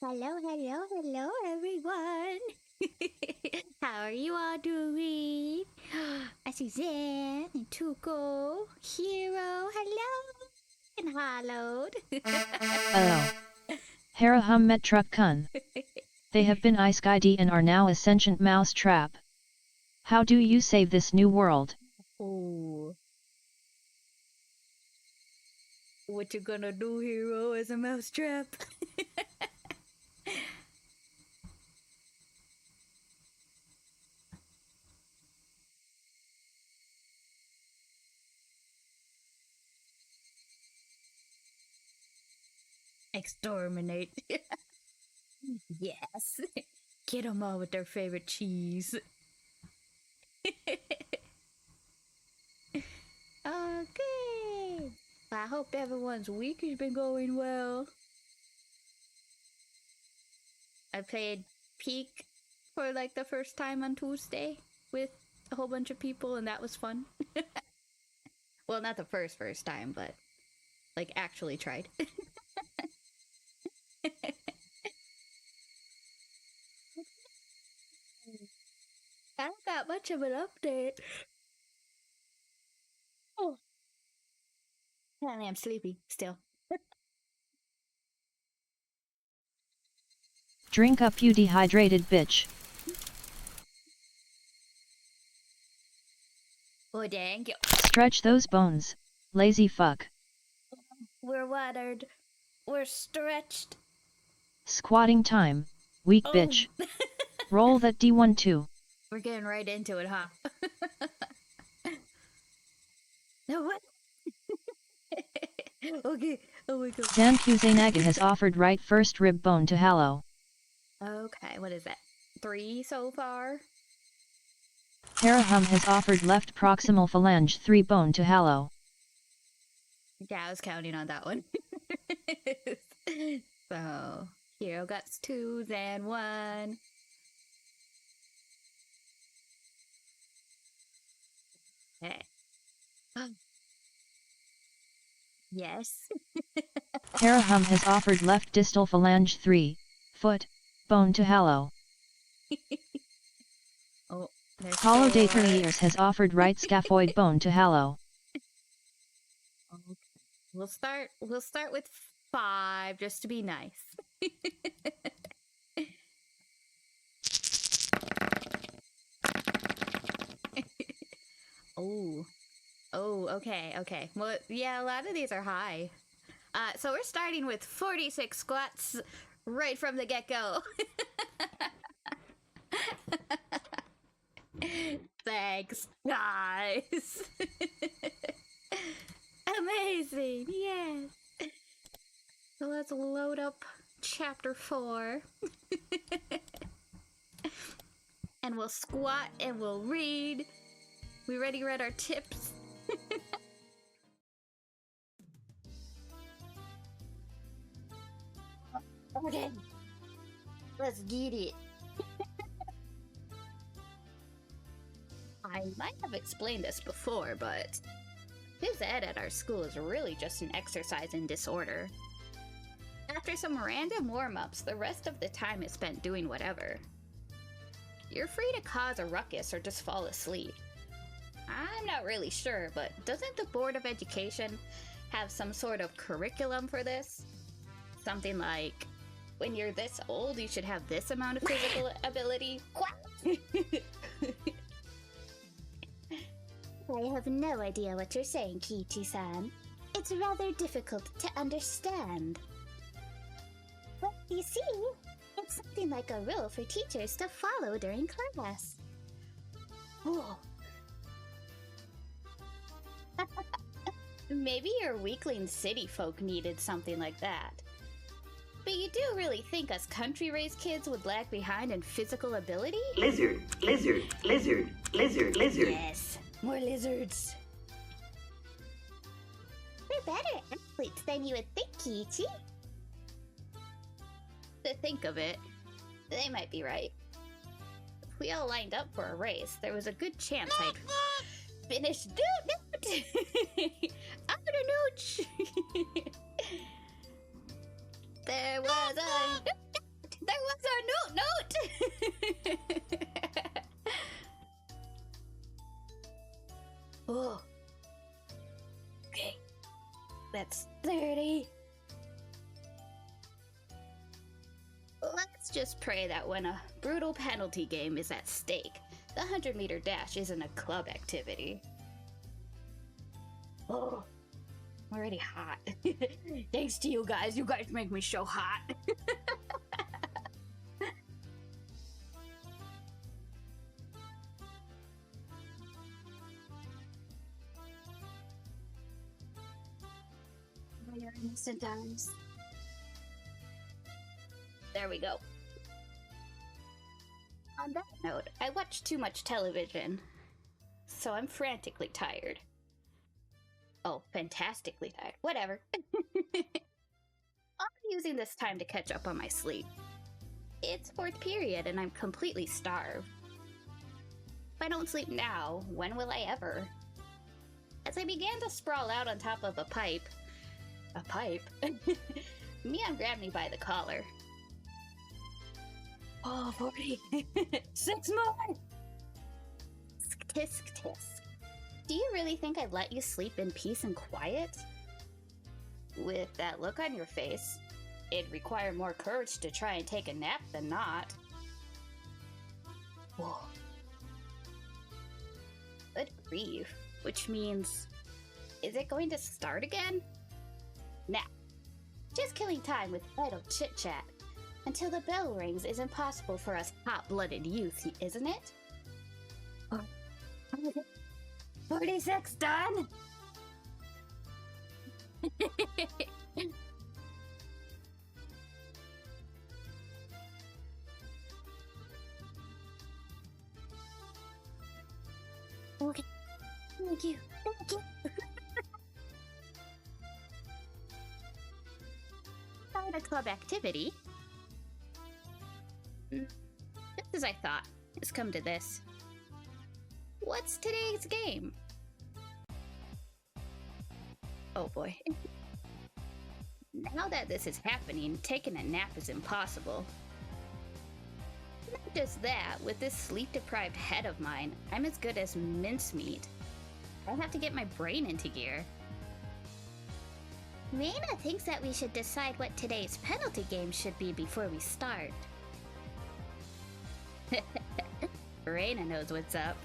Hello, hello, hello, everyone. How are you all doing? I see Zen and Tuko, Hero, hello, and Hollowed. Oh. Harahum met truck kun. They have been ice guide and are now a sentient mouse trap. How do you save this new world? Oh. What you gonna do, Hero, as a mousetrap? Exterminate. Yes. Get them all with their favorite cheese. Okay. I hope everyone's week has been going well. I played Peak for like the first time on Tuesday with a whole bunch of people, and that was fun. Well, not the first time, but like actually tried. I don't got much of an update. Oh, apparently I'm sleepy still. Drink up, you dehydrated bitch. Oh dang. Stretch those bones, lazy fuck. We're watered. We're stretched. Squatting time, weak Oh. bitch. Roll that D1 too. We're getting right into it, huh? No, what? Okay. Oh my god. Dan Kuzainaga has offered right first rib bone to Hallow. Okay, what is that? 3 so far? Harahum has offered left proximal phalange 3 bone to Hallow. Yeah, I was counting on that one. So, Hero got 2, then 1. Okay. Yes. Harahum has offered left distal phalange 3, foot, bone to Hallow. Oh, there's Hollow Day 4. 30 years has offered right scaphoid bone to Hallow. Okay. We'll start with 5 just to be nice. Oh. Oh, okay. Well, yeah, a lot of these are high. So we're starting with 46 squats right from the get-go. Thanks, guys. Amazing, yes. So let's load up chapter 4. And we'll squat and we'll read. We already read our tips. Okay. Let's get it. I might have explained this before, but phys ed at our school is really just an exercise in disorder. After some random warm-ups, the rest of the time is spent doing whatever. You're free to cause a ruckus or just fall asleep. I'm not really sure, but doesn't the Board of Education have some sort of curriculum for this? Something like, when you're this old, you should have this amount of physical ability? I have no idea what you're saying, Ch.2-san. It's rather difficult to understand. But you see, it's something like a rule for teachers to follow during class. Oh. Maybe your weakling city folk needed something like that. But you do really think us country-raised kids would lag behind in physical ability? Lizard. Yes, more lizards. We're better athletes than you would think, Kiichi. To think of it, they might be right. If we all lined up for a race, there was a good chance I'd finish. Outer There was a note. Oh. Okay. That's 30. Let's just pray that when a brutal penalty game is at stake, the 100-meter dash isn't a club activity. Oh, I'm already hot. Thanks to you guys make me so hot. Your innocent eyes. There we go. On that note, I watch too much television, so I'm frantically tired. Oh, fantastically tired. Whatever. I'm using this time to catch up on my sleep. It's 4th period and I'm completely starved. If I don't sleep now, when will I ever? As I began to sprawl out on top of a pipe, Mion grabbed me by the collar. Oh, 40. 6 more! Tisk tisk. Do you really think I'd let you sleep in peace and quiet? With that look on your face, It'd require more courage to try and take a nap than not. Whoa. Good grief. Which means... Is it going to start again? Nah. Just killing time with idle chit-chat. Until the bell rings is impossible for us hot-blooded youth, isn't it? 46 done? Okay. Thank you. Thank you. Start a club activity. Just as I thought. It's come to this. What's today's game? Oh boy. Now that this is happening, taking a nap is impossible. Not just that, with this sleep-deprived head of mine, I'm as good as mincemeat. I have to get my brain into gear. Reina thinks that we should decide what today's penalty game should be before we start. Reina knows what's up.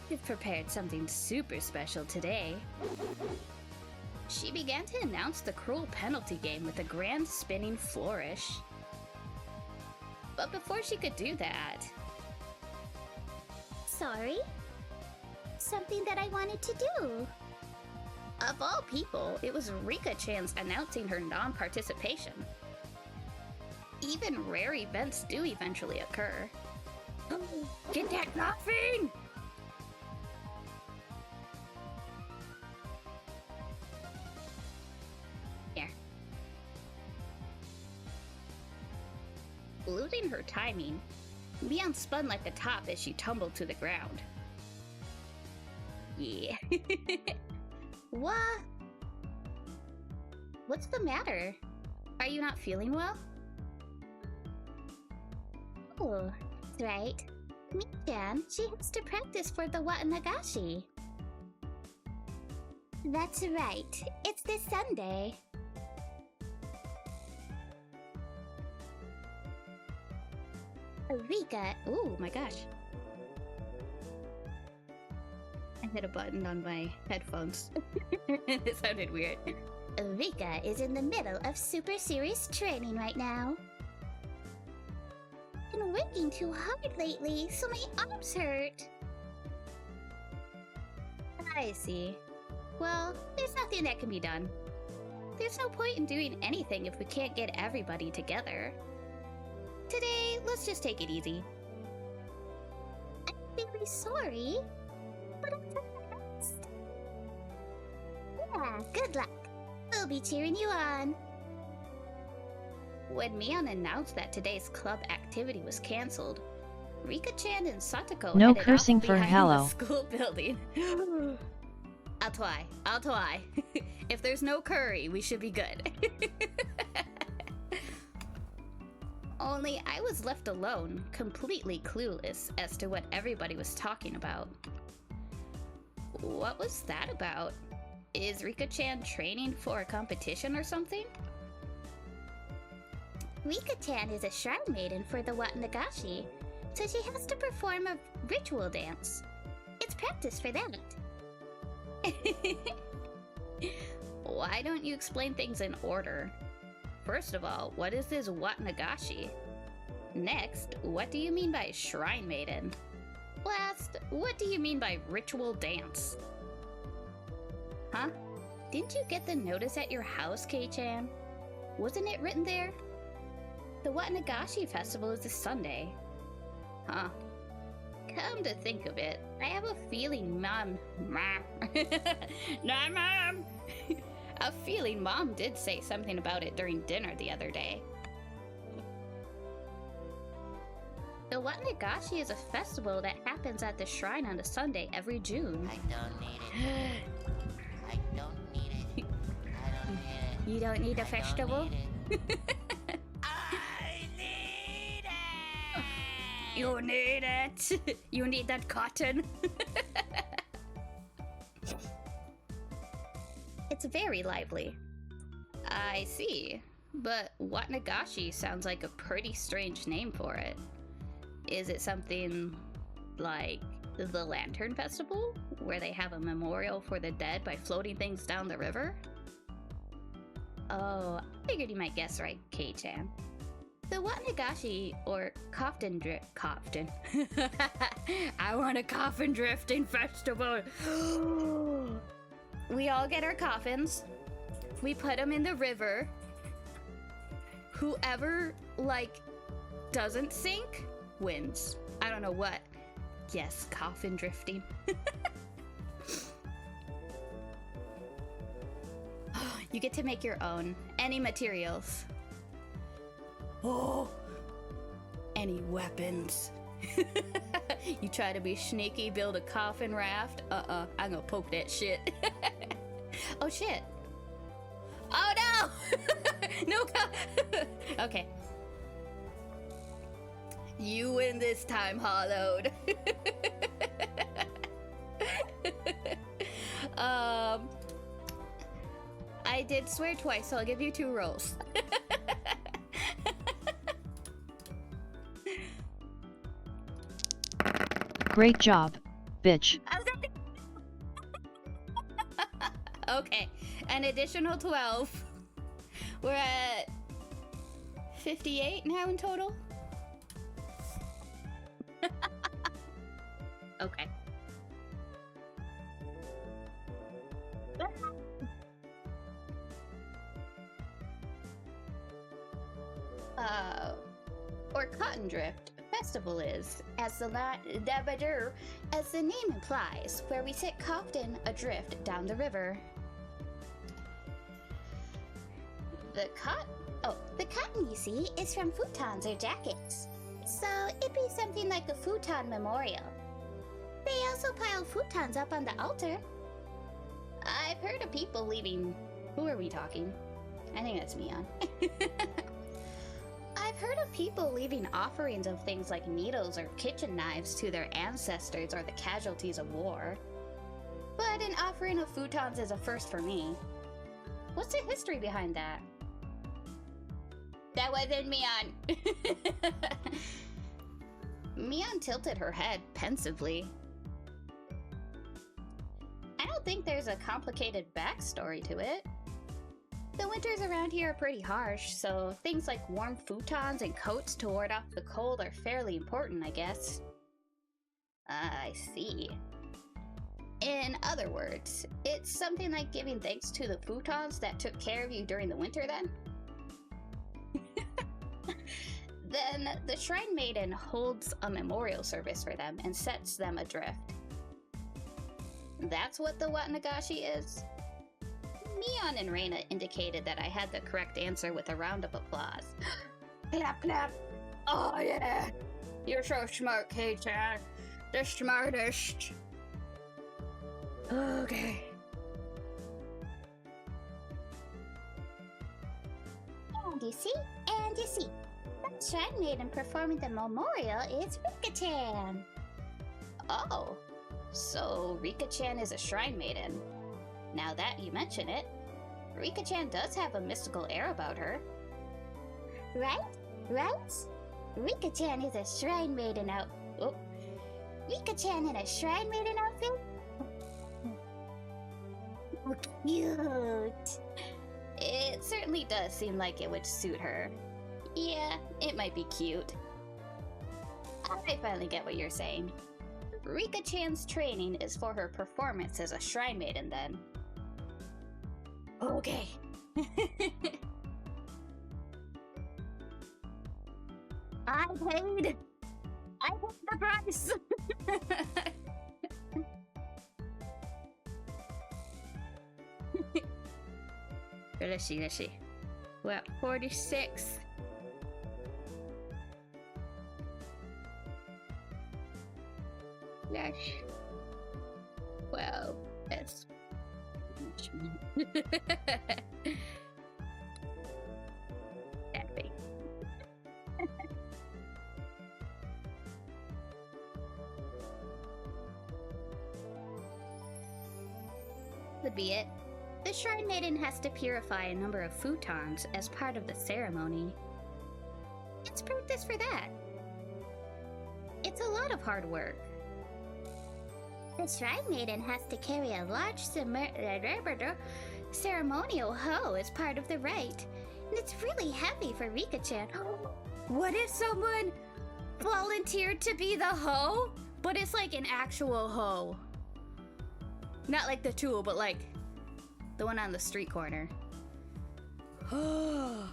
We've prepared something super special today. She began to announce the cruel penalty game with a grand spinning flourish. But before she could do that... Sorry? Something that I wanted to do. Of all people, it was Rika-chan's announcing her non-participation. Even rare events do eventually occur. Get that coughing! Here. Losing her timing, Leon spun like a top as she tumbled to the ground. Yeah. What? What's the matter? Are you not feeling well? Oh, that's right. Mi-chan, she has to practice for the Watanagashi. That's right. It's this Sunday. Rika, Oh my gosh. I hit a button on my headphones. It sounded weird. Rika is in the middle of super serious training right now. Been working too hard lately, so my arms hurt. I see. Well, there's nothing that can be done. There's no point in doing anything if we can't get everybody together. Today, let's just take it easy. I'm really sorry, but I'll try my best. Yeah, good luck. We'll be cheering you on. When Mion announced that today's club activity was cancelled, Rika-chan and Satoko No headed cursing off for behind hello. the school building. I'll try. If there's no curry, we should be good. Only I was left alone, completely clueless as to what everybody was talking about. What was that about? Is Rika-chan training for a competition or something? Rika-chan is a shrine maiden for the Watanagashi, so she has to perform a ritual dance. It's practice for that. Why don't you explain things in order? First of all, what is this Watanagashi? Next, what do you mean by shrine maiden? Last, what do you mean by ritual dance? Huh? Didn't you get the notice at your house, K-chan? Wasn't it written there? The Watanagashi festival is this Sunday. Huh. Come to think of it, I have a feeling Mom... Not Mom! A feeling Mom did say something about it during dinner the other day. The Watanagashi is a festival that happens at the shrine on a Sunday every June. I don't need it. I don't need it. I don't need it. You don't need a I don't festival? need it. I need it! You need it! You need that cotton! It's very lively. I see. But Watanagashi sounds like a pretty strange name for it. Is it something like the Lantern Festival, where they have a memorial for the dead by floating things down the river? Oh, I figured you might guess right, K-chan. The Watanagashi, or Cofton. I want a coffin drifting festival. We all get our coffins. We put them in the river. Whoever, doesn't sink wins. I don't know what. Yes, coffin drifting. You get to make your own. Any materials. Oh, any weapons. You try to be sneaky, build a coffin raft. I'm gonna poke that shit. Oh shit. Oh no! No okay. You win this time, Hollowed. I did swear twice, so I'll give you 2 rolls. Great job, bitch. Okay, an additional 12. We're at 58 now in total. Okay. Or Cotton Drift Festival is, as the name implies, where we sit coffin adrift down the river. The cotton you see is from futons or jackets, so it'd be something like a futon memorial. They also pile futons up on the altar. I've heard of people leaving. Who are we talking? I think that's Mion. I've heard of people leaving offerings of things like needles or kitchen knives to their ancestors or the casualties of war. But an offering of futons is a first for me. What's the history behind that? That wasn't Mion. Mion tilted her head pensively. I don't think there's a complicated backstory to it. The winters around here are pretty harsh, so things like warm futons and coats to ward off the cold are fairly important, I guess. I see. In other words, it's something like giving thanks to the futons that took care of you during the winter, then? Then the Shrine Maiden holds a memorial service for them and sets them adrift. That's what the Watanagashi is? Mion and Reina indicated that I had the correct answer with a round of applause. Clap, clap. Oh yeah! You're so smart, K-chan. The smartest. Okay. And you see. The Shrine Maiden performing the memorial is Rika-chan. Oh, so Rika-chan is a Shrine Maiden. Now that you mention it, Rika-chan does have a mystical air about her. Right? Rika-chan is a Shrine Maiden Rika-chan in a Shrine Maiden outfit? Oh, cute! It certainly does seem like it would suit her. Yeah, it might be cute. I finally get what you're saying. Rika-chan's training is for her performance as a Shrine Maiden, then. Okay. I paid the price! Let's see. We're at 46. Well, that's... that thing. Could be it. The Shrine Maiden has to purify a number of futons as part of the ceremony. It's practice for that. It's a lot of hard work. The Shrine Maiden has to carry a large ceremonial hoe as part of the rite. And it's really heavy for Rika-chan. What if someone volunteered to be the hoe? But it's like an actual hoe. Not like the tool, but like the one on the street corner. I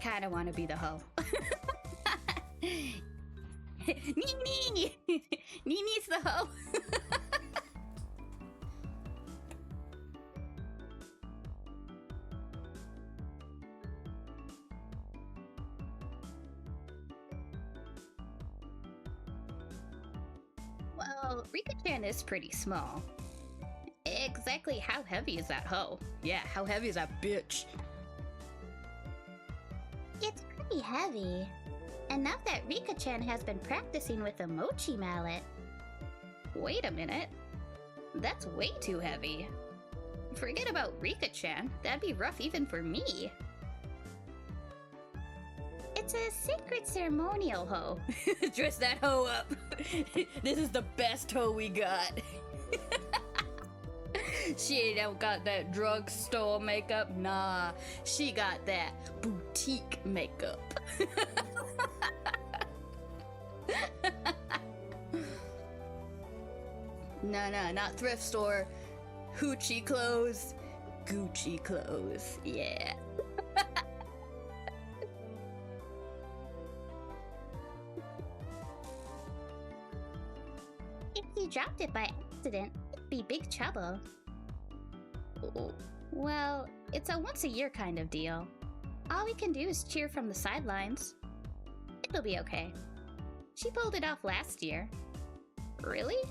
kind of want to be the hoe. Nini! Nini's the hoe. Well, Rika-chan is pretty small. Exactly how heavy is that hoe? Yeah, how heavy is that bitch? It's pretty heavy. Enough that Rika-chan has been practicing with a mochi mallet. Wait a minute. That's way too heavy. Forget about Rika-chan. That'd be rough even for me. It's a sacred ceremonial hoe. Dress that hoe up. This is the best hoe we got. She don't got that drugstore makeup. Nah, she got that boutique makeup. No, not thrift store. Hoochie clothes. Gucci clothes. Yeah. If you dropped it by accident, it'd be big trouble. Well, it's a once-a-year kind of deal. All we can do is cheer from the sidelines. It'll be okay. She pulled it off last year. Really?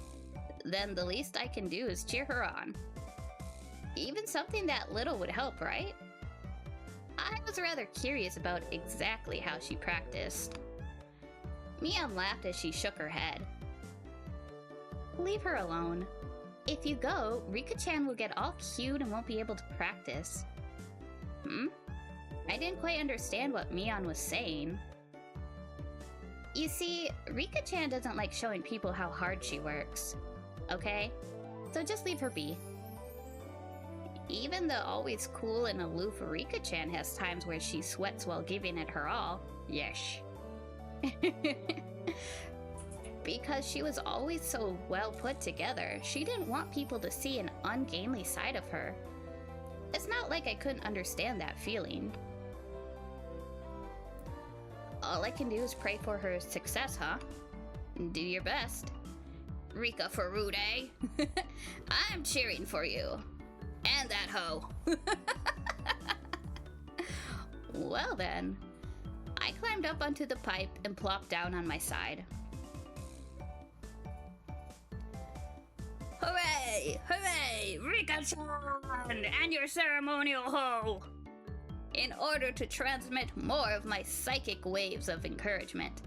Then the least I can do is cheer her on. Even something that little would help, right? I was rather curious about exactly how she practiced. Mion laughed as she shook her head. Leave her alone. If you go, Rika-chan will get all cute and won't be able to practice. I didn't quite understand what Mion was saying. You see, Rika-chan doesn't like showing people how hard she works. Okay? So just leave her be. Even the always cool and aloof Rika-chan has times where she sweats while giving it her all. Yes. Because she was always so well put together, she didn't want people to see an ungainly side of her. It's not like I couldn't understand that feeling. All I can do is pray for her success, huh? Do your best. Rika Furude. I'm cheering for you. And that hoe. Well then. I climbed up onto the pipe and plopped down on my side. Hooray! Hooray! Rika-chan! And your ceremonial hoe! In order to transmit more of my psychic waves of encouragement,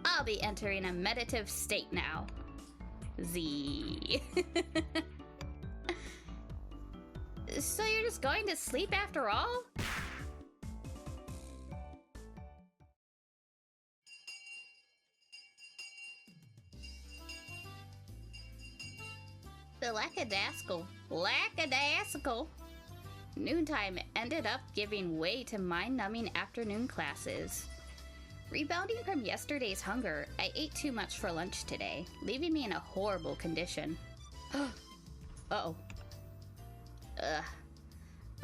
I'll be entering a meditative state now. Z. So you're just going to sleep after all? The lackadaisical. Noontime ended up giving way to mind-numbing afternoon classes. Rebounding from yesterday's hunger, I ate too much for lunch today, leaving me in a horrible condition. Uh-oh.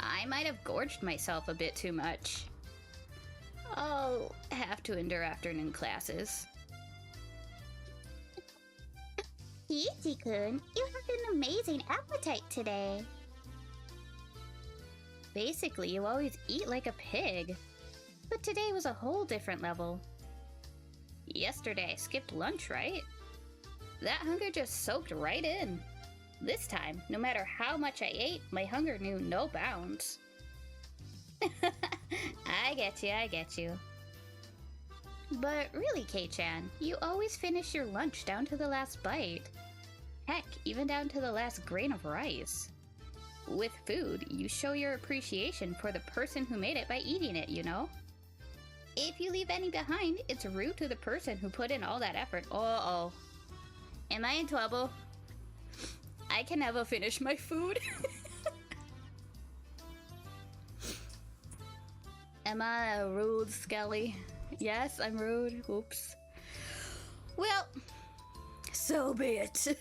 I might have gorged myself a bit too much. I'll have to endure afternoon classes. Kiichi-kun, you have an amazing appetite today. Basically, you always eat like a pig. But today was a whole different level. Yesterday I skipped lunch, right? That hunger just soaked right in. This time, no matter how much I ate, my hunger knew no bounds. I get you. But really, K-chan, you always finish your lunch down to the last bite. Heck, even down to the last grain of rice. With food, you show your appreciation for the person who made it by eating it, you know? If you leave any behind, it's rude to the person who put in all that effort. Uh-oh. Am I in trouble? I can never finish my food. Am I a rude Skelly? Yes, I'm rude. Oops. Well, so be it.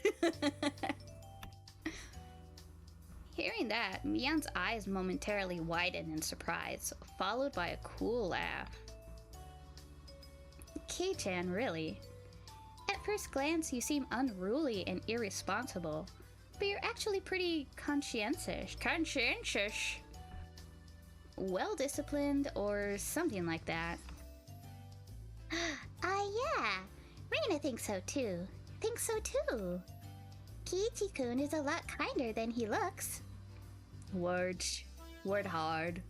Hearing that, Mian's eyes momentarily widened in surprise, followed by a cool laugh. K-chan, really? At first glance, you seem unruly and irresponsible, but you're actually pretty conscientious. Well-disciplined, or something like that. Yeah. Reina thinks so too. Kiichi-kun is a lot kinder than he looks. Word hard.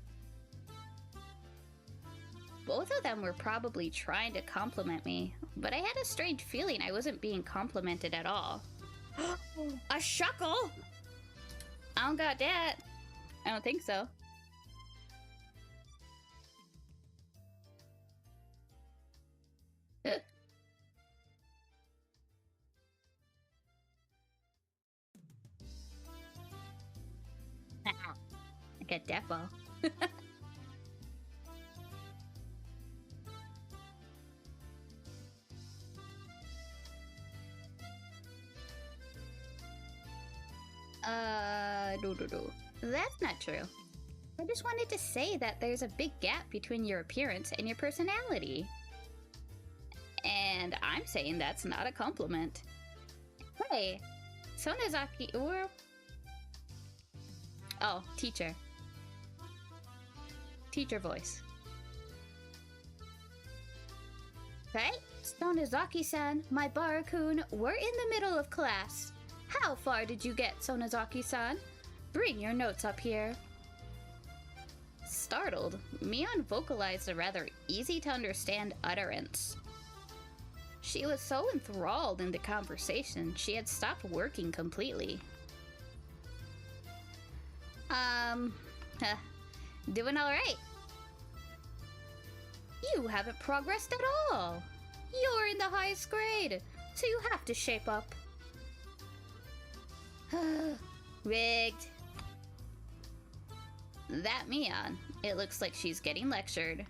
Both of them were probably trying to compliment me, but I had a strange feeling I wasn't being complimented at all. A shuckle? I don't got that. I don't think so. I get that ball. No. That's not true. I just wanted to say that there's a big gap between your appearance and your personality. And I'm saying that's not a compliment. Hey, Sonozaki or... Oh, teacher. Teacher voice. Right? Sonozaki-san, my Barakun, we're in the middle of class. How far did you get, Sonozaki-san? Bring your notes up here. Startled, Mion vocalized a rather easy-to-understand utterance. She was so enthralled in the conversation, she had stopped working completely. Doing alright. You haven't progressed at all. You're in the highest grade, so you have to shape up. Rigged. That Mion, it looks like she's getting lectured.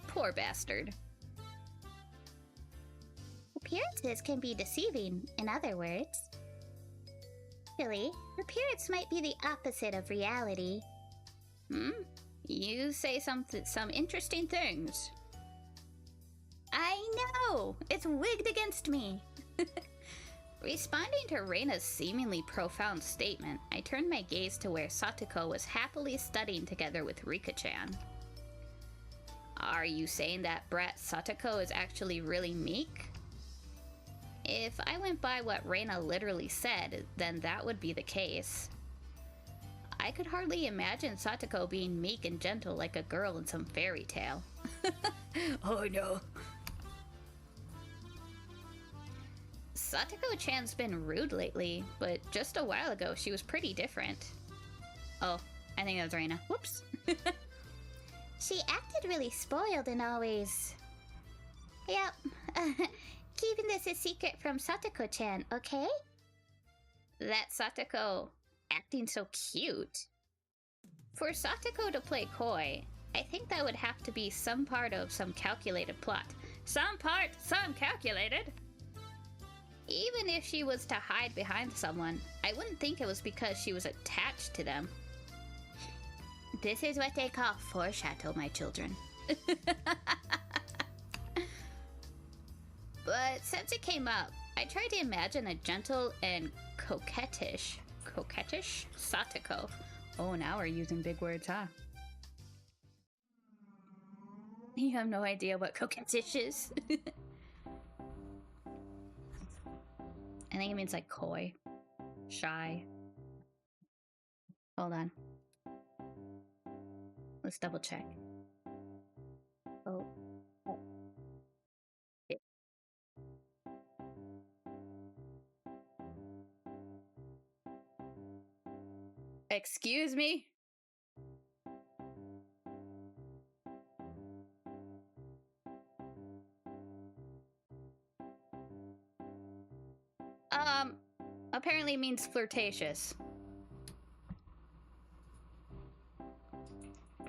Poor bastard. Appearances can be deceiving, in other words. Actually, appearance might be the opposite of reality. You say some interesting things. I know! It's wigged against me! Responding to Reina's seemingly profound statement, I turned my gaze to where Satoko was happily studying together with Rika-chan. Are you saying that brat Satoko is actually really meek? If I went by what Reina literally said, then that would be the case. I could hardly imagine Satoko being meek and gentle like a girl in some fairy tale. Oh no. Satoko-chan's been rude lately, but just a while ago she was pretty different. Oh, I think that was Reina. Whoops. She acted really spoiled and always... Yep. Keeping this a secret from Satoko-chan, okay? That Satoko acting so cute. For Satoko to play coy, I think that would have to be some part of some calculated plot. Some calculated! Even if she was to hide behind someone, I wouldn't think it was because she was attached to them. This is what they call foreshadow, my children. But since it came up, I tried to imagine a gentle and coquettish Satoko. Oh, now we're using big words, huh? You have no idea what coquettish is. I think it means like coy, shy. Hold on. Let's double check. Oh. Excuse me? Apparently means flirtatious.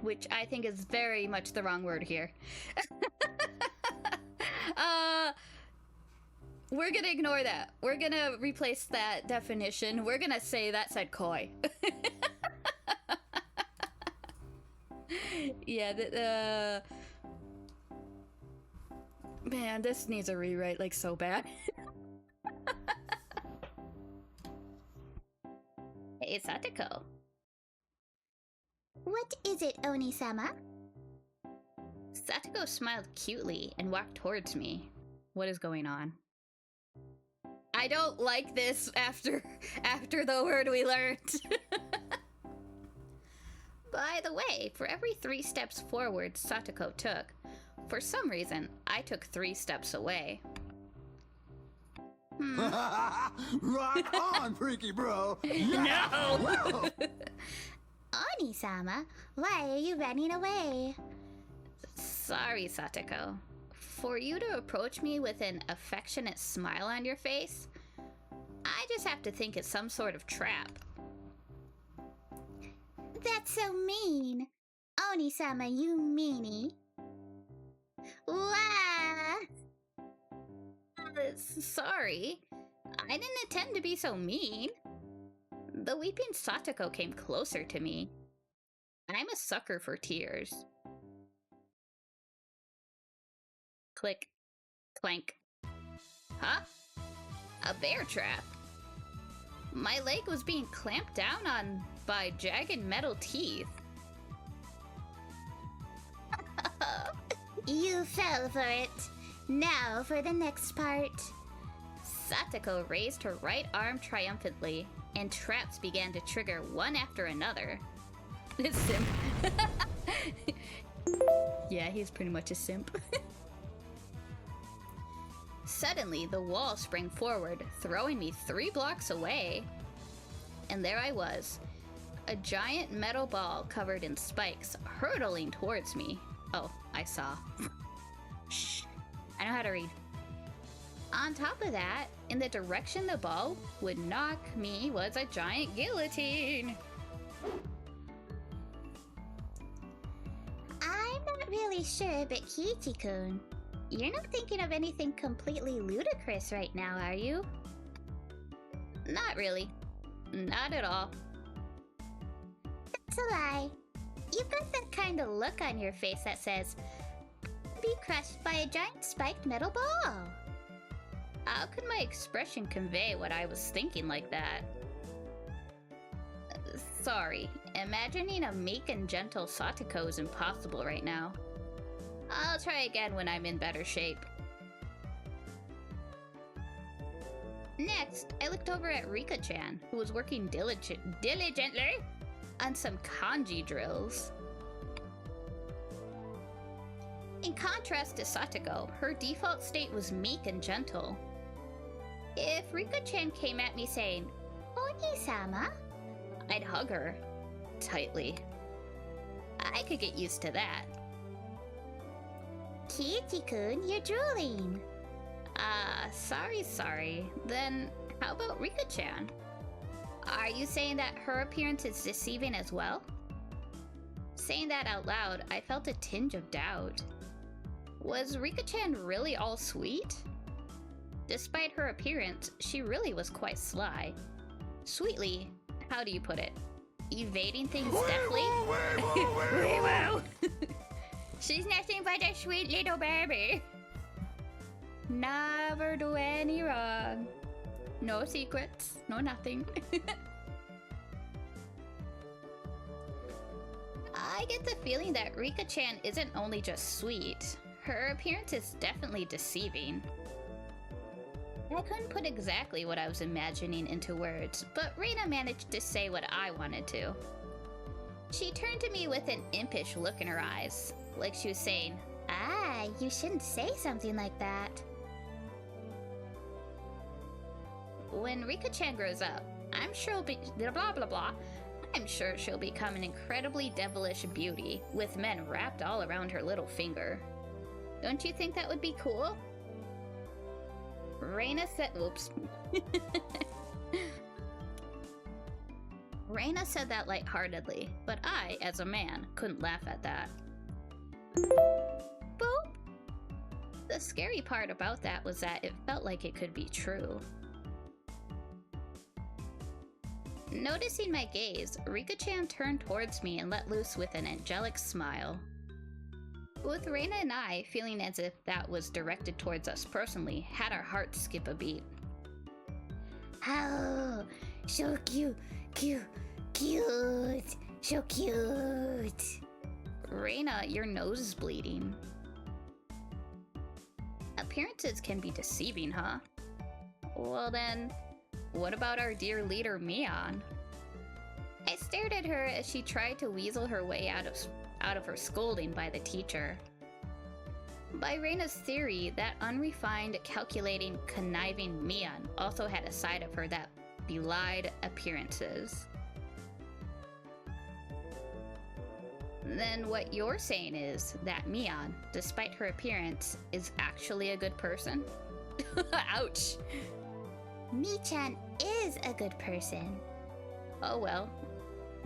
Which I think is very much the wrong word here. We're gonna ignore that. We're gonna replace that definition. We're gonna say that said coy. Yeah, man, this needs a rewrite, like, so bad. Hey, Satoko. What is it, Oni-sama? Satoko smiled cutely and walked towards me. What is going on? I don't like this after the word we learned. By the way, for every 3 steps forward Satoko took, for some reason, I took 3 steps away. Rock on, freaky bro! No! Oni-sama, why are you running away? Sorry, Satoko. For you to approach me with an affectionate smile on your face, I just have to think it's some sort of trap. That's so mean. Oni-sama, you meanie. Wah! Sorry. I didn't intend to be so mean. The weeping Satoko came closer to me. I'm a sucker for tears. Click. Clank. Huh? A bear trap. My leg was being clamped down on by jagged metal teeth. You fell for it. Now for the next part. Satoko raised her right arm triumphantly, and traps began to trigger one after another. Simp. Yeah, he's pretty much a simp. Suddenly, the wall sprang forward, throwing me 3 blocks away. And there I was, a giant metal ball covered in spikes, hurtling towards me. Oh, I saw. Shh. I know how to read. On top of that, in the direction the ball would knock me was a giant guillotine. I'm not really sure, but Kichi-kun, you're not thinking of anything completely ludicrous right now, are you? Not really. Not at all. That's a lie. You've got that kind of look on your face that says, be crushed by a giant spiked metal ball. How could my expression convey what I was thinking like that? Sorry, imagining a meek and gentle Satoko is impossible right now. I'll try again when I'm in better shape. Next, I looked over at Rika-chan, who was working diligently on some kanji drills. In contrast to Satoko, her default state was meek and gentle. If Rika-chan came at me saying, Oni-sama? I'd hug her tightly. I could get used to that. Kichi-kun, you're drooling. Sorry. Then how about Rika-chan? Are you saying that her appearance is deceiving as well? Saying that out loud, I felt a tinge of doubt. Was Rika-chan really all sweet? Despite her appearance, she really was quite sly. Sweetly, how do you put it? Evading things deftly? She's nothing but a sweet little baby. Never do any wrong. No secrets, no nothing. I get the feeling that Rika-chan isn't only just sweet. Her appearance is definitely deceiving. I couldn't put exactly what I was imagining into words, but Reina managed to say what I wanted to. She turned to me with an impish look in her eyes, like she was saying, Ah, you shouldn't say something like that. when Rika-chan grows up, I'm sure he'll be blah blah blah. I'm sure she'll become an incredibly devilish beauty, with men wrapped all around her little finger. Don't you think that would be cool? Reina said... Oops. Reina said that lightheartedly, but I, as a man, couldn't laugh at that. Boop! The scary part about that was that it felt like it could be true. Noticing my gaze, Rika-chan turned towards me and let loose with an angelic smile. Both Reina and I, feeling as if that was directed towards us personally, had our hearts skip a beat. Oh, so cute, so cute. Reina, your nose is bleeding. Appearances can be deceiving, huh? Well then, what about our dear leader, Mion? I stared at her as she tried to weasel her way out of her scolding by the teacher. By Reina's theory, that unrefined, calculating, conniving Mion also had a side of her that belied appearances. Then what you're saying is that Mion, despite her appearance, is actually a good person? Ouch! Mi-chan is a good person. Oh well,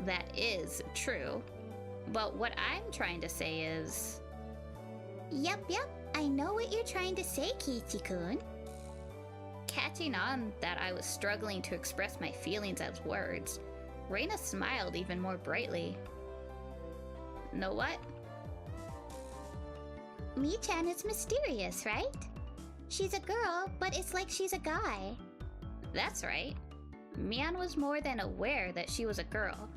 that is true. But what I'm trying to say is... Yep, I know what you're trying to say, Kiichi-kun. Catching on that I was struggling to express my feelings as words, Reina smiled even more brightly. Know what? Mi-chan is mysterious, right? She's a girl, but it's like she's a guy. That's right. Mion was more than aware that she was a girl,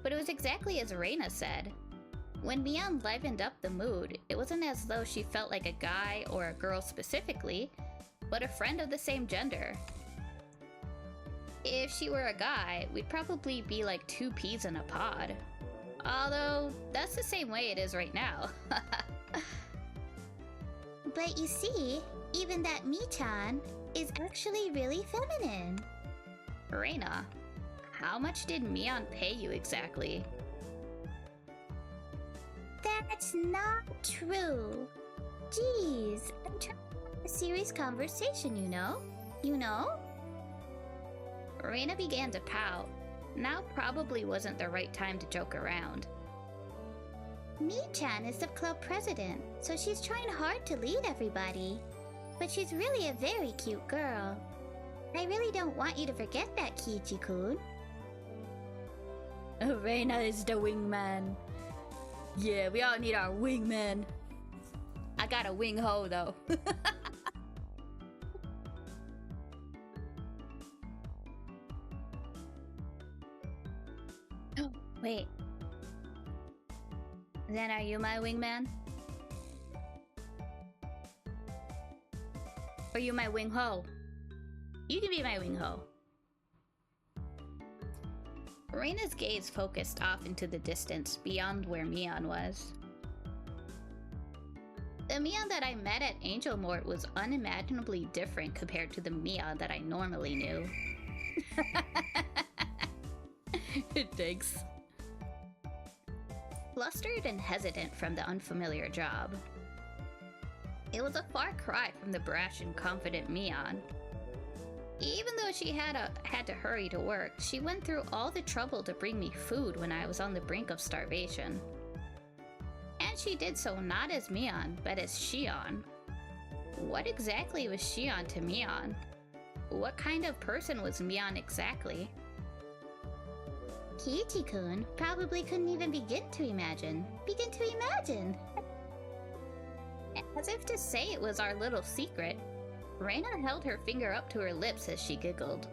but it was exactly as Reina said. When Mion livened up the mood, it wasn't as though she felt like a guy or a girl specifically, but a friend of the same gender. If she were a guy, we'd probably be like two peas in a pod. Although, that's the same way it is right now. But you see, even that Mi-chan is actually really feminine. Reina, how much did Mion pay you exactly? That's not true. Jeez, I'm trying to have a serious conversation, you know? You know? Reina began to pout. Now probably wasn't the right time to joke around. Mi-chan is the club president, so she's trying hard to lead everybody. But she's really a very cute girl. I really don't want you to forget that, Kiichi-kun. Reina is the wingman. Yeah, we all need our wingman. I got a wing ho though. Wait. Then are you my wingman? Or you my wing ho? You can be my wing ho. Reina's gaze focused off into the distance beyond where Mion was. The Mion that I met at Angel Mort was unimaginably different compared to the Mion that I normally knew. Thanks. Flustered and hesitant from the unfamiliar job. It was a far cry from the brash and confident Mion. Even though she had to hurry to work, she went through all the trouble to bring me food when I was on the brink of starvation. And she did so not as Mion, but as Shion. What exactly was Shion to Mion? What kind of person was Mion exactly? Kiichi-kun probably couldn't even begin to imagine. Begin to imagine! As if to say it was our little secret, Reina held her finger up to her lips as she giggled.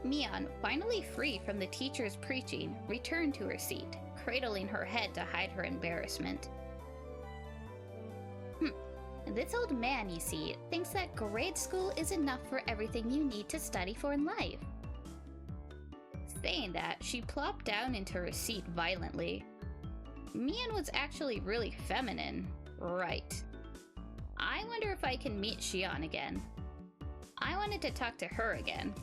Mion, finally free from the teacher's preaching, returned to her seat, cradling her head to hide her embarrassment. This old man, you see, thinks that grade school is enough for everything you need to study for in life. Saying that, she plopped down into her seat violently. Mion was actually really feminine. Right. I wonder if I can meet Shion again. I wanted to talk to her again.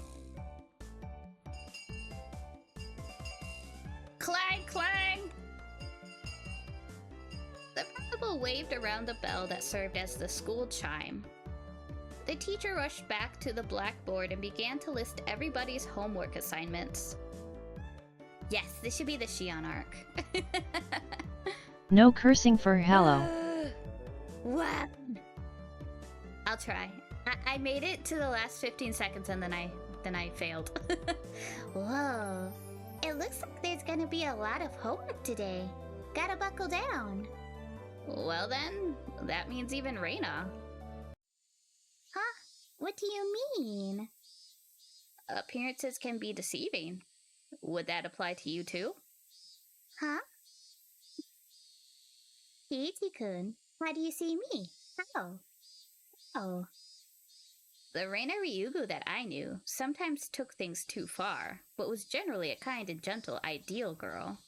waved around the bell that served as the school chime. The teacher rushed back to the blackboard and began to list everybody's homework assignments. Yes, this should be the Shion arc. No cursing for hello. What? I'll try. I made it to the last 15 seconds and then I failed. Whoa. It looks like there's gonna be a lot of homework today. Gotta buckle down. Well then, that means even Reina. Huh? What do you mean? Appearances can be deceiving. Would that apply to you too? Huh? Kiichi-kun, how do you see me? How? Oh. The Reina Ryugu that I knew sometimes took things too far, but was generally a kind and gentle ideal girl.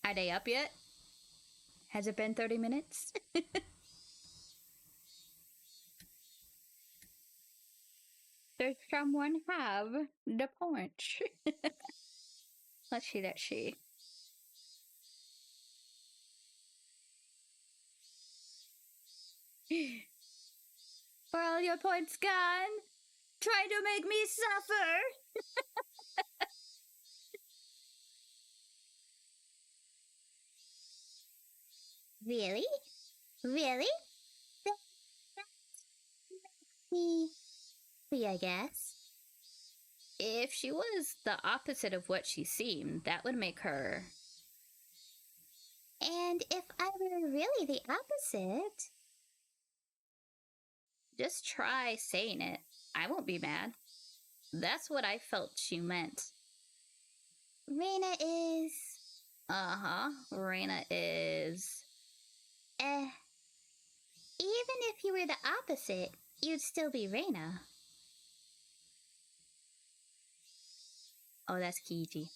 Are they up yet? Has it been 30 minutes? Does someone have the punch? Let's see. For all your points gone, try to make me suffer. Really? Really? Me, I guess. If she was the opposite of what she seemed, that would make her... And if I were really the opposite? Just try saying it. I won't be mad. That's what I felt she meant. Reina is... Uh-huh, Reina is... Even if you were the opposite, you'd still be Reina. Oh, that's Kiichi.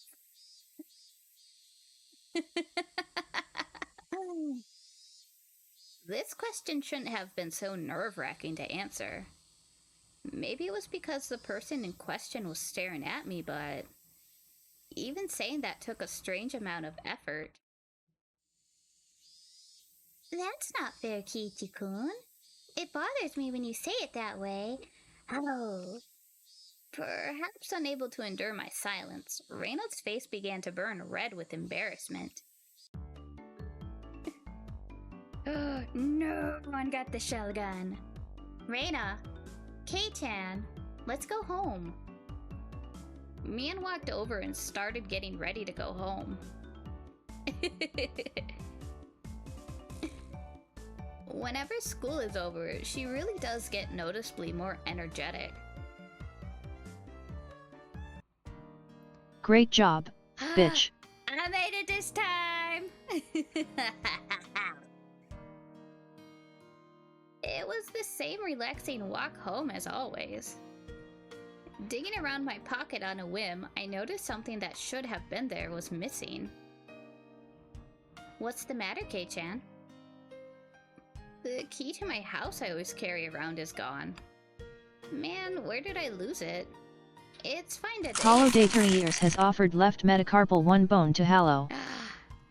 This question shouldn't have been so nerve-wracking to answer. Maybe it was because the person in question was staring at me, but... even saying that took a strange amount of effort. That's not fair, Kiichi-kun. It bothers me when you say it that way. Oh. Perhaps unable to endure my silence, Reynolds' face began to burn red with embarrassment. No one got the shell gun. Reina, K-Chan, let's go home. Mian walked over and started getting ready to go home. Whenever school is over, she really does get noticeably more energetic. Great job, bitch. I made it this time! It was the same relaxing walk home as always. Digging around my pocket on a whim, I noticed something that should have been there was missing. What's the matter, K-chan? The key to my house I always carry around is gone. Man, where did I lose it? It's fine today. Hollow Dater Years has offered left metacarpal 1 bone to Hallow.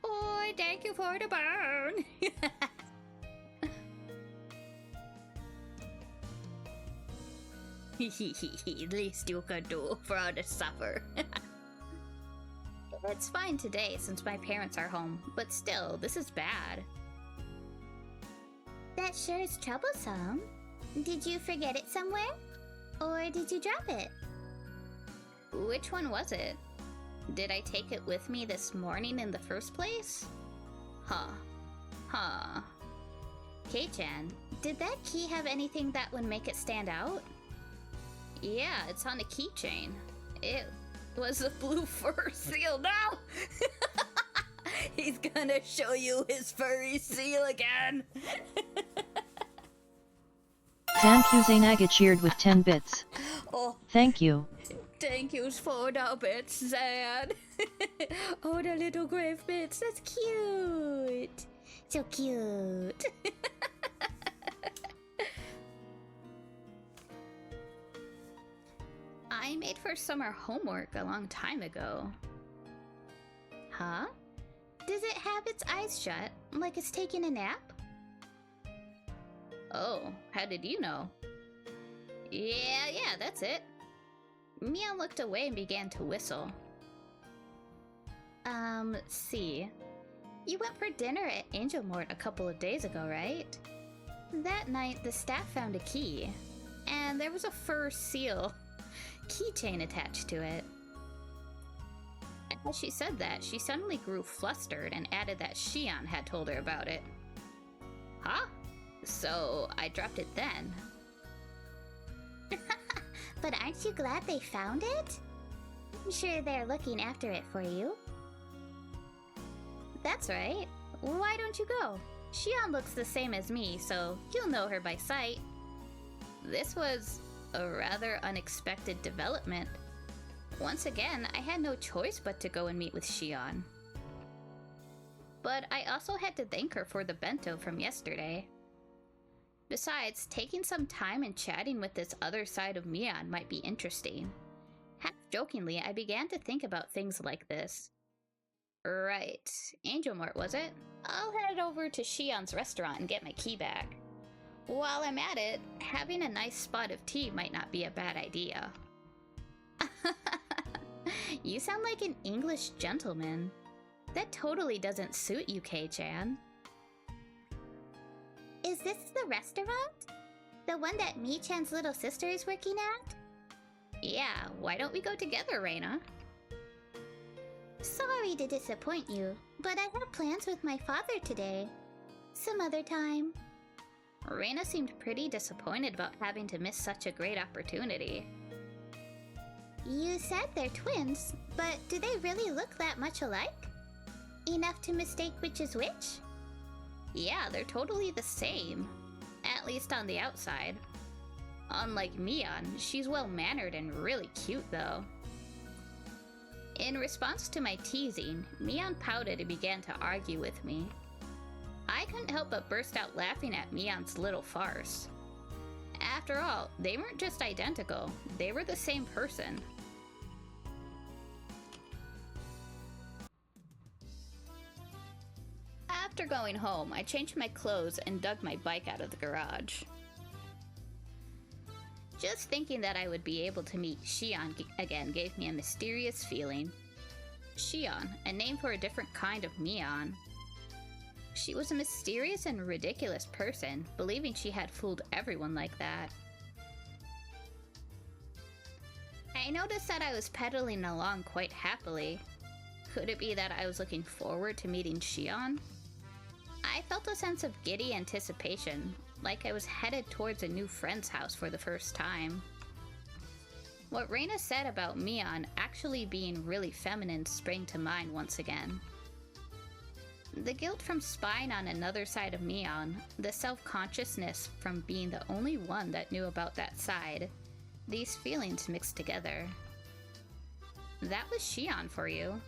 Boy, thank you for the bone! Least you could do for all the supper. It's fine today since my parents are home, but still, this is bad. That sure is troublesome. Did you forget it somewhere? Or did you drop it? Which one was it? Did I take it with me this morning in the first place? Huh. K-chan, did that key have anything that would make it stand out? Yeah, it's on a keychain. It was a blue fur seal now! He's gonna show you his furry seal again! Zankuzainaga cheered with 10 bits. Oh, thank you. Thank you for the bits, Zan. Oh, the little grave bits, that's cute. So cute. I made for summer homework a long time ago. Huh? Does it have its eyes shut, like it's taking a nap? Oh, how did you know? Yeah, that's it. Mian looked away and began to whistle. See. You went for dinner at Angel Mort a couple of days ago, right? That night, the staff found a key, and there was a fur seal keychain attached to it. As she said that, she suddenly grew flustered and added that Shion had told her about it. Huh? So I dropped it then. But aren't you glad they found it? I'm sure they're looking after it for you. That's right. Why don't you go? Shion looks the same as me, so you'll know her by sight. This was a rather unexpected development. Once again, I had no choice but to go and meet with Shion. But I also had to thank her for the bento from yesterday. Besides, taking some time and chatting with this other side of Mian might be interesting. Half-jokingly, I began to think about things like this. Right, Angel Mart, was it? I'll head over to Shion's restaurant and get my key back. While I'm at it, having a nice spot of tea might not be a bad idea. You sound like an English gentleman. That totally doesn't suit you, Kei-chan. Is this the restaurant? The one that Mi-chan's little sister is working at? Yeah, why don't we go together, Reina? Sorry to disappoint you, but I have plans with my father today. Some other time. Reina seemed pretty disappointed about having to miss such a great opportunity. You said they're twins, but do they really look that much alike? Enough to mistake which is which? Yeah, they're totally the same. At least on the outside. Unlike Mian, she's well-mannered and really cute, though. In response to my teasing, Mian pouted and began to argue with me. I couldn't help but burst out laughing at Mian's little farce. After all, they weren't just identical, they were the same person. After going home, I changed my clothes and dug my bike out of the garage. Just thinking that I would be able to meet Shion again gave me a mysterious feeling. Shion, a name for a different kind of Mian. She was a mysterious and ridiculous person, believing she had fooled everyone like that. I noticed that I was pedaling along quite happily. Could it be that I was looking forward to meeting Shion? I felt a sense of giddy anticipation, like I was headed towards a new friend's house for the first time. What Reina said about Mian actually being really feminine sprang to mind once again. The guilt from spying on another side of Mian, the self-consciousness from being the only one that knew about that side, these feelings mixed together. That was Shion for you,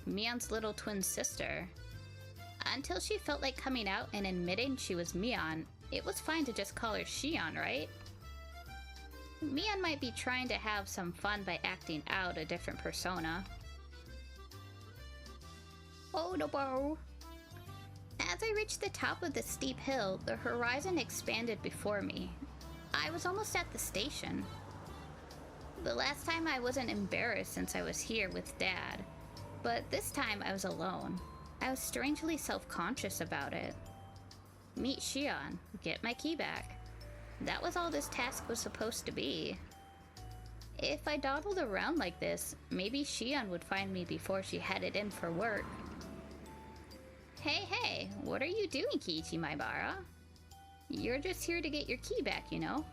Mian's little twin sister. Until she felt like coming out and admitting she was Mian, it was fine to just call her Shion, right? Mian might be trying to have some fun by acting out a different persona. Oh no! As I reached the top of the steep hill, the horizon expanded before me. I was almost at the station. The last time I wasn't embarrassed since I was here with Dad, but this time I was alone. I was strangely self-conscious about it. Meet Shion, get my key back. That was all this task was supposed to be. If I dawdled around like this, maybe Shion would find me before she headed in for work. Hey, what are you doing, Kiichi Maibara? You're just here to get your key back, you know?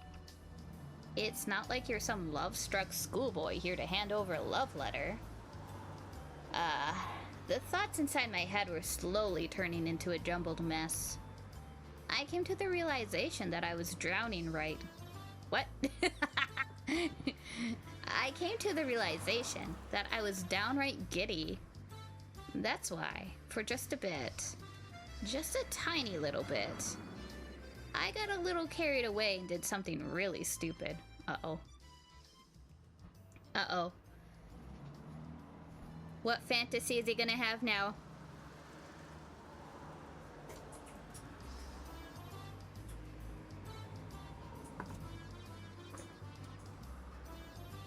It's not like you're some love-struck schoolboy here to hand over a love letter. The thoughts inside my head were slowly turning into a jumbled mess. I came to the realization that I was drowning What? I came to the realization that I was downright giddy. That's why, for just a bit, just a tiny little bit, I got a little carried away and did something really stupid. Uh-oh. What fantasy is he gonna have now?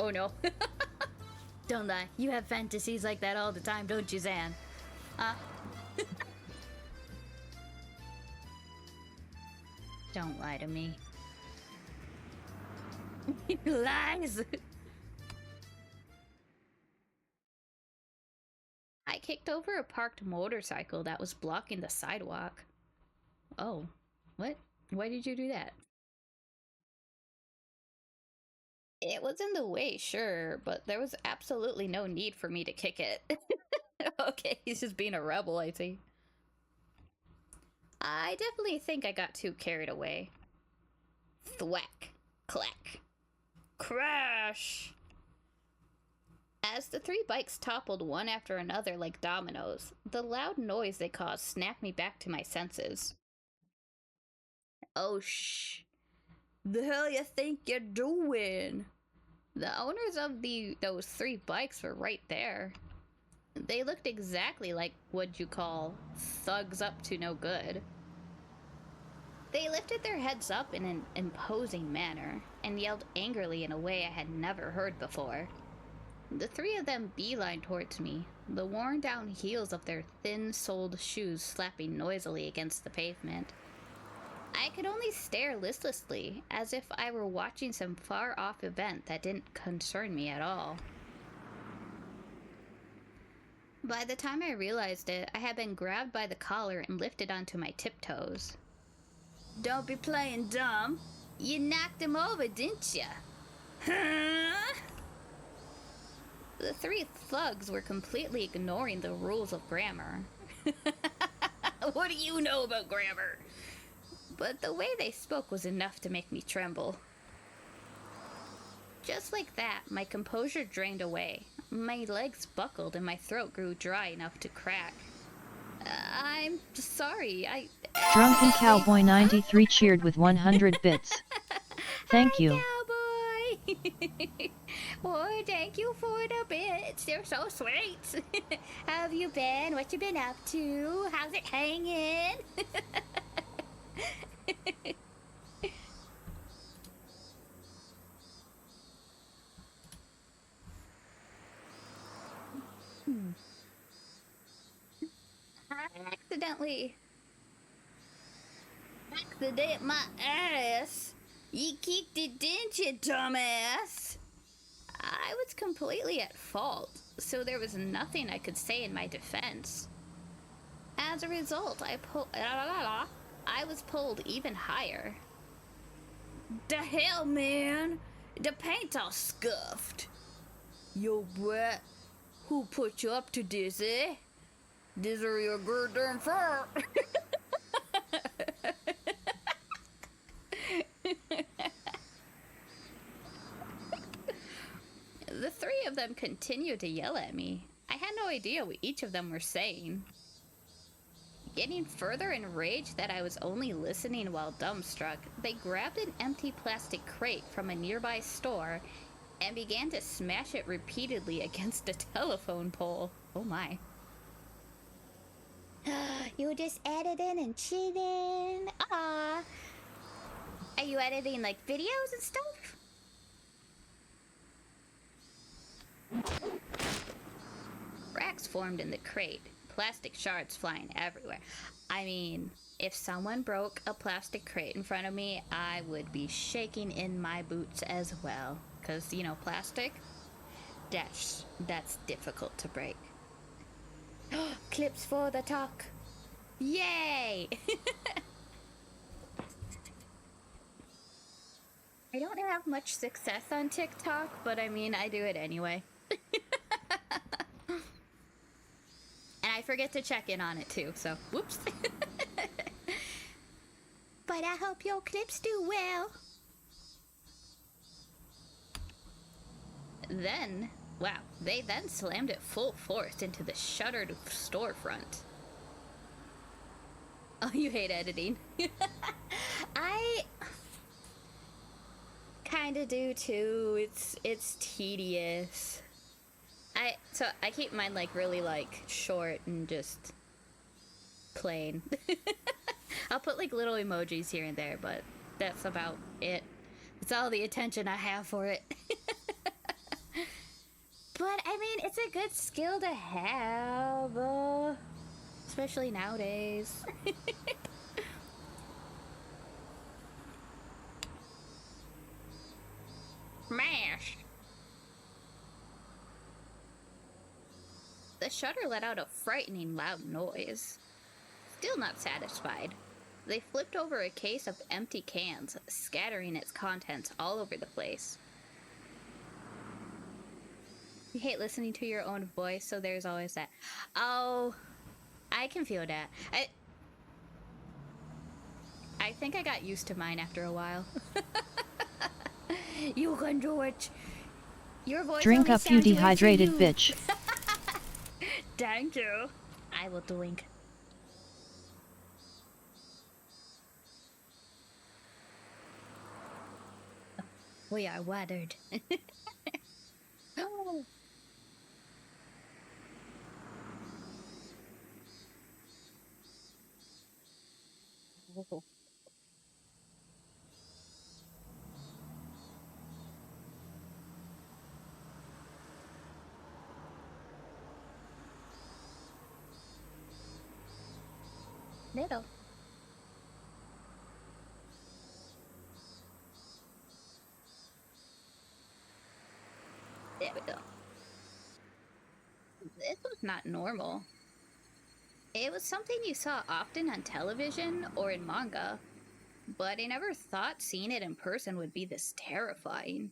Oh no. Don't lie. You have fantasies like that all the time, don't you, Zan? Don't lie to me. Lies! I kicked over a parked motorcycle that was blocking the sidewalk. Oh, what? Why did you do that? It was in the way, sure, but there was absolutely no need for me to kick it. Okay, he's just being a rebel, I see. I definitely think I got too carried away. Thwack. Clack. Crash! As the three bikes toppled one after another like dominoes, the loud noise they caused snapped me back to my senses. Oh, shh. The hell you think you're doing? The owners of those three bikes were right there. They looked exactly like what you call thugs up to no good. They lifted their heads up in an imposing manner and yelled angrily in a way I had never heard before. The three of them beelined towards me, the worn-down heels of their thin-soled shoes slapping noisily against the pavement. I could only stare listlessly, as if I were watching some far-off event that didn't concern me at all. By the time I realized it, I had been grabbed by the collar and lifted onto my tiptoes. Don't be playing dumb. You knocked him over, didn't ya? Huh? The three thugs were completely ignoring the rules of grammar. What do you know about grammar? But the way they spoke was enough to make me tremble. Just like that, my composure drained away. My legs buckled and my throat grew dry enough to crack. I'm sorry, Drunken Cowboy 93 cheered with 100 bits. Thank you. Cowboy! Oh, thank you for the bits. They're so sweet. How have you been? What you been up to? How's it hanging? I accident my ass. You kicked it, didn't you, dumbass? I was completely at fault, so there was nothing I could say in my defense. As a result, I was pulled even higher. The hell, man? The paint's all scuffed. Yo, brat, who put you up to this, eh? This are your goddamn fault. The three of them continued to yell at me. I had no idea what each of them were saying. Getting further enraged that I was only listening while dumbstruck, they grabbed an empty plastic crate from a nearby store and began to smash it repeatedly against a telephone pole. Oh my. You just editing and cheating. Ah. Are you editing like videos and stuff? Cracks formed in the crate, plastic shards flying everywhere. I mean, if someone broke a plastic crate in front of me, I would be shaking in my boots as well. 'Cause, you know, plastic, that's difficult to break. Clips for the talk. Yay! I don't have much success on TikTok, but I mean, I do it anyway. And I forget to check in on it too, so whoops. But I hope your clips do well. Then, wow, they then slammed it full force into the shuttered storefront. Oh, you hate editing. I kinda do too. It's tedious. I keep mine like really like short and just plain. I'll put like little emojis here and there, but that's about it. It's all the attention I have for it. But I mean, it's a good skill to have, especially nowadays. Mash. The shutter let out a frightening loud noise. Still not satisfied, they flipped over a case of empty cans, scattering its contents all over the place. You hate listening to your own voice, so there's always that. Oh, I can feel that. I think I got used to mine after a while. You can do it. Your voice Drink only up, you sounds weird to dehydrated you. bitch. Thank you. I will drink. We are watered. Oh. Little. There we go. This was not normal. It was something you saw often on television or in manga, but I never thought seeing it in person would be this terrifying.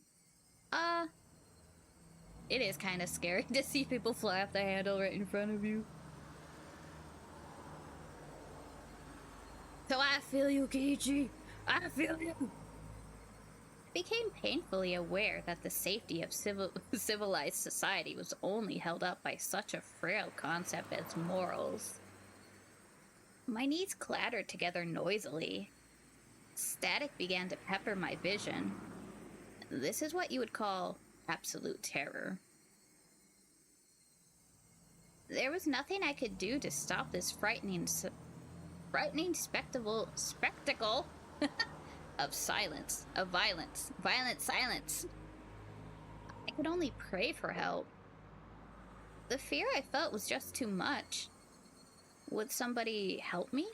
It is kind of scary to see people fly off the handle right in front of you. So I feel you, Kiichi. I feel you. I became painfully aware that the safety of civilized society was only held up by such a frail concept as morals. My knees clattered together noisily. Static began to pepper my vision. This is what you would call absolute terror. There was nothing I could do to stop this frightening spectacle of silence, of violence, violent silence. I could only pray for help. The fear I felt was just too much. Would somebody help me?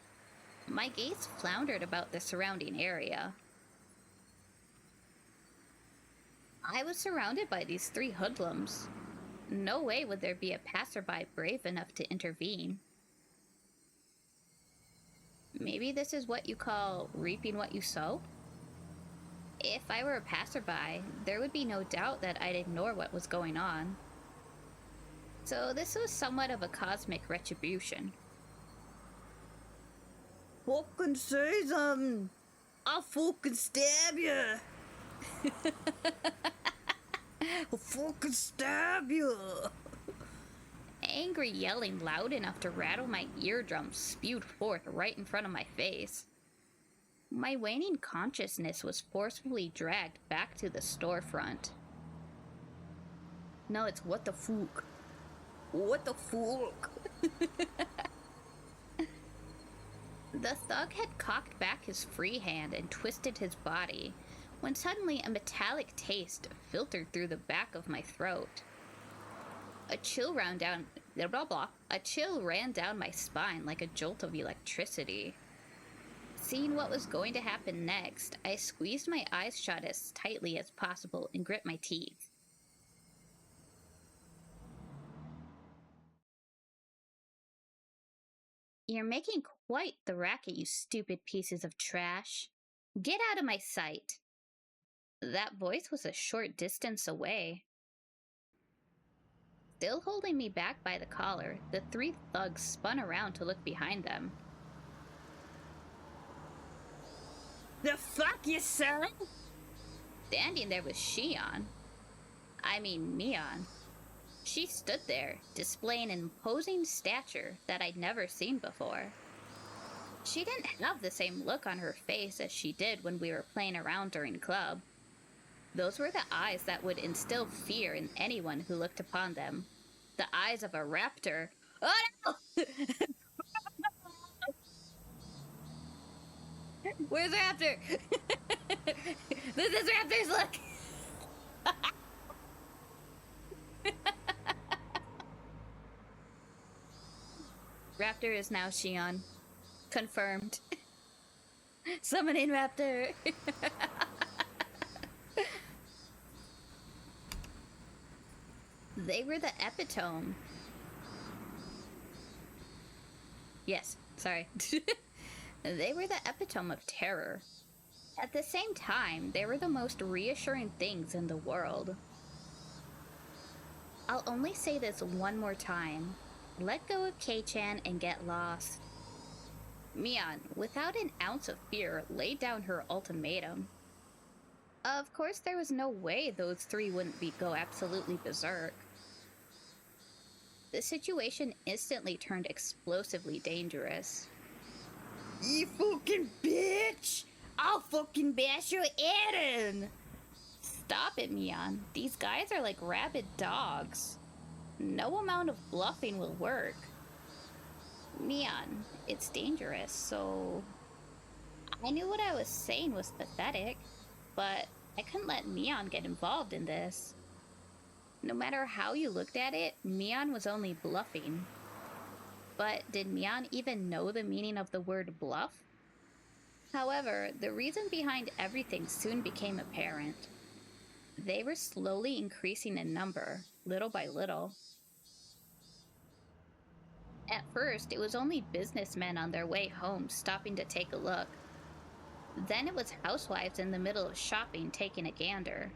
My gaze floundered about the surrounding area. I was surrounded by these three hoodlums. No way would there be a passerby brave enough to intervene. Maybe this is what you call reaping what you sow? If I were a passerby, there would be no doubt that I'd ignore what was going on. So this was somewhat of a cosmic retribution. Fucking say something! I'll fucking stab you! I'll fucking stab you! Angry yelling loud enough to rattle my eardrums spewed forth right in front of my face. My waning consciousness was forcefully dragged back to the storefront. No, it's what the fuck? What the fuck? The thug had cocked back his free hand and twisted his body, when suddenly a metallic taste filtered through the back of my throat. A chill ran down my spine like a jolt of electricity. Seeing what was going to happen next, I squeezed my eyes shut as tightly as possible and grit my teeth. You're making quite the racket, you stupid pieces of trash. Get out of my sight. That voice was a short distance away. Still holding me back by the collar, the three thugs spun around to look behind them. The fuck, you son? Standing there was Mion. She stood there, displaying an imposing stature that I'd never seen before. She didn't have the same look on her face as she did when we were playing around during club. Those were the eyes that would instill fear in anyone who looked upon them, The eyes of a raptor. Oh no! Where's Raptor? This is Raptor's look! Raptor is now Shion. Confirmed. Summoning Raptor! They were the epitome. Yes, sorry. They were the epitome of terror. At the same time, they were the most reassuring things in the world. I'll only say this one more time. Let go of K-chan and get lost. Mion, without an ounce of fear, laid down her ultimatum. Of course, there was no way those three wouldn't go absolutely berserk. The situation instantly turned explosively dangerous. You fucking bitch! I'll fucking bash your head in! Stop it, Mion. These guys are like rabid dogs. No amount of bluffing will work. Mion, it's dangerous, so... I knew what I was saying was pathetic, but I couldn't let Mion get involved in this. No matter how you looked at it, Mion was only bluffing. But did Mion even know the meaning of the word bluff? However, the reason behind everything soon became apparent. They were slowly increasing in number, little by little. At first, it was only businessmen on their way home stopping to take a look. Then it was housewives in the middle of shopping taking a gander.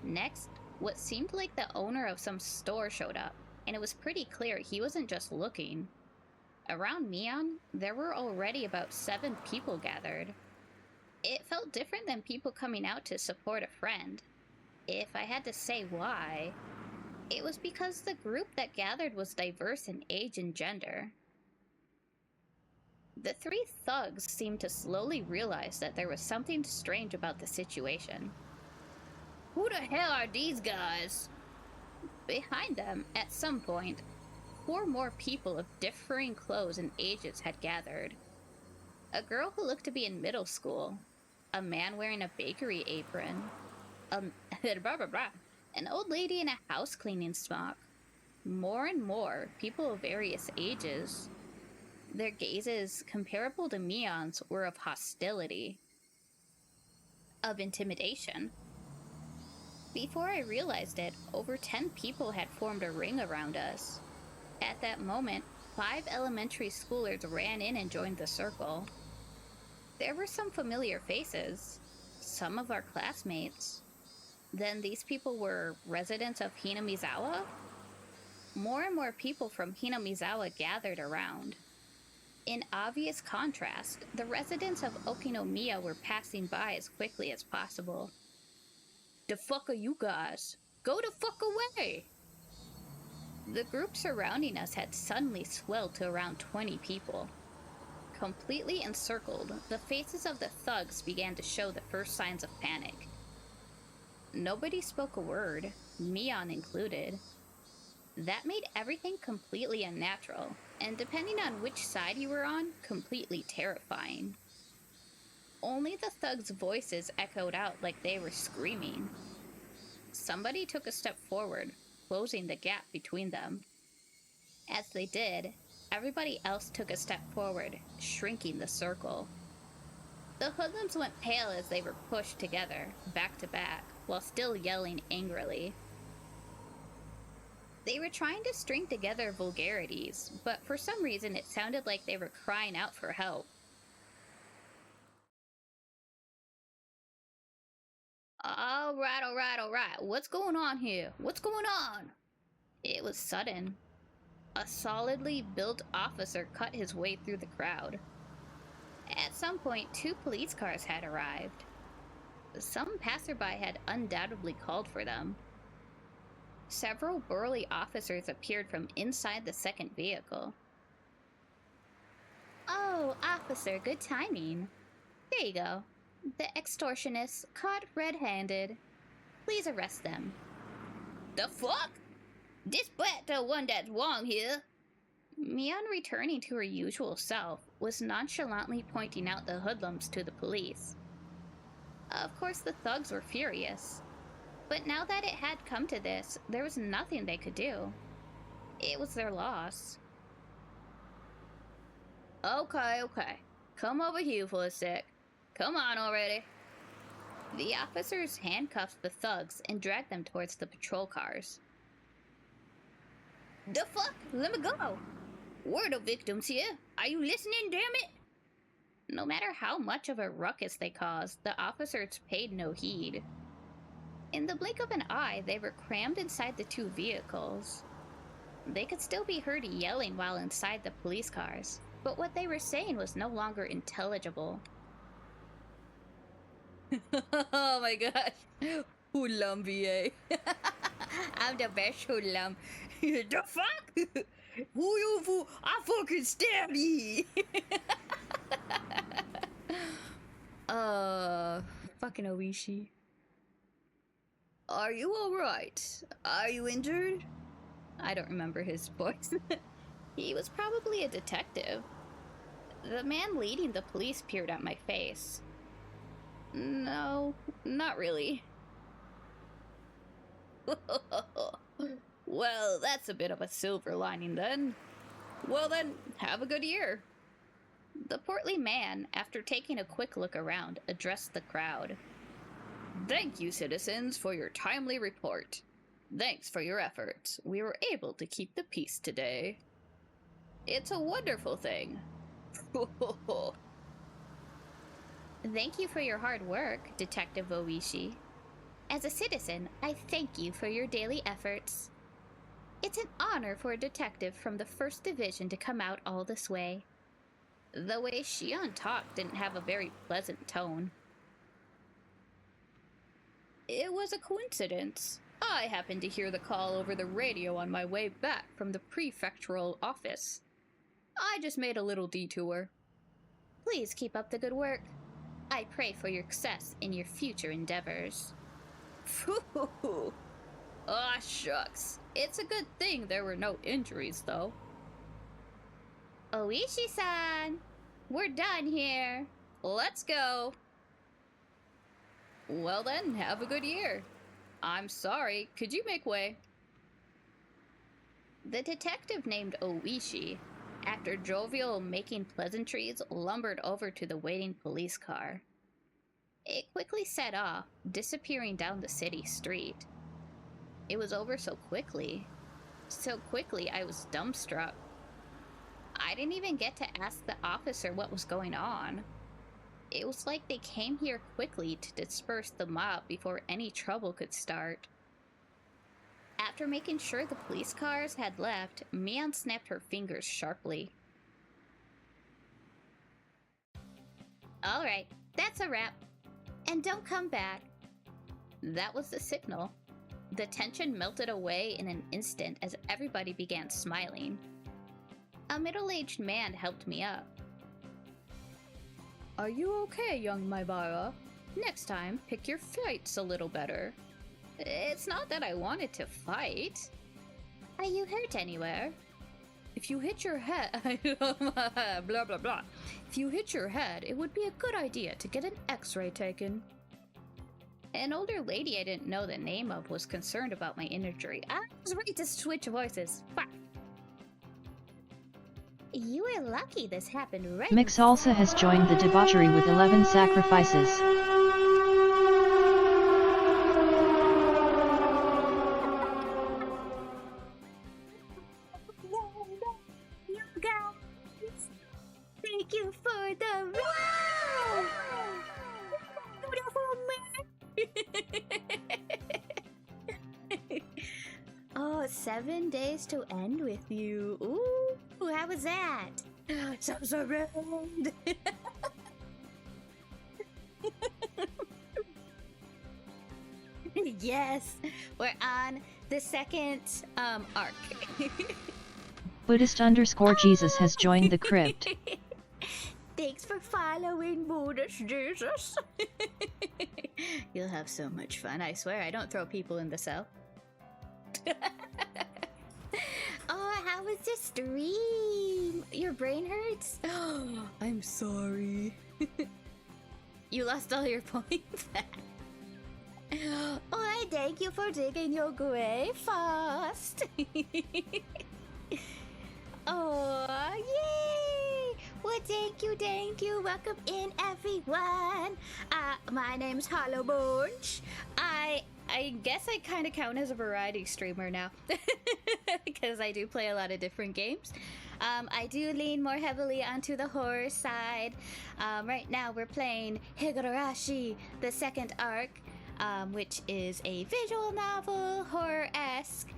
Next, what seemed like the owner of some store showed up, and it was pretty clear he wasn't just looking. Around Mion, there were already about 7 people gathered. It felt different than people coming out to support a friend. If I had to say why, it was because the group that gathered was diverse in age and gender. The 3 thugs seemed to slowly realize that there was something strange about the situation. Who the hell are these guys? Behind them, at some point, 4 more people of differing clothes and ages had gathered. A girl who looked to be in middle school, a man wearing a bakery apron, an old lady in a house cleaning smock. More and more people of various ages. Their gazes, comparable to Mion's, were of hostility, of intimidation. Before I realized it, over 10 people had formed a ring around us. At that moment, 5 elementary schoolers ran in and joined the circle. There were some familiar faces, some of our classmates. Then these people were residents of Hinamizawa? More and more people from Hinamizawa gathered around. In obvious contrast, the residents of Okinomiya were passing by as quickly as possible. The fuck are you guys? Go the fuck away! The group surrounding us had suddenly swelled to around 20 people. Completely encircled, the faces of the thugs began to show the first signs of panic. Nobody spoke a word, Mion included. That made everything completely unnatural, and depending on which side you were on, completely terrifying. Only the thugs' voices echoed out like they were screaming. Somebody took a step forward, closing the gap between them. As they did, everybody else took a step forward, shrinking the circle. The hoodlums went pale as they were pushed together, back to back, while still yelling angrily. They were trying to string together vulgarities, but for some reason it sounded like they were crying out for help. Alright. What's going on here? What's going on? It was sudden. A solidly built officer cut his way through the crowd. At some point, 2 police cars had arrived. Some passerby had undoubtedly called for them. Several burly officers appeared from inside the second vehicle. Oh, officer, good timing. There you go. The extortionists caught red-handed. Please arrest them. The fuck? Dispatch the one that's wrong here. Mion, returning to her usual self, was nonchalantly pointing out the hoodlums to the police. Of course, the thugs were furious. But now that it had come to this, there was nothing they could do. It was their loss. Okay. Come over here for a sec. Come on already. The officers handcuffed the thugs and dragged them towards the patrol cars. The fuck? Let me go! We're the victims here. Are you listening, damn it? No matter how much of a ruckus they caused, the officers paid no heed. In the blink of an eye, they were crammed inside the two vehicles. They could still be heard yelling while inside the police cars, but what they were saying was no longer intelligible. Oh my gosh. Hoodlum VA. I'm the best hoodlum. The fuck? Who you fool? I fucking stab you. Fucking Oishi. Are you alright? Are you injured? I don't remember his voice. He was probably a detective. The man leading the police peered at my face. No, not really. Well, that's a bit of a silver lining then. Well then, have a good year. The portly man, after taking a quick look around, addressed the crowd. Thank you, citizens, for your timely report. Thanks for your efforts. We were able to keep the peace today. It's a wonderful thing. Thank you for your hard work, Detective Oishi. As a citizen, I thank you for your daily efforts. It's an honor for a detective from the 1st Division to come out all this way. The way Shion talked didn't have a very pleasant tone. It was a coincidence. I happened to hear the call over the radio on my way back from the prefectural office. I just made a little detour. Please keep up the good work. I pray for your success in your future endeavors. Phew. Aw, shucks. It's a good thing there were no injuries, though. Oishi-san! We're done here. Let's go. Well then, have a good year. I'm sorry, could you make way? The detective named Oishi, after jovial making pleasantries, lumbered over to the waiting police car. It quickly set off, disappearing down the city street. It was over so quickly. So quickly I was dumbstruck. I didn't even get to ask the officer what was going on. It was like they came here quickly to disperse the mob before any trouble could start. After making sure the police cars had left, Mion snapped her fingers sharply. Alright, that's a wrap. And don't come back. That was the signal. The tension melted away in an instant as everybody began smiling. A middle-aged man helped me up. Are you okay, young Maibara? Next time, pick your fights a little better. It's not that I wanted to fight. Are you hurt anywhere? If you hit your head... blah, blah, blah. If you hit your head, it would be a good idea to get an x-ray taken. An older lady I didn't know the name of was concerned about my injury. I was ready to switch voices. Fuck. You were lucky this happened right. Mix Salsa has joined the debauchery with 11 sacrifices. You guys, thank you for the Oh, 7 days to end with you. Ooh, how was that? Sounds around. Yes, we're on the second arc. Buddhist_Jesus has joined the crypt. Thanks for following, Buddhist Jesus. You'll have so much fun. I swear I don't throw people in the cell. was just stream. Your brain hurts? I'm sorry. You lost all your points. Oh, I thank you for digging your grave fast. Oh, yay! Well, thank you. Welcome in, everyone. My name's Hollow Bunch. I guess I kind of count as a variety streamer now. Because I do play a lot of different games. I do lean more heavily onto the horror side. Right now we're playing Higurashi, the second arc, which is a visual novel, horror-esque.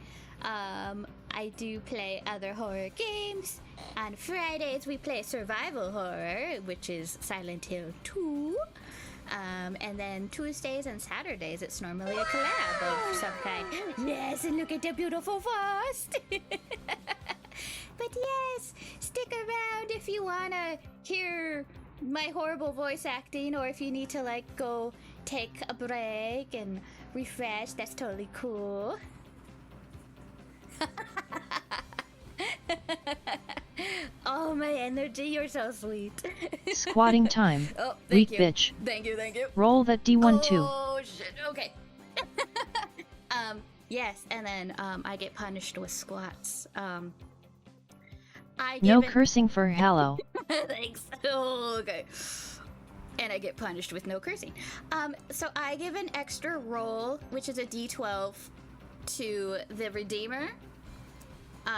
I do play other horror games. On Fridays we play survival horror, which is Silent Hill 2. And then Tuesdays and Saturdays it's normally a collab of some kind. Yes, and look at the beautiful vast. But yes, stick around if you wanna hear my horrible voice acting, or if you need to like go take a break and refresh. That's totally cool. Oh, my energy, you're so sweet. Squatting time. Oh, Weak thank you. bitch. Thank you. Roll that D1 too. Oh shit, okay. Yes, and then I get punished with squats. No cursing for hello. Thanks. Oh, okay. And I get punished with no cursing. So I give an extra roll, which is a D12, to the Redeemer.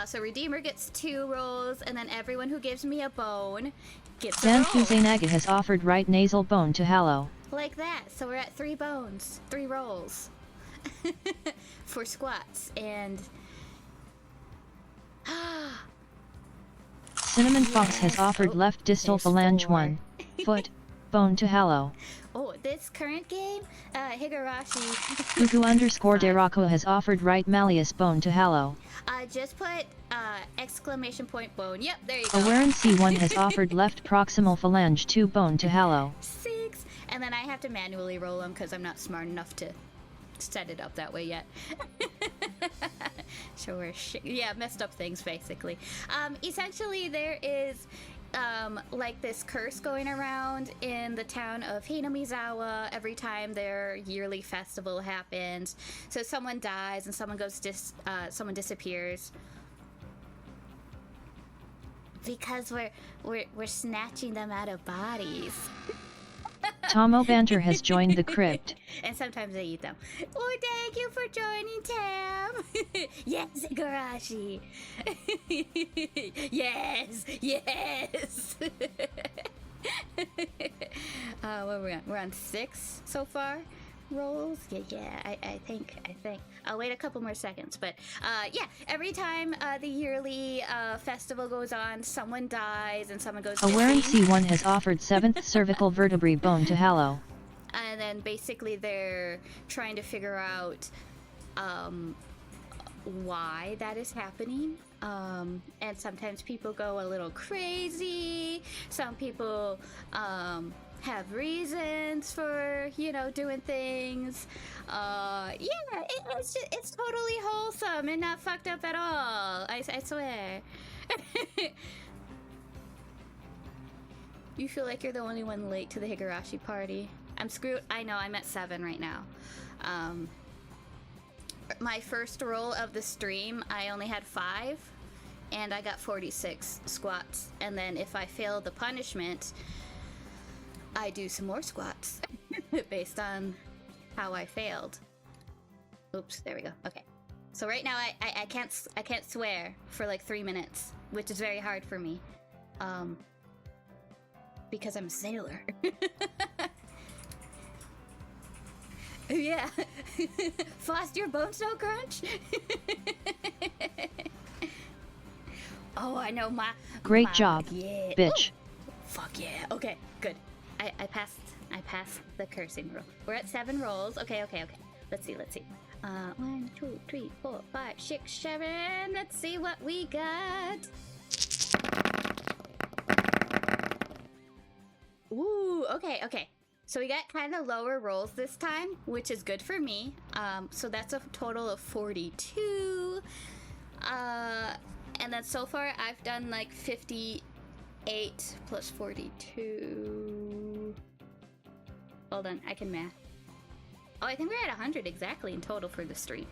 So Redeemer gets 2 rolls, and then everyone who gives me a bone gets a roll. Zankuzenaga has offered right nasal bone to hello. Like that. So we're at 3 bones, 3 rolls for squats, and Cinnamon Fox has offered left distal there's phalange 4. 1 foot bone to hello. Oh, this current game, Higurashi. Gugu_Derako has offered right malleus bone to hello. Just put exclamation point bone. Yep, there you go. Awaren C1 has offered left proximal phalange 2 bone to hello. 6, and then I have to manually roll them because I'm not smart enough to set it up that way yet. So we're messed up things basically. Essentially, there is like this curse going around in the town of Hinamizawa every time their yearly festival happens. So someone dies and someone someone disappears. Because we're snatching them out of bodies. Tomo Banter has joined the crypt. And sometimes they eat them. Oh, thank you for joining, Tam. Yes, Higurashi. Yes. What are we on? We're on 6 so far rolls. Yeah. I think. I'll wait a couple more seconds, but every time the yearly festival goes on, someone dies and someone goes Awaren missing. C1 has offered 7th cervical vertebrae bone to hello. And then basically they're trying to figure out why that is happening. And sometimes people go a little crazy. Some people have reasons for, doing things. It's totally wholesome and not fucked up at all. I swear. You feel like you're the only one late to the Higurashi party. I'm screwed. I know, I'm at 7 right now. My first roll of the stream, I only had 5, and I got 46 squats. And then if I fail the punishment, I do some more squats based on how I failed. Oops, there we go. Okay. So right now I can't swear for like 3 minutes, which is very hard for me. Because I'm a sailor. Yeah. Floss your bones no crunch? Oh, I know Great job, yeah. bitch. Ooh. Fuck yeah. Okay, good. I passed the cursing roll. We're at 7 rolls. Okay. Let's see. 1, 2, 3, 4, 5, 6, 7. Let's see what we got. Ooh, okay. So we got kind of lower rolls this time, which is good for me. So that's a total of 42. And then so far I've done like 58 plus 42. Hold on, I can math. Oh, I think we're at 100 exactly in total for the stream.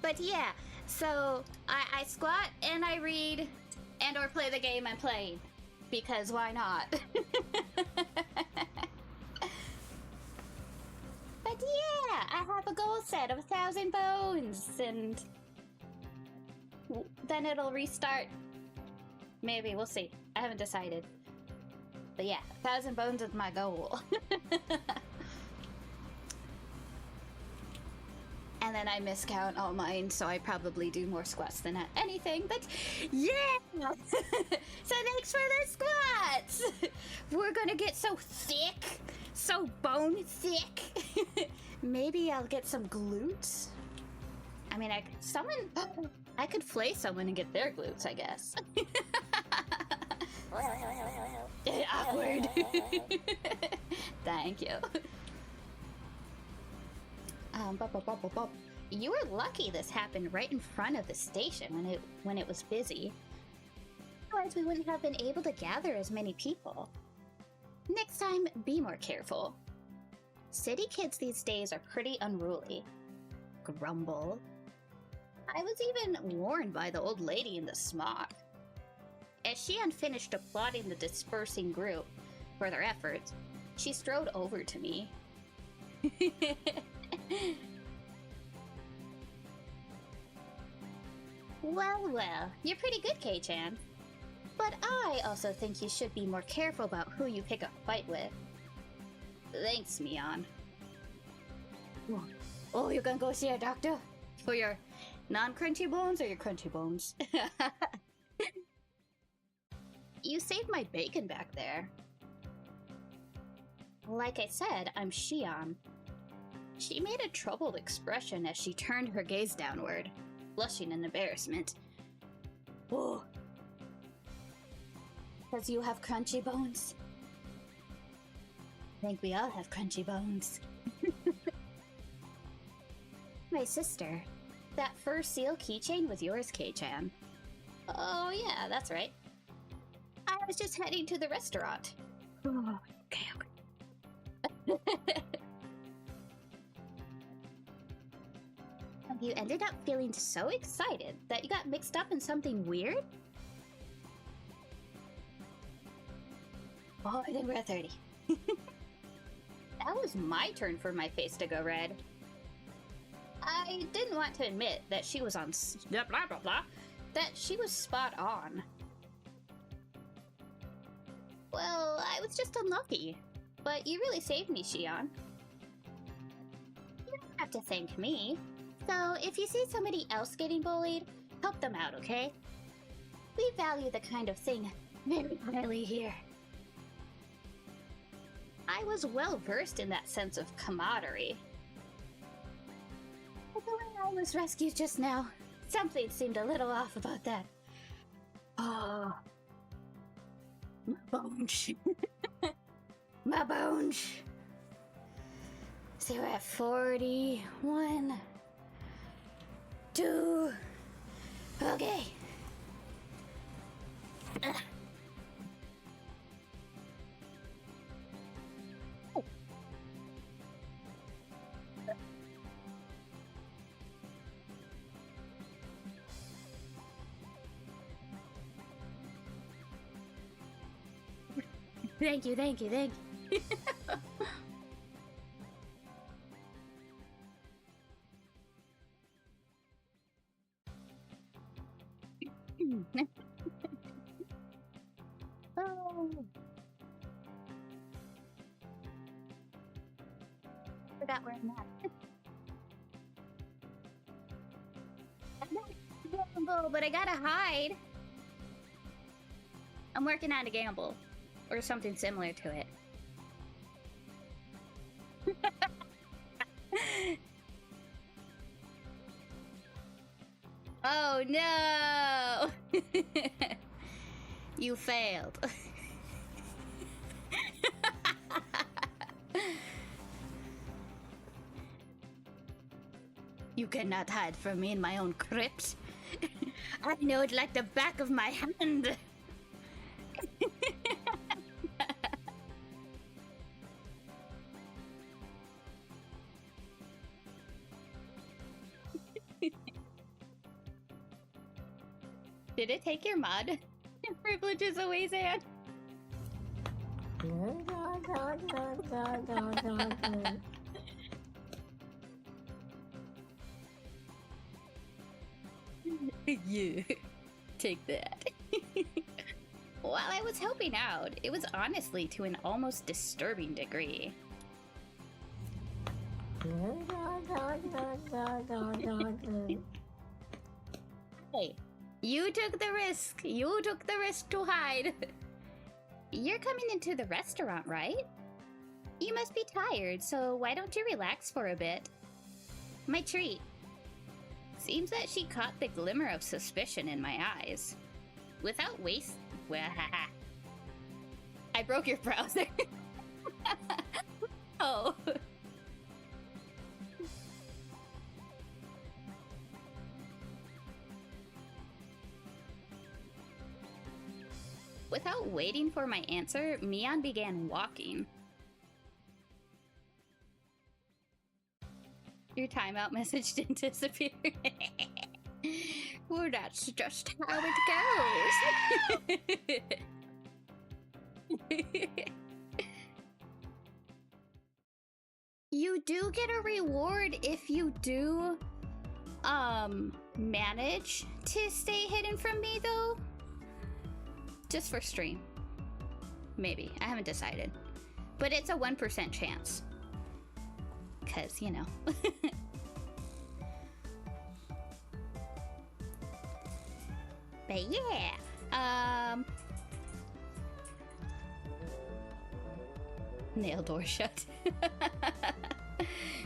But yeah, so I squat and I read and or play the game I'm playing. Because why not? But yeah, I have a goal set of 1,000 bones, and then it'll restart. Maybe, we'll see. I haven't decided. But yeah, 1,000 bones is my goal. And then I miscount all mine, so I probably do more squats than anything, but yeah! So thanks for the squats! We're gonna get so thick, so bone thick. Maybe I'll get some glutes? I mean, I could flay someone and get their glutes, I guess. Awkward. Thank you. You were lucky this happened right in front of the station when it was busy. Otherwise, we wouldn't have been able to gather as many people. Next time, be more careful. City kids these days are pretty unruly. Grumble. I was even warned by the old lady in the smock. As she unfinished applauding the dispersing group for their efforts, she strode over to me. Well, you're pretty good, K-chan. But I also think you should be more careful about who you pick a fight with. Thanks, Mion. Oh, you're gonna go see a doctor? For your non-crunchy bones or your crunchy bones? You saved my bacon back there. Like I said, I'm Shion. She made a troubled expression as she turned her gaze downward, blushing in embarrassment. Oh. Because you have crunchy bones? I think we all have crunchy bones. My sister. That fur seal keychain was yours, K-chan. Oh yeah, that's right. I was just heading to the restaurant. Oh, okay. You ended up feeling so excited that you got mixed up in something weird? Oh, I think we're at 30. That was my turn for my face to go red. I didn't want to admit that she was on blah blah blah, that she was spot on. Well, I was just unlucky, but you really saved me, Shion. You don't have to thank me. So, if you see somebody else getting bullied, help them out, okay? We value the kind of thing very highly here. I was well versed in that sense of camaraderie. But the way I was rescued just now, something seemed a little off about that. Oh. My bones. My bones. See, we're at 41. 2. Okay. Thank you, thank you, thank you. Oh. Forgot where I'm at. I'm not gamble, but I gotta hide. I'm working on a gamble. Or something similar to it. Oh no! You failed. You cannot hide from me in my own crypt. I know it like the back of my hand. Did it take your mod privileges away, Zan? Yeah, take that. While I was helping out, it was honestly to an almost disturbing degree. Hey, you took the risk. You took the risk to hide. You're coming into the restaurant, right? You must be tired, so why don't you relax for a bit? My treat. Seems that she caught the glimmer of suspicion in my eyes. Without waste... Well, I broke your browser. Oh. Without waiting for my answer, Mian began walking. Your timeout message didn't disappear. Well, that's just how it goes. You do get a reward if you do, manage to stay hidden from me, though. Just for stream. Maybe. I haven't decided. But it's a 1% chance. Because, you know. But yeah. Nail door shut.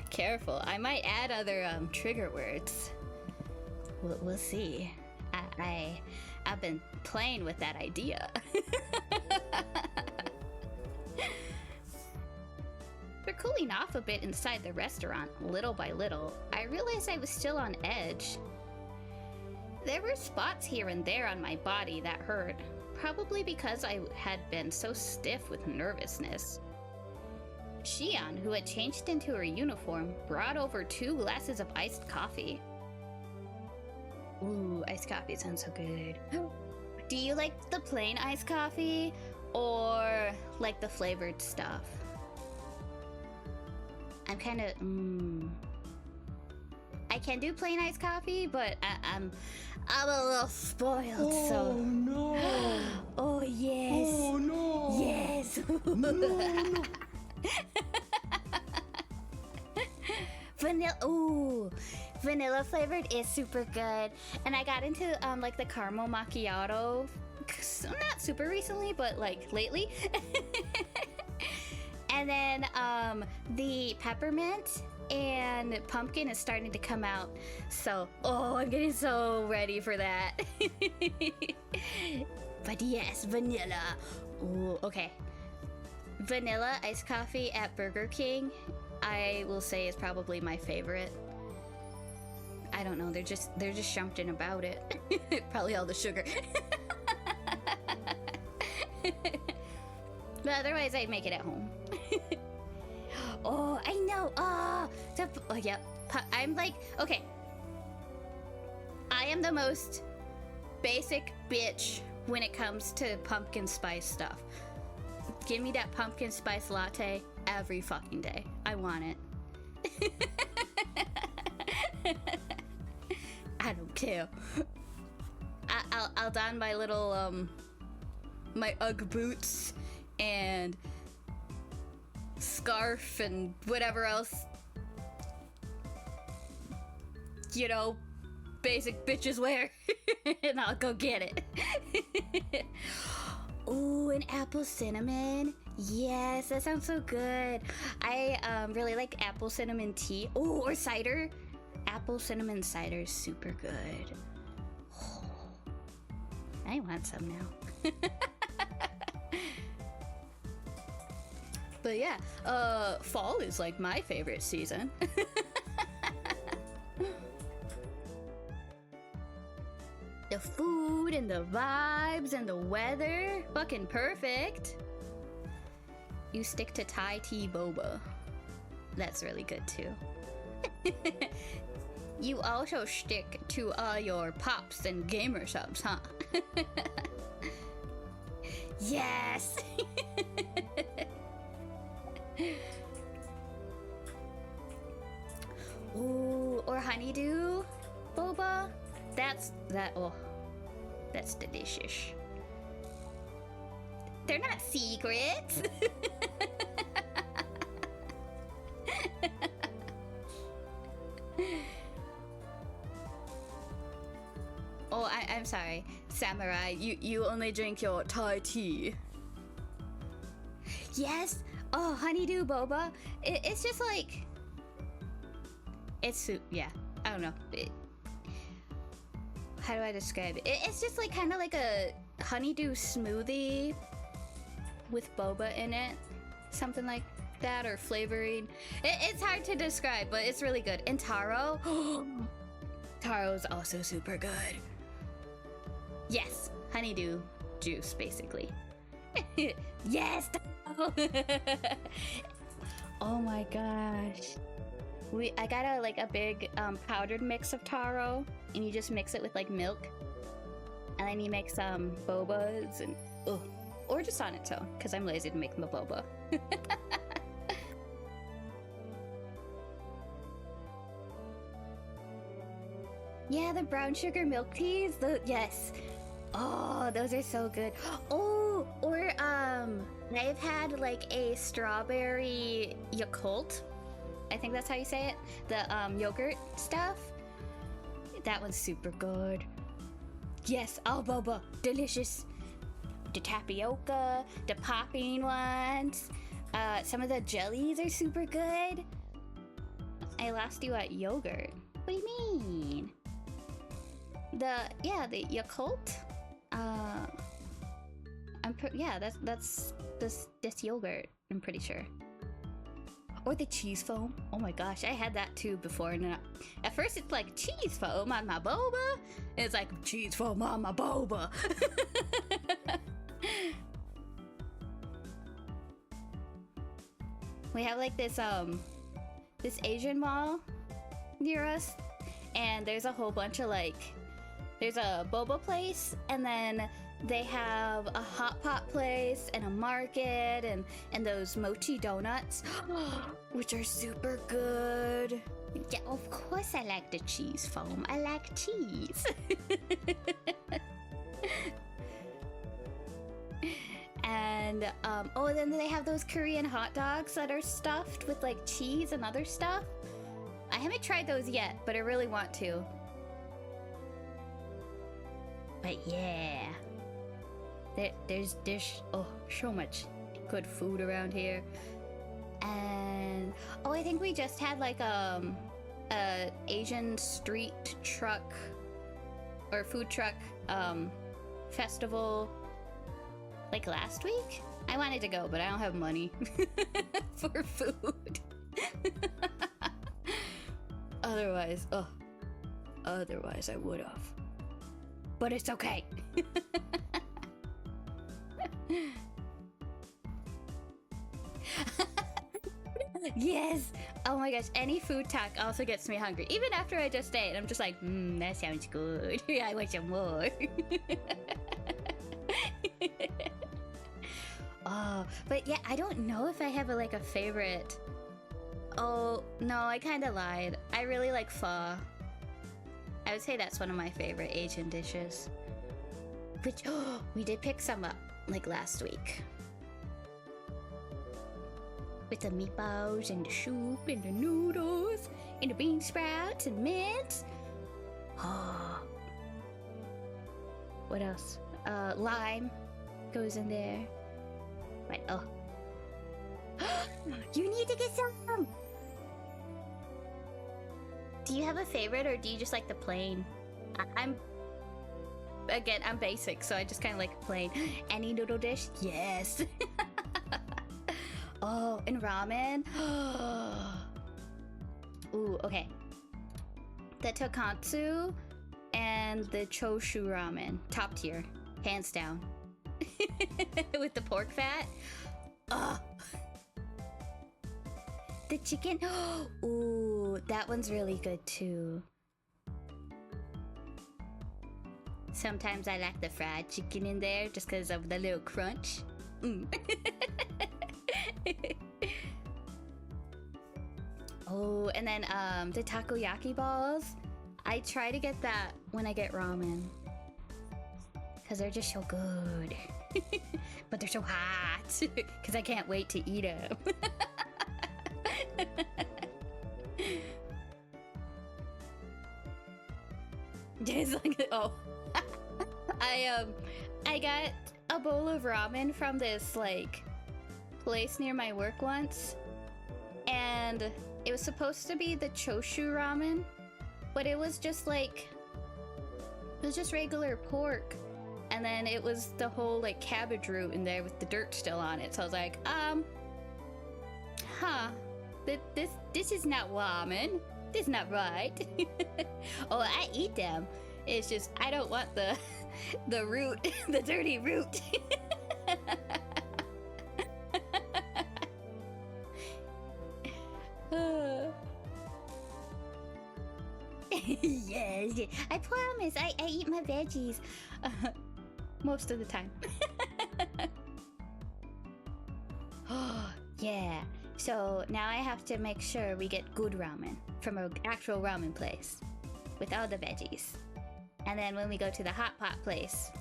Careful. I might add other trigger words. We'll see. I've been playing with that idea. After cooling off a bit inside the restaurant, little by little, I realized I was still on edge. There were spots here and there on my body that hurt, probably because I had been so stiff with nervousness. Shion, who had changed into her uniform, brought over 2 glasses of iced coffee. Ooh, iced coffee sounds so good. Do you like the plain iced coffee or like the flavored stuff? I'm kind of, I can do plain iced coffee, but I'm a little spoiled, so. Oh no! Oh yes! Oh no! Yes! No! Vanilla, ooh, vanilla flavored is super good. And I got into like the caramel macchiato, not super recently, but like lately. And then the peppermint and pumpkin is starting to come out. So, oh, I'm getting so ready for that. But yes, vanilla. Ooh, okay. Vanilla iced coffee at Burger King, I will say, is probably my favorite. I don't know, they're just something about it. Probably all the sugar. But otherwise, I'd make it at home. Oh, I know. Oh, yeah. I'm like, okay. I am the most basic bitch when it comes to pumpkin spice stuff. Give me that pumpkin spice latte every fucking day. I want it. I don't care. I'll don my little my Ugg boots and scarf and whatever else, you know, basic bitches wear. And I'll go get it. Ooh, an apple cinnamon. Yes, that sounds so good. I really like apple cinnamon tea. Ooh, or cider. Apple cinnamon cider is super good. Oh, I want some now. But yeah, fall is like my favorite season. The food and the vibes and the weather. Fucking perfect. You stick to Thai tea boba. That's really good too. You also stick to your pops and gamer subs, huh? Yes! Ooh, or honeydew boba. That's delicious. They're not secrets. Oh, I'm sorry, Samurai. You only drink your Thai tea. Yes. Oh, honeydew boba. It's just like yeah. I don't know. How do I describe it? It's just like kind of like a honeydew smoothie with boba in it, something like that, or flavoring. It's hard to describe, but it's really good. And taro. Taro is also super good. Yes, honeydew juice, basically. Yes. Oh my gosh. I got a big powdered mix of taro, and you just mix it with like milk, and then you make some bobas and or just on its own, because I'm lazy to make the boba. Yeah, the brown sugar milk teas. Yes. Oh, those are so good. Oh, or I've had like a strawberry Yakult. I think that's how you say it. The yogurt stuff. That one's super good. Yes, all boba, delicious. The tapioca, the popping ones. Some of the jellies are super good. I lost you at yogurt. What do you mean? The Yakult. That's this yogurt. I'm pretty sure. Or the cheese foam. Oh my gosh, I had that too before. And at first it's like cheese foam on my boba. And it's like cheese foam on my boba. We have like this Asian mall near us, and there's a whole bunch of there's a boba place, and then they have a hot pot place and a market and those mochi donuts, which are super good. Yeah, of course I like the cheese foam. I like cheese. And then they have those Korean hot dogs that are stuffed with like cheese and other stuff. I haven't tried those yet, but I really want to. But yeah, there's so much good food around here. And I think we just had like a Asian street truck or food truck festival like last week. I wanted to go, but I don't have money for food. Otherwise I would have. But it's okay. Yes. Oh my gosh, any food talk also gets me hungry. Even after I just ate, I'm just like, that sounds good. I want some more. Oh, but yeah, I don't know if I have a favorite. Oh, no, I kind of lied. I really like pho. I would say that's one of my favorite Asian dishes. Which, we did pick some up, like last week. With the meatballs and the soup and the noodles and the bean sprouts and mince. Oh. What else? Lime goes in there. Right, you need to get some! Do you have a favorite, or do you just like the plain? I'm basic, so I just kind of like plain. Any noodle dish? Yes! Oh, and ramen? Ooh, okay. The tonkatsu and and the Ch.2 ramen, top tier, hands down. With the pork fat. Ugh. The chicken. Ooh, that one's really good too. Sometimes I like the fried chicken in there just because of the little crunch. Mm. Oh, and then the takoyaki balls. I try to get that when I get ramen. Because they're just so good. But they're so hot. Because I can't wait to eat them. Just like, oh. I got a bowl of ramen from this, like, place near my work once. And it was supposed to be the Ch.2 ramen. But it was just like, it was just regular pork. And then it was the whole like cabbage root in there with the dirt still on it. So I was like, this is not ramen. This is not right. Oh, I eat them. It's just, I don't want the root, the dirty root. Yes, I promise. I eat my veggies most of the time. Oh, yeah. So now I have to make sure we get good ramen from an actual ramen place with all the veggies. And then when we go to the hot pot place,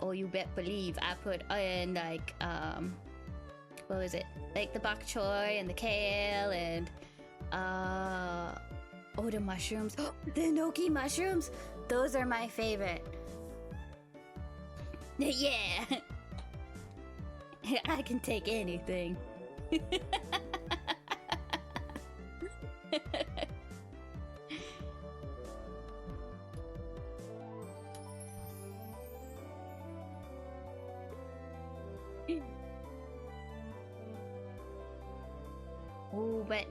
oh, you bet believe I put in like what was it? Like the bok choy and the kale and oh, the mushrooms. Oh, the gnocchi mushrooms. Those are my favorite. Yeah. I can take anything. Oh, but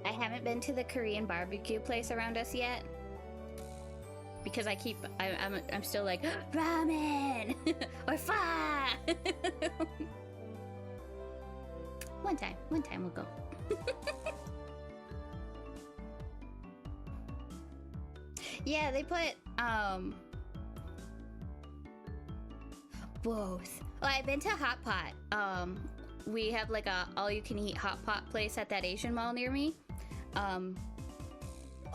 I haven't been to the Korean barbecue place around us yet. Because I'm still like, ramen! Or pho! One time we'll go. Yeah, they put, both. Well, I've been to Hot Pot. We have like a all-you-can-eat hot pot place at that Asian mall near me.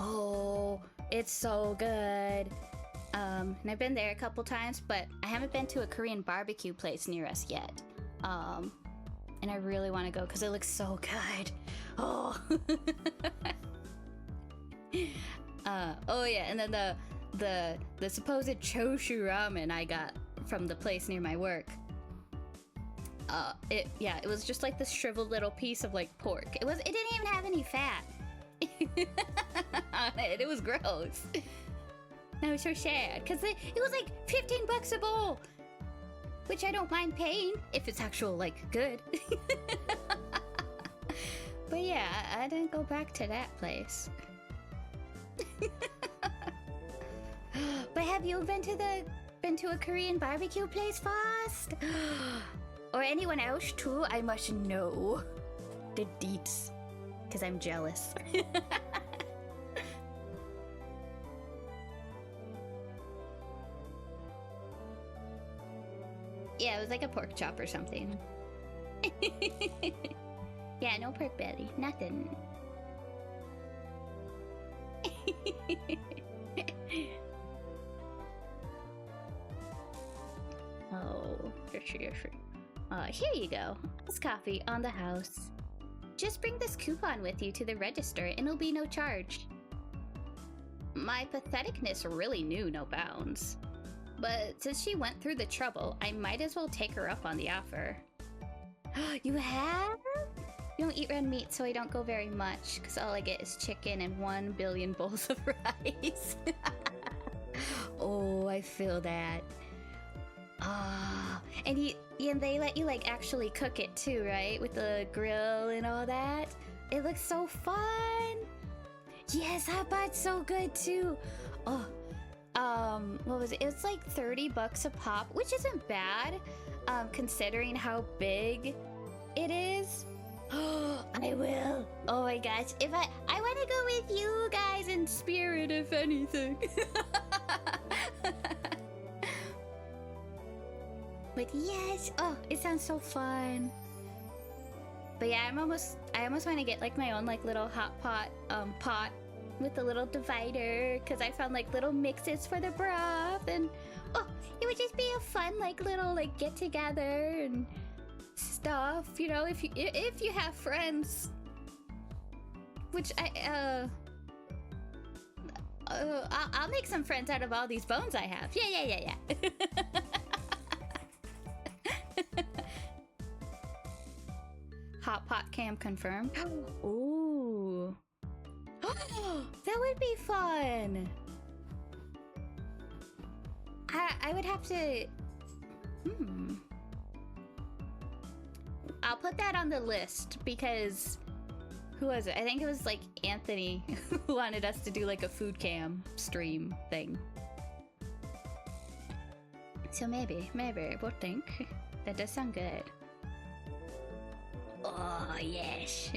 Oh, it's so good. And I've been there a couple times, but I haven't been to a Korean barbecue place near us yet. And I really want to go because it looks so good. Oh. Oh yeah, and then the supposed Ch.2 ramen I got from the place near my work. It was just like this shriveled little piece of like pork. It didn't even have any fat on it. It was gross. I was so sad because it was like $15 a bowl, which I don't mind paying if it's actual like good. But yeah, I didn't go back to that place. But have you been to a Korean barbecue place first? Or anyone else too? I must know the deets, because I'm jealous. Yeah, it was like a pork chop or something. Yeah, no pork belly, nothing. Oh, here you go. It's coffee on the house. Just bring this coupon with you to the register and it'll be no charge. My patheticness really knew no bounds. But since she went through the trouble, I might as well take her up on the offer. You have? You don't eat red meat, so I don't go very much, because all I get is chicken and 1 billion bowls of rice. Oh, I feel that. Ah, and they let you like actually cook it too, right? With the grill and all that. It looks so fun. Yes, hot pot's so good too. Oh, what was it? It was like 30 bucks a pop, which isn't bad, considering how big it is. I will. Oh my gosh. If I want to go with you guys in spirit, if anything. But yes, oh, it sounds so fun. But yeah, I almost want to get like my own like little hot pot pot with a little divider, because I found like little mixes for the broth, and oh, it would just be a fun like little like get together and stuff, you know, if you have friends, which I'll make some friends out of all these bones I have. Yeah. Hot pot cam confirmed. Ooh. That would be fun. I would have to... I'll put that on the list, because... Who was it? I think it was like Anthony who wanted us to do like a food cam stream thing. So maybe, we'll think. That does sound good. Oh, yes.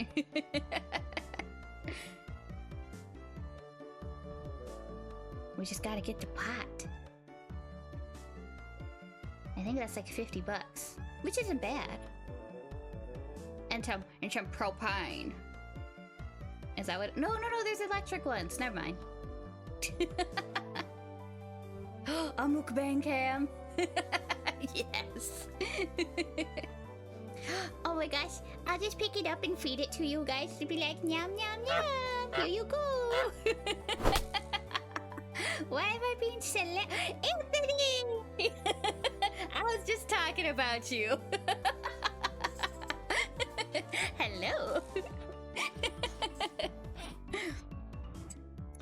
We just gotta get the pot. I think that's like 50 bucks, which isn't bad. And some propane. Is that what? No, there's electric ones. Never mind. A mukbang cam. Yes. Oh my gosh, I'll just pick it up and feed it to you guys to be like, nyam, nyam, nyam. Here you go. Why am I being Anthony? I was just talking about you. Hello.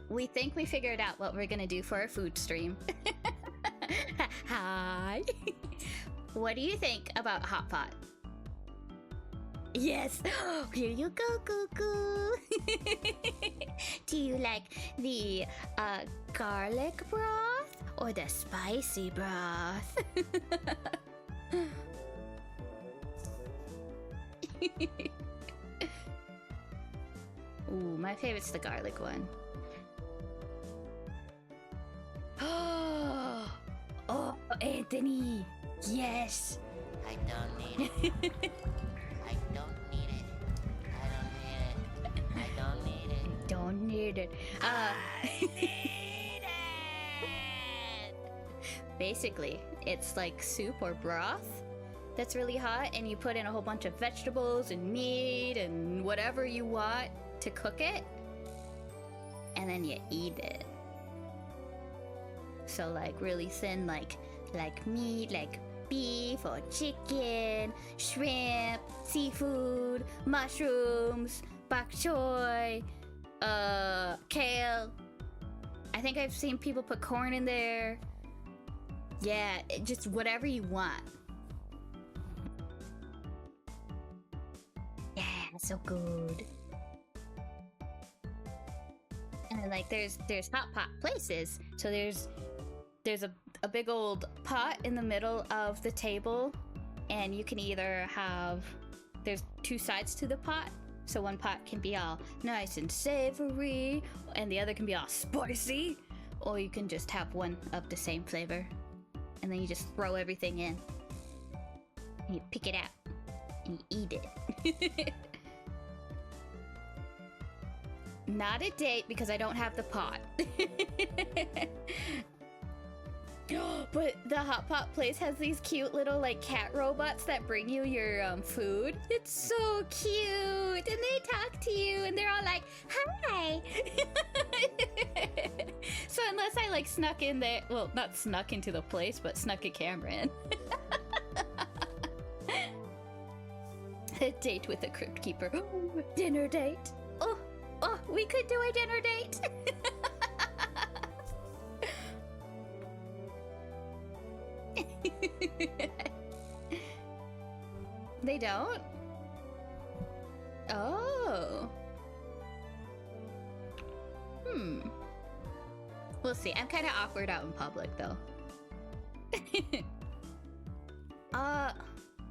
We think we figured out what we're gonna do for our food stream. Hi. What do you think about hot pot? Yes. Here you go, Cuckoo. Do you like the garlic broth or the spicy broth? Ooh, my favorite's the garlic one. Oh, Anthony. Yes. I don't need it. I don't need it. I don't need it. Don't need it. I need it. Basically, it's like soup or broth that's really hot, and you put in a whole bunch of vegetables and meat and whatever you want to cook it, and then you eat it. So like really thin, like meat, like beef or chicken, shrimp, seafood, mushrooms, bok choy, kale. I think I've seen people put corn in there. Yeah, just whatever you want. Yeah, so good. And then, like, there's hot pot places. So there's a big old pot in the middle of the table, and you can either have, there's two sides to the pot. So one pot can be all nice and savory, and the other can be all spicy. Or you can just have one of the same flavor, and then you just throw everything in. And you pick it out, and you eat it. Not a date, because I don't have the pot. But the hot pot place has these cute little like cat robots that bring you your food. It's so cute, and they talk to you, and they're all like, "Hi." So unless I like snuck in there, well, not snuck into the place, but snuck a camera in. A date with a crypt keeper. Dinner date. Oh, we could do a dinner date. They don't? Oh. We'll see. I'm kind of awkward out in public, though.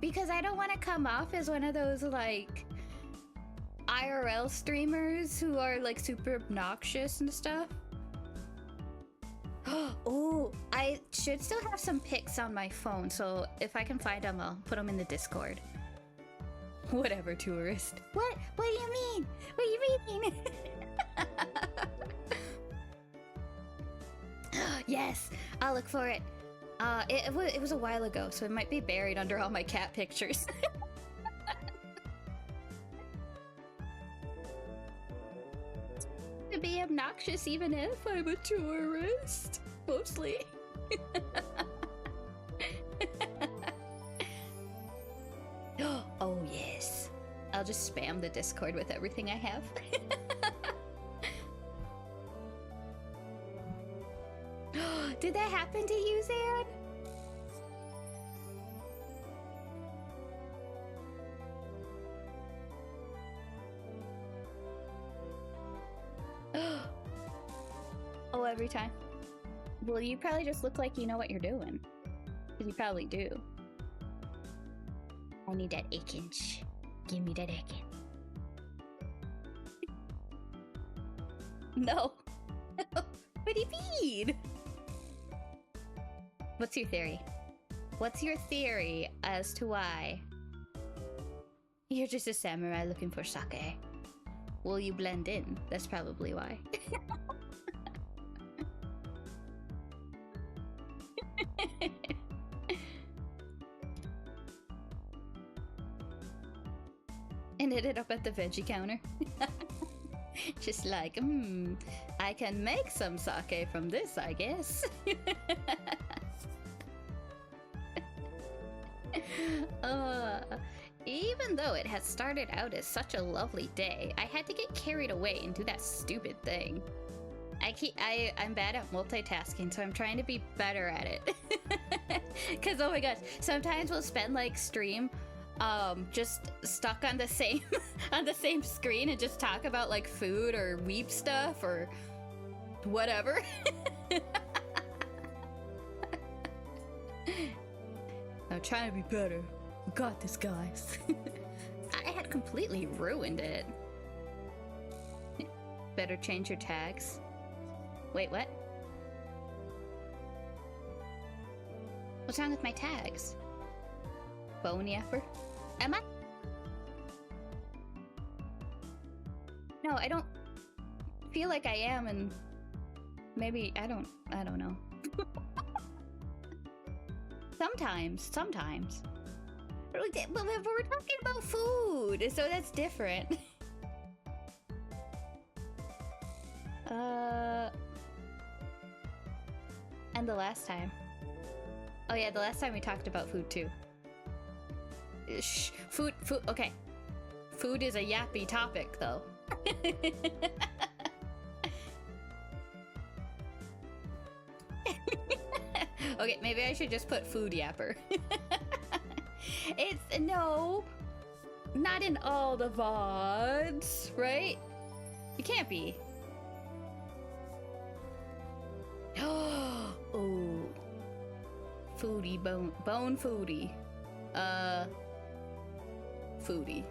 Because I don't want to come off as one of those, like, IRL streamers who are, like, super obnoxious and stuff. Oh, I should still have some pics on my phone, so if I can find them, I'll put them in the Discord. Whatever, tourist. What? What do you mean? What do you mean? Yes, I'll look for it. It was a while ago, so it might be buried under all my cat pictures. To be obnoxious even if I'm a tourist. Mostly. Oh yes. I'll just spam the Discord with everything I have. Did that happen to you, Zan? Oh, every time. Well, you probably just look like you know what you're doing. Because you probably do. I need that Akinch. Give me that Akin. No. What do you mean? What's your theory? What's your theory as to why? You're just a samurai looking for sake. Well, you blend in. That's probably why. And ended up at the veggie counter. Just like, I can make some sake from this, I guess. Even though it had started out as such a lovely day, I had to get carried away and do that stupid thing. I'm bad at multitasking, so I'm trying to be better at it. Cause oh my gosh, sometimes we'll spend like stream just stuck on the same on the same screen and just talk about like food or weep stuff or whatever. I'm trying to be better. We got this, guys. I had completely ruined it. Better change your tags. Wait, what? What's wrong with my tags? Bone yapper? Am I? No, I don't feel like I am, and maybe I don't know. Sometimes. But we're talking about food, so that's different. And the last time. Oh yeah, the last time we talked about food too. Food, okay. Food is a yappy topic though. Okay, maybe I should just put food yapper. It's, no, not in all the VODs, right? It can't be. Oh, foodie, bone foodie. Foodie.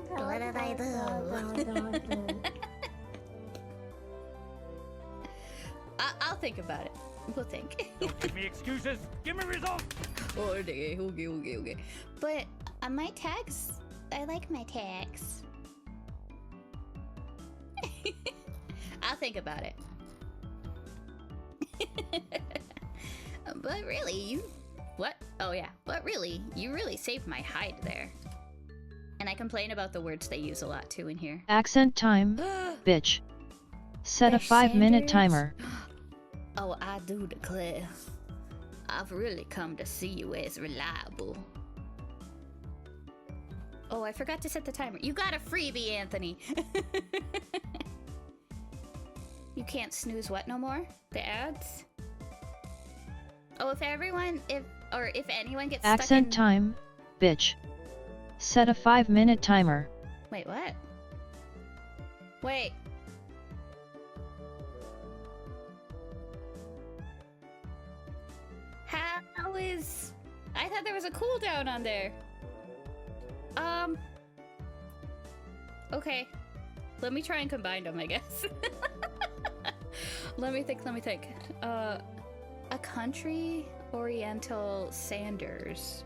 What did I do? I'll think about it. We'll think. Don't give me excuses. Give me results. Okay. But my tags, I like my tags. I'll think about it. But really, what? Oh yeah, but really, you really saved my hide there. And I complain about the words they use a lot too in here. Accent time, bitch. Set a Fish 5-minute sanders? timer. Oh, I do declare, I've really come to see you as reliable. Oh, I forgot to set the timer. You got a freebie, Anthony. You can't snooze what no more? The ads? Oh, if anyone gets Accent stuck in... time, bitch. Set a 5-minute timer. Wait, what? Wait. How is... I thought there was a cooldown on there. Okay. Let me try and combine them, I guess. Let me think. A country Oriental Sanders.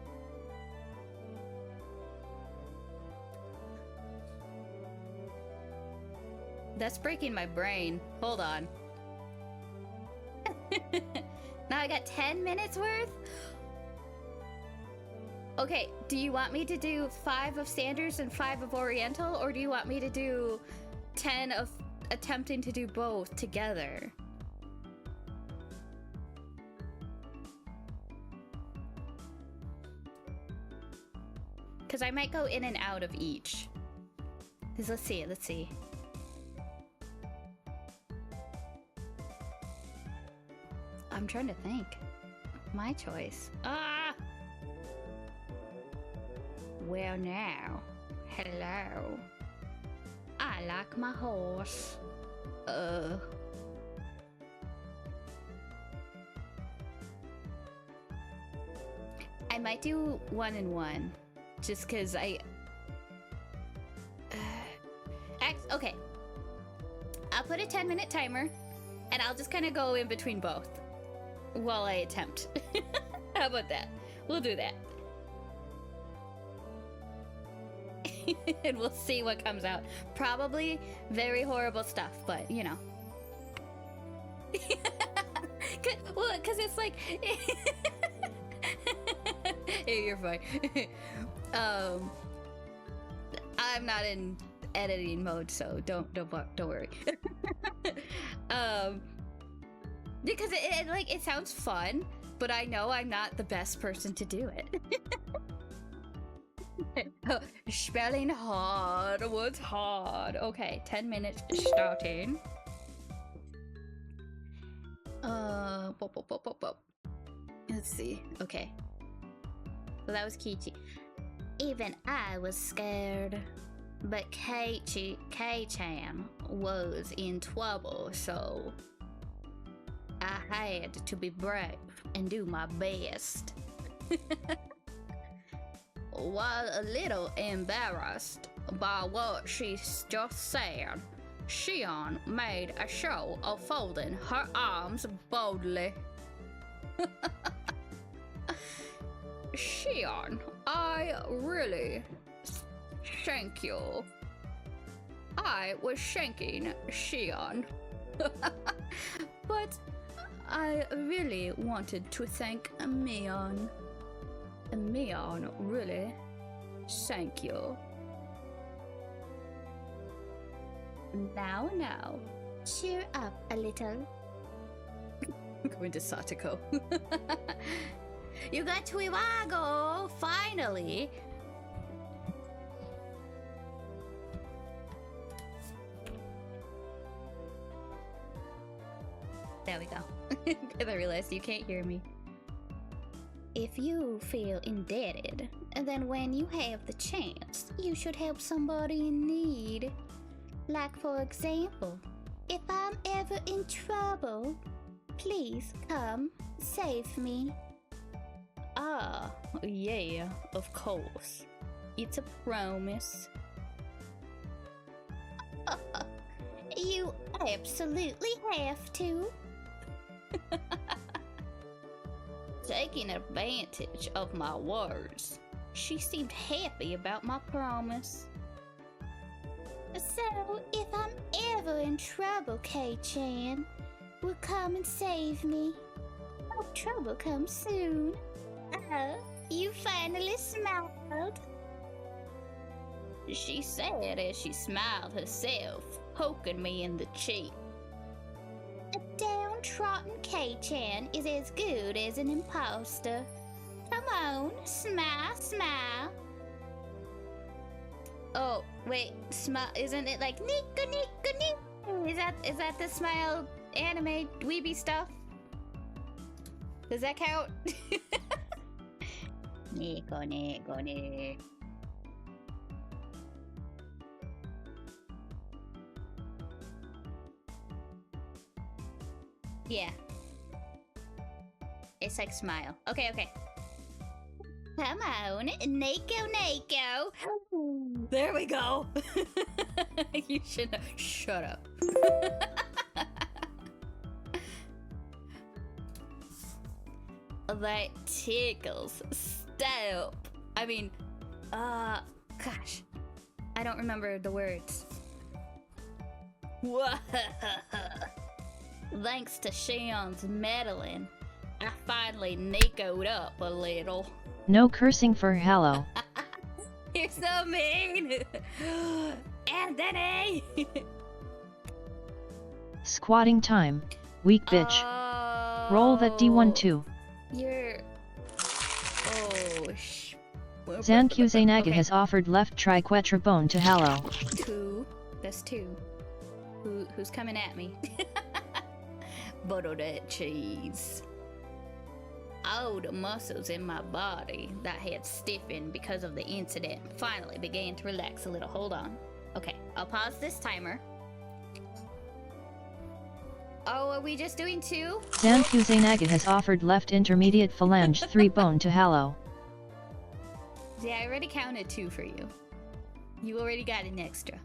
That's breaking my brain. Hold on. Now I got 10 minutes worth? Okay, do you want me to do 5 of Sanders and 5 of Oriental, or do you want me to do 10 of attempting to do both together? Because I might go in and out of each. Because let's see. I'm trying to think. My choice. Ah! Well now. Hello. I like my horse. I might do 1 and 1. Just cause okay. I'll put a 10-minute timer and I'll just kind of go in between both while I attempt. How about that? We'll do that. And we'll see what comes out. Probably very horrible stuff, but you know. Well, because it's like... Hey, you're fine. I'm not in editing mode, so don't worry. Because it sounds fun, but I know I'm not the best person to do it. Spelling hard. What's hard? Okay, 10 minutes starting. Let's see. Okay. Well, that was Kichi. Even I was scared. But K-chan was in trouble, so I had to be brave and do my best. While a little embarrassed by what she just said, Shion made a show of folding her arms boldly. Shion, I really thank you. I was shanking Shion. But I really wanted to thank Mion. Mion, really, thank you. Now, cheer up a little. Going to Satoko. You got to Iwago, finally. There we go. Because I realized you can't hear me. If you feel indebted, then when you have the chance, you should help somebody in need. Like, for example, if I'm ever in trouble, please come save me. Ah, yeah, of course. It's a promise. You absolutely have to. Taking advantage of my words, she seemed happy about my promise. So, if I'm ever in trouble, K-chan, will come and save me. Hope trouble comes soon. Oh, you finally smiled. She said as she smiled herself, poking me in the cheek. A downtrodden K-chan is as good as an imposter. Come on, smile. Oh, wait, smile, isn't it like nika nika nika? Is that the smile anime weeby stuff? Does that count? Nico. Yeah. It's like smile. Okay, okay. Come on, Nako. There we go. You should shut up. That tickles. Stop. I mean, gosh. I don't remember the words. Thanks to Shion's meddling, I finally Nako'd up a little. No cursing for hello. You're so mean! Anthony! Squatting time. Weak bitch. Roll that D1 too. You're... Oh, Zanku Zainaga Okay. has offered left triquetra bone to Hallow. 2. That's 2. Who's coming at me? Butter that cheese. Oh, the muscles in my body that had stiffened because of the incident finally began to relax a little. Hold on. Okay, I'll pause this timer. Oh, are we just doing 2? Zanku Zainaga has offered left intermediate phalange 3 bone to Hallow. Yeah, I already counted 2 for you. You already got an extra.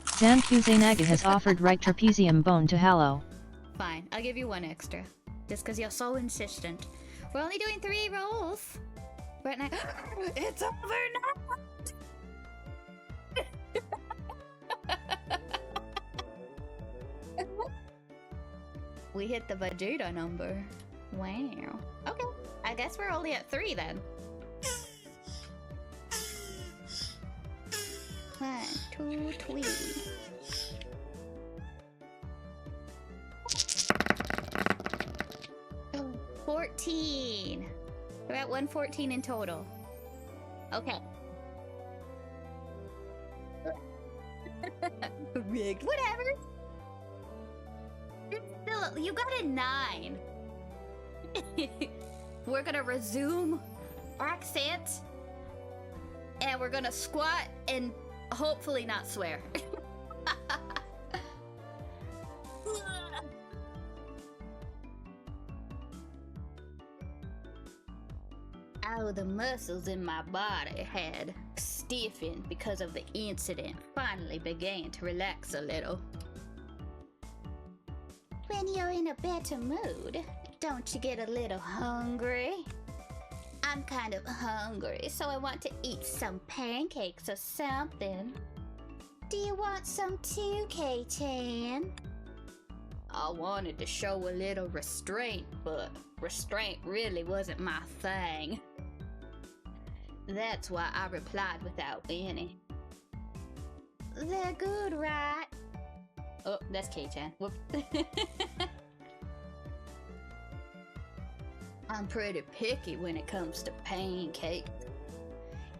Zanku Zainaga has offered right trapezium bone to Hallow. Fine, I'll give you 1 extra. Just because you're so insistent. We're only doing 3 rolls. Right now. It's over now! We hit the Vegeta number. Wow. Okay, I guess we're only at 3 then. 1, 2, 3. Oh, 14. We're at 114 in total. Okay. Rigged. Whatever. Still, you got a 9. We're gonna resume accent, and we're gonna squat and hopefully not swear. Oh, the muscles in my body had stiffened because of the incident finally began to relax a little. When you're in a better mood, don't you get a little hungry? I'm kind of hungry, so I want to eat some pancakes or something. Do you want some too, K-Chan? I wanted to show a little restraint, but restraint really wasn't my thing. That's why I replied without any. They're good, right? Oh, that's K-Chan. Whoop. I'm pretty picky when it comes to pancakes,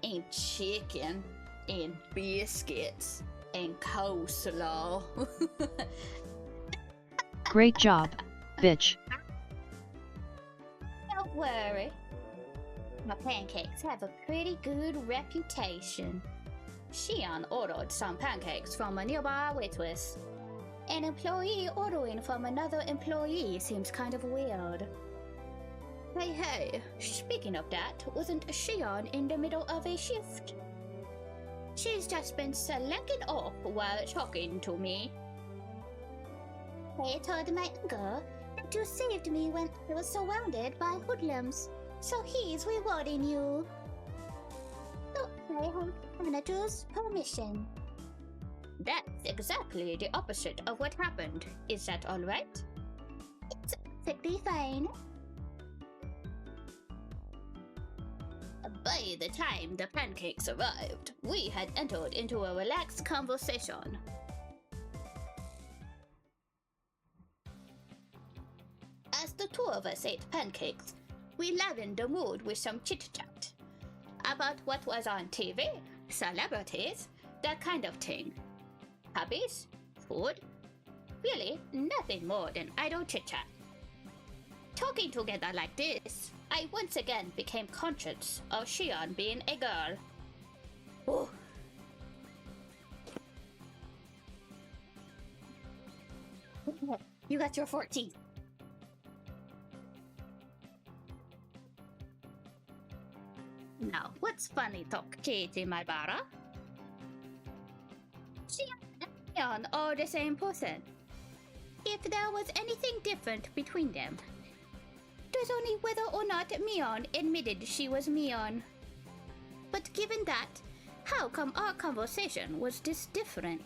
and chicken, and biscuits, and coleslaw. Great job, bitch. Don't worry. My pancakes have a pretty good reputation. Shion ordered some pancakes from a nearby waitress. An employee ordering from another employee seems kind of weird. Hey, speaking of that, wasn't Shion in the middle of a shift? She's just been slacking off while talking to me. I told my uncle that you saved me when I was surrounded by hoodlums, so he's rewarding you. So I have manager's permission. That's exactly the opposite of what happened. Is that alright? It's perfectly fine. By the time the pancakes arrived, we had entered into a relaxed conversation. As the two of us ate pancakes, we livened the mood with some chit-chat about what was on TV, celebrities, that kind of thing. Hobbies, food, really nothing more than idle chit-chat. Talking together like this, I once again became conscious of Shion being a girl. Oh, You got your 14. Now, what's funny talk, Katie, my bara? She and Mion are the same person. If there was anything different between them, there's only whether or not Mion admitted she was Mion. But given that, how come our conversation was this different?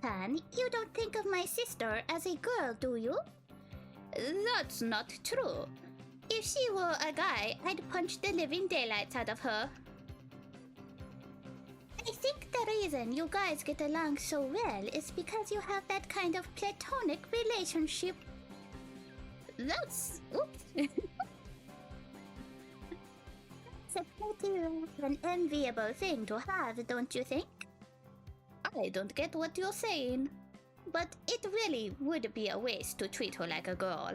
Tan, you don't think of my sister as a girl, do you? That's not true. If she were a guy, I'd punch the living daylights out of her. I think the reason you guys get along so well is because you have that kind of platonic relationship. That's... oops. It's a pretty an enviable thing to have, don't you think? I don't get what you're saying. But it really would be a waste to treat her like a girl.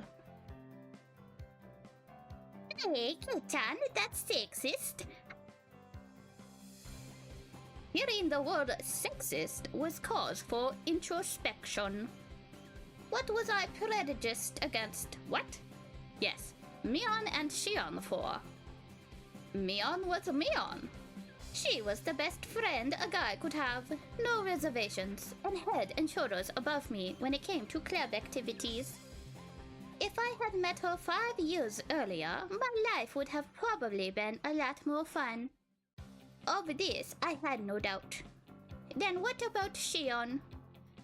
Hey, Kei-chan, that's sexist. Hearing the word sexist was cause for introspection. What was I prejudiced against? What? Yes, Mion and Shion for. Mion was Mion. She was the best friend a guy could have, no reservations, and head and shoulders above me when it came to club activities. If I had met her 5 years earlier, my life would have probably been a lot more fun. Of this, I had no doubt. Then what about Shion?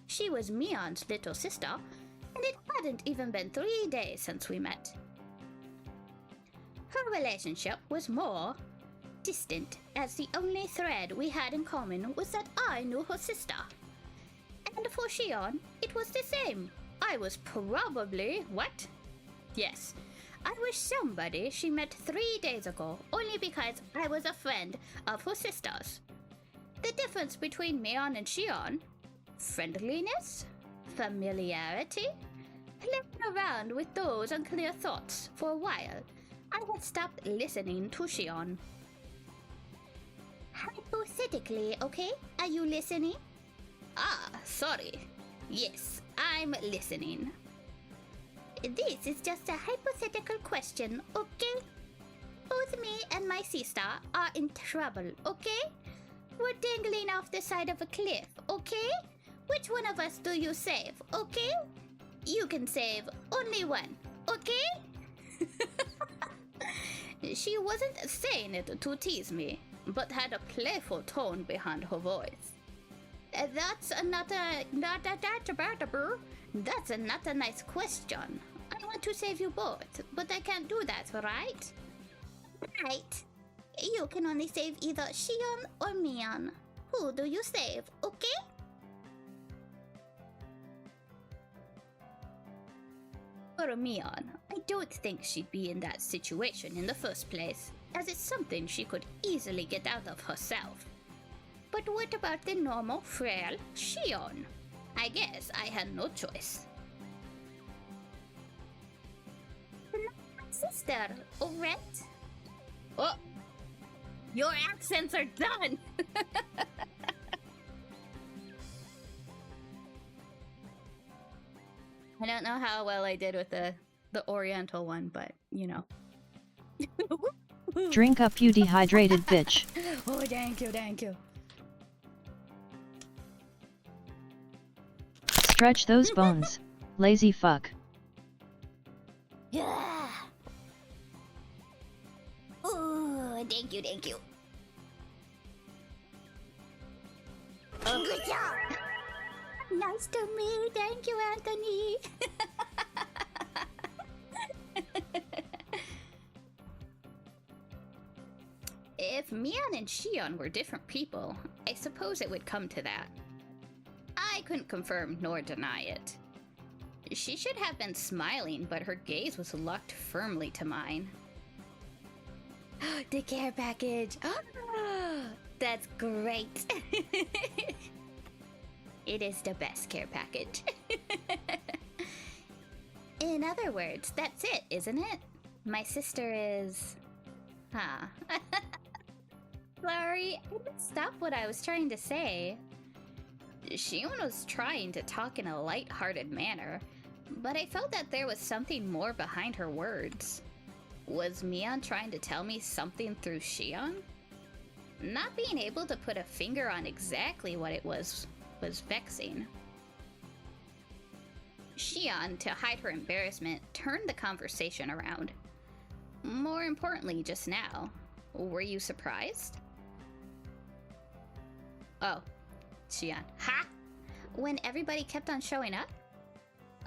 She was Mion's little sister, and it hadn't even been 3 days since we met. Her relationship was more distant, as the only thread we had in common was that I knew her sister. And for Shion, it was the same. I was probably... what? Yes, I was somebody she met 3 days ago, only because I was a friend of her sister's. The difference between Mion and Shion? Friendliness? Familiarity? Playing around with those unclear thoughts for a while, I had stopped listening to Shion. Hypothetically, okay? Are you listening? Ah, sorry. Yes, I'm listening. This is just a hypothetical question, okay? Both me and my sister are in trouble, okay? We're dangling off the side of a cliff, okay? Which one of us do you save, okay? You can save only one, okay? She wasn't saying it to tease me, but had a playful tone behind her voice. That's not a nice question. I want to save you both, but I can't do that, right? Right. You can only save either Shion or Mion. Who do you save, okay? For Mion, I don't think she'd be in that situation in the first place, as it's something she could easily get out of herself. But what about the normal, frail Shion? I guess I had no choice. My sister, alright? Oh! Your accents are done! I don't know how well I did with the Oriental one, but, you know. Drink up, you dehydrated bitch. Oh, thank you, thank you. Stretch those bones, lazy fuck. Yeah. Oh, thank you, thank you. Oh, good job. Nice to meet. Thank you, Anthony. If Mion and Shion were different people, I suppose it would come to that. I couldn't confirm nor deny it. She should have been smiling, but her gaze was locked firmly to mine. The care package! That's great! It is the best care package. In other words, that's it, isn't it? My sister is... Sorry, I messed up what I was trying to say. Shion was trying to talk in a light-hearted manner, but I felt that there was something more behind her words. Was Mion trying to tell me something through Shion? Not being able to put a finger on exactly what it was vexing. Shion, to hide her embarrassment, turned the conversation around. More importantly, just now, were you surprised? Oh, Shion. Ha! When everybody kept on showing up?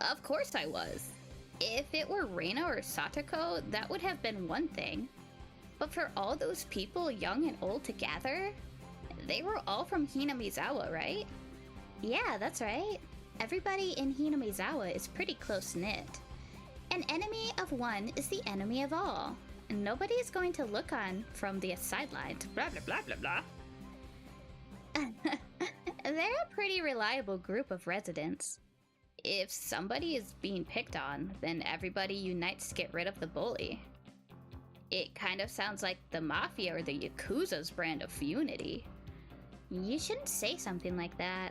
Of course I was. If it were Reina or Satoko, that would have been one thing. But for all those people, young and old, to gather, they were all from Hinamizawa, right? Yeah, that's right. Everybody in Hinamizawa is pretty close-knit. An enemy of one is the enemy of all. Nobody is going to look on from the sidelines, blah blah blah blah blah. They're a pretty reliable group of residents. If somebody is being picked on, then everybody unites to get rid of the bully. It kind of sounds like the Mafia or the Yakuza's brand of unity. You shouldn't say something like that.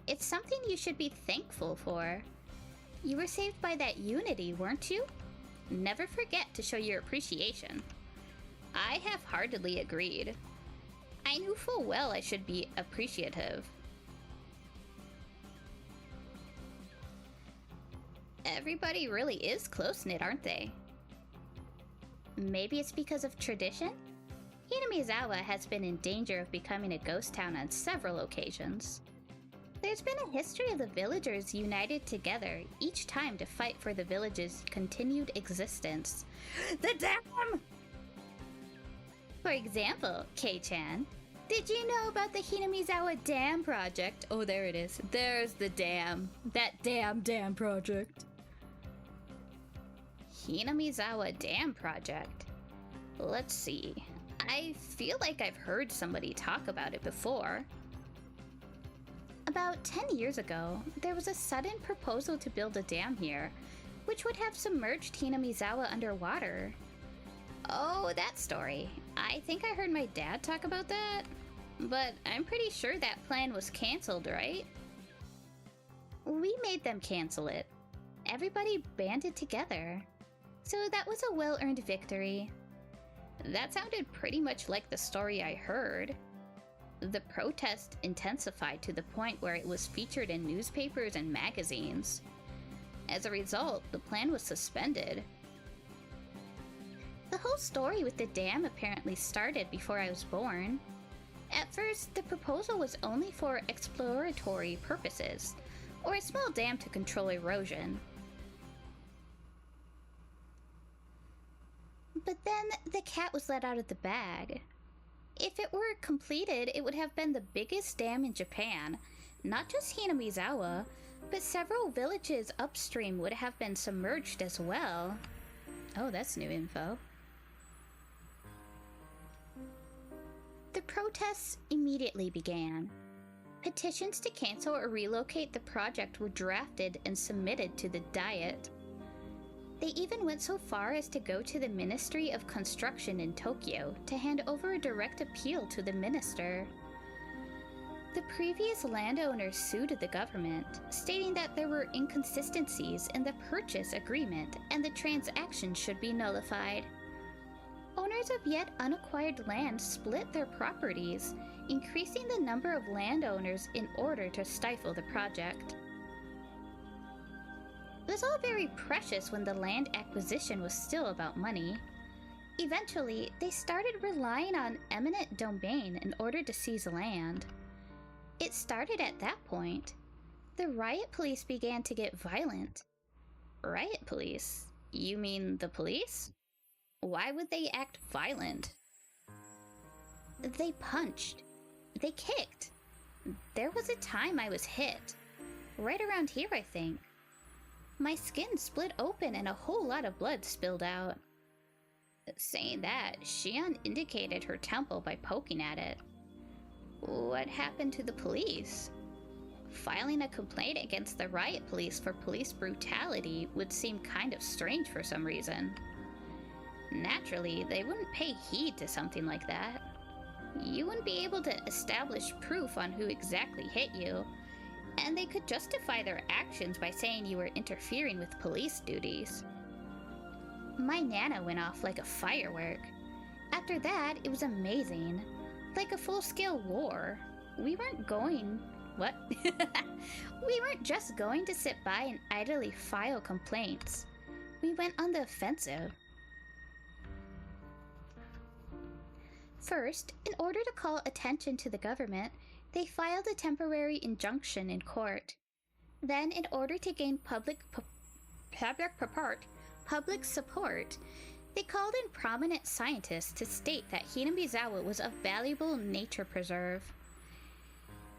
It's something you should be thankful for. You were saved by that unity, weren't you? Never forget to show your appreciation. I half-heartedly agreed. I knew full well I should be appreciative. Everybody really is close-knit, aren't they? Maybe it's because of tradition? Hinamizawa has been in danger of becoming a ghost town on several occasions. There's been a history of the villagers united together each time to fight for the village's continued existence. The dam! For example, Kei-chan, did you know about the Hinamizawa Dam Project? Oh, there it is. There's the dam. That dam project. Hinamizawa Dam Project. Let's see. I feel like I've heard somebody talk about it before. About 10 years ago, there was a sudden proposal to build a dam here, which would have submerged Hinamizawa underwater. Oh, that story. I think I heard my dad talk about that, but I'm pretty sure that plan was cancelled, right? We made them cancel it. Everybody banded together. So that was a well-earned victory. That sounded pretty much like the story I heard. The protest intensified to the point where it was featured in newspapers and magazines. As a result, the plan was suspended. The whole story with the dam apparently started before I was born. At first, the proposal was only for exploratory purposes, or a small dam to control erosion. But then the cat was let out of the bag. If it were completed, it would have been the biggest dam in Japan. Not just Hinamizawa, but several villages upstream would have been submerged as well. Oh, that's new info. The protests immediately began. Petitions to cancel or relocate the project were drafted and submitted to the Diet. They even went so far as to go to the Ministry of Construction in Tokyo to hand over a direct appeal to the minister. The previous landowners sued the government, stating that there were inconsistencies in the purchase agreement and the transaction should be nullified. Owners of yet unacquired land split their properties, increasing the number of landowners in order to stifle the project. It was all very precious when the land acquisition was still about money. Eventually, they started relying on eminent domain in order to seize land. It started at that point. The riot police began to get violent. Riot police? You mean the police? Why would they act violent? They punched. They kicked. There was a time I was hit. Right around here, I think. My skin split open and a whole lot of blood spilled out. Saying that, Shion indicated her temple by poking at it. What happened to the police? Filing a complaint against the riot police for police brutality would seem kind of strange for some reason. Naturally, they wouldn't pay heed to something like that. You wouldn't be able to establish proof on who exactly hit you, and they could justify their actions by saying you were interfering with police duties. My Nana went off like a firework. After that, it was amazing. Like a full-scale war. We weren't going... What? We weren't just going to sit by and idly file complaints. We went on the offensive. First, in order to call attention to the government, they filed a temporary injunction in court. Then, in order to gain public support, they called in prominent scientists to state that Hinamizawa was a valuable nature preserve.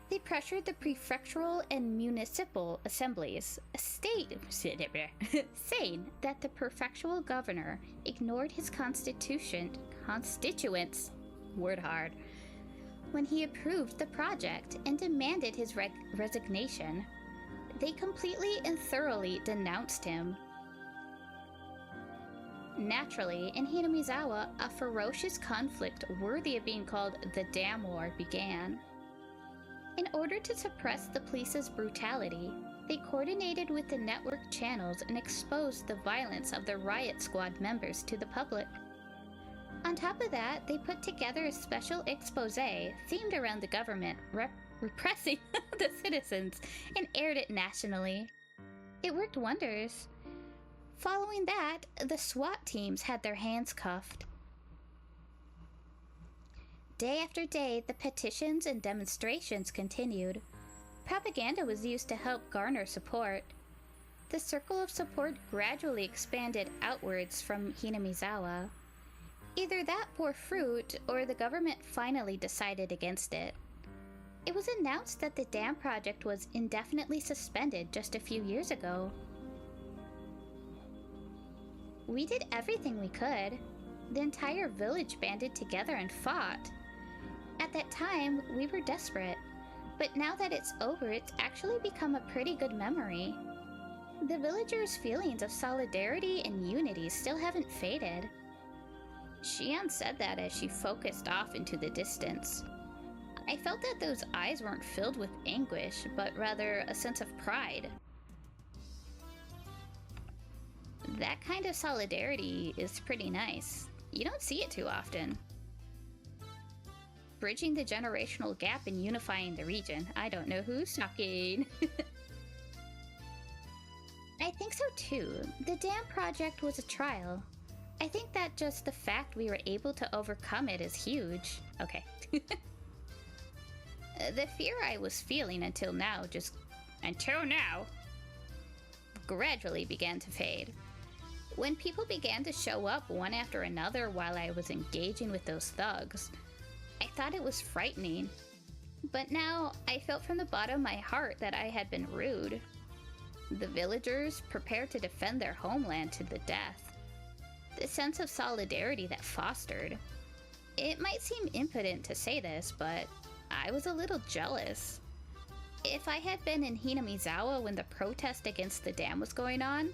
They pressured the prefectural and municipal assemblies, saying that the prefectural governor ignored his constituents, word hard, when he approved the project and demanded his resignation. They completely and thoroughly denounced him. Naturally, in Hinamizawa, a ferocious conflict worthy of being called the Dam War began. In order to suppress the police's brutality, they coordinated with the network channels and exposed the violence of the riot squad members to the public. On top of that, they put together a special expose themed around the government repressing the citizens and aired it nationally. It worked wonders. Following that, the SWAT teams had their hands cuffed. Day after day, the petitions and demonstrations continued. Propaganda was used to help garner support. The circle of support gradually expanded outwards from Hinamizawa. Either that bore fruit, or the government finally decided against it. It was announced that the dam project was indefinitely suspended just a few years ago. We did everything we could. The entire village banded together and fought. At that time, we were desperate, but now that it's over, it's actually become a pretty good memory. The villagers' feelings of solidarity and unity still haven't faded. Shion said that as she focused off into the distance. I felt that those eyes weren't filled with anguish, but rather a sense of pride. That kind of solidarity is pretty nice. You don't see it too often. Bridging the generational gap and unifying the region. I don't know who's talking. I think so too. The dam project was a trial. I think that just the fact we were able to overcome it is huge. Okay. The fear I was feeling until now gradually began to fade. When people began to show up one after another while I was engaging with those thugs, I thought it was frightening. But now, I felt from the bottom of my heart that I had been rude. The villagers prepared to defend their homeland to the death. The sense of solidarity that fostered. It might seem impotent to say this, but I was a little jealous. If I had been in Hinamizawa when the protest against the dam was going on,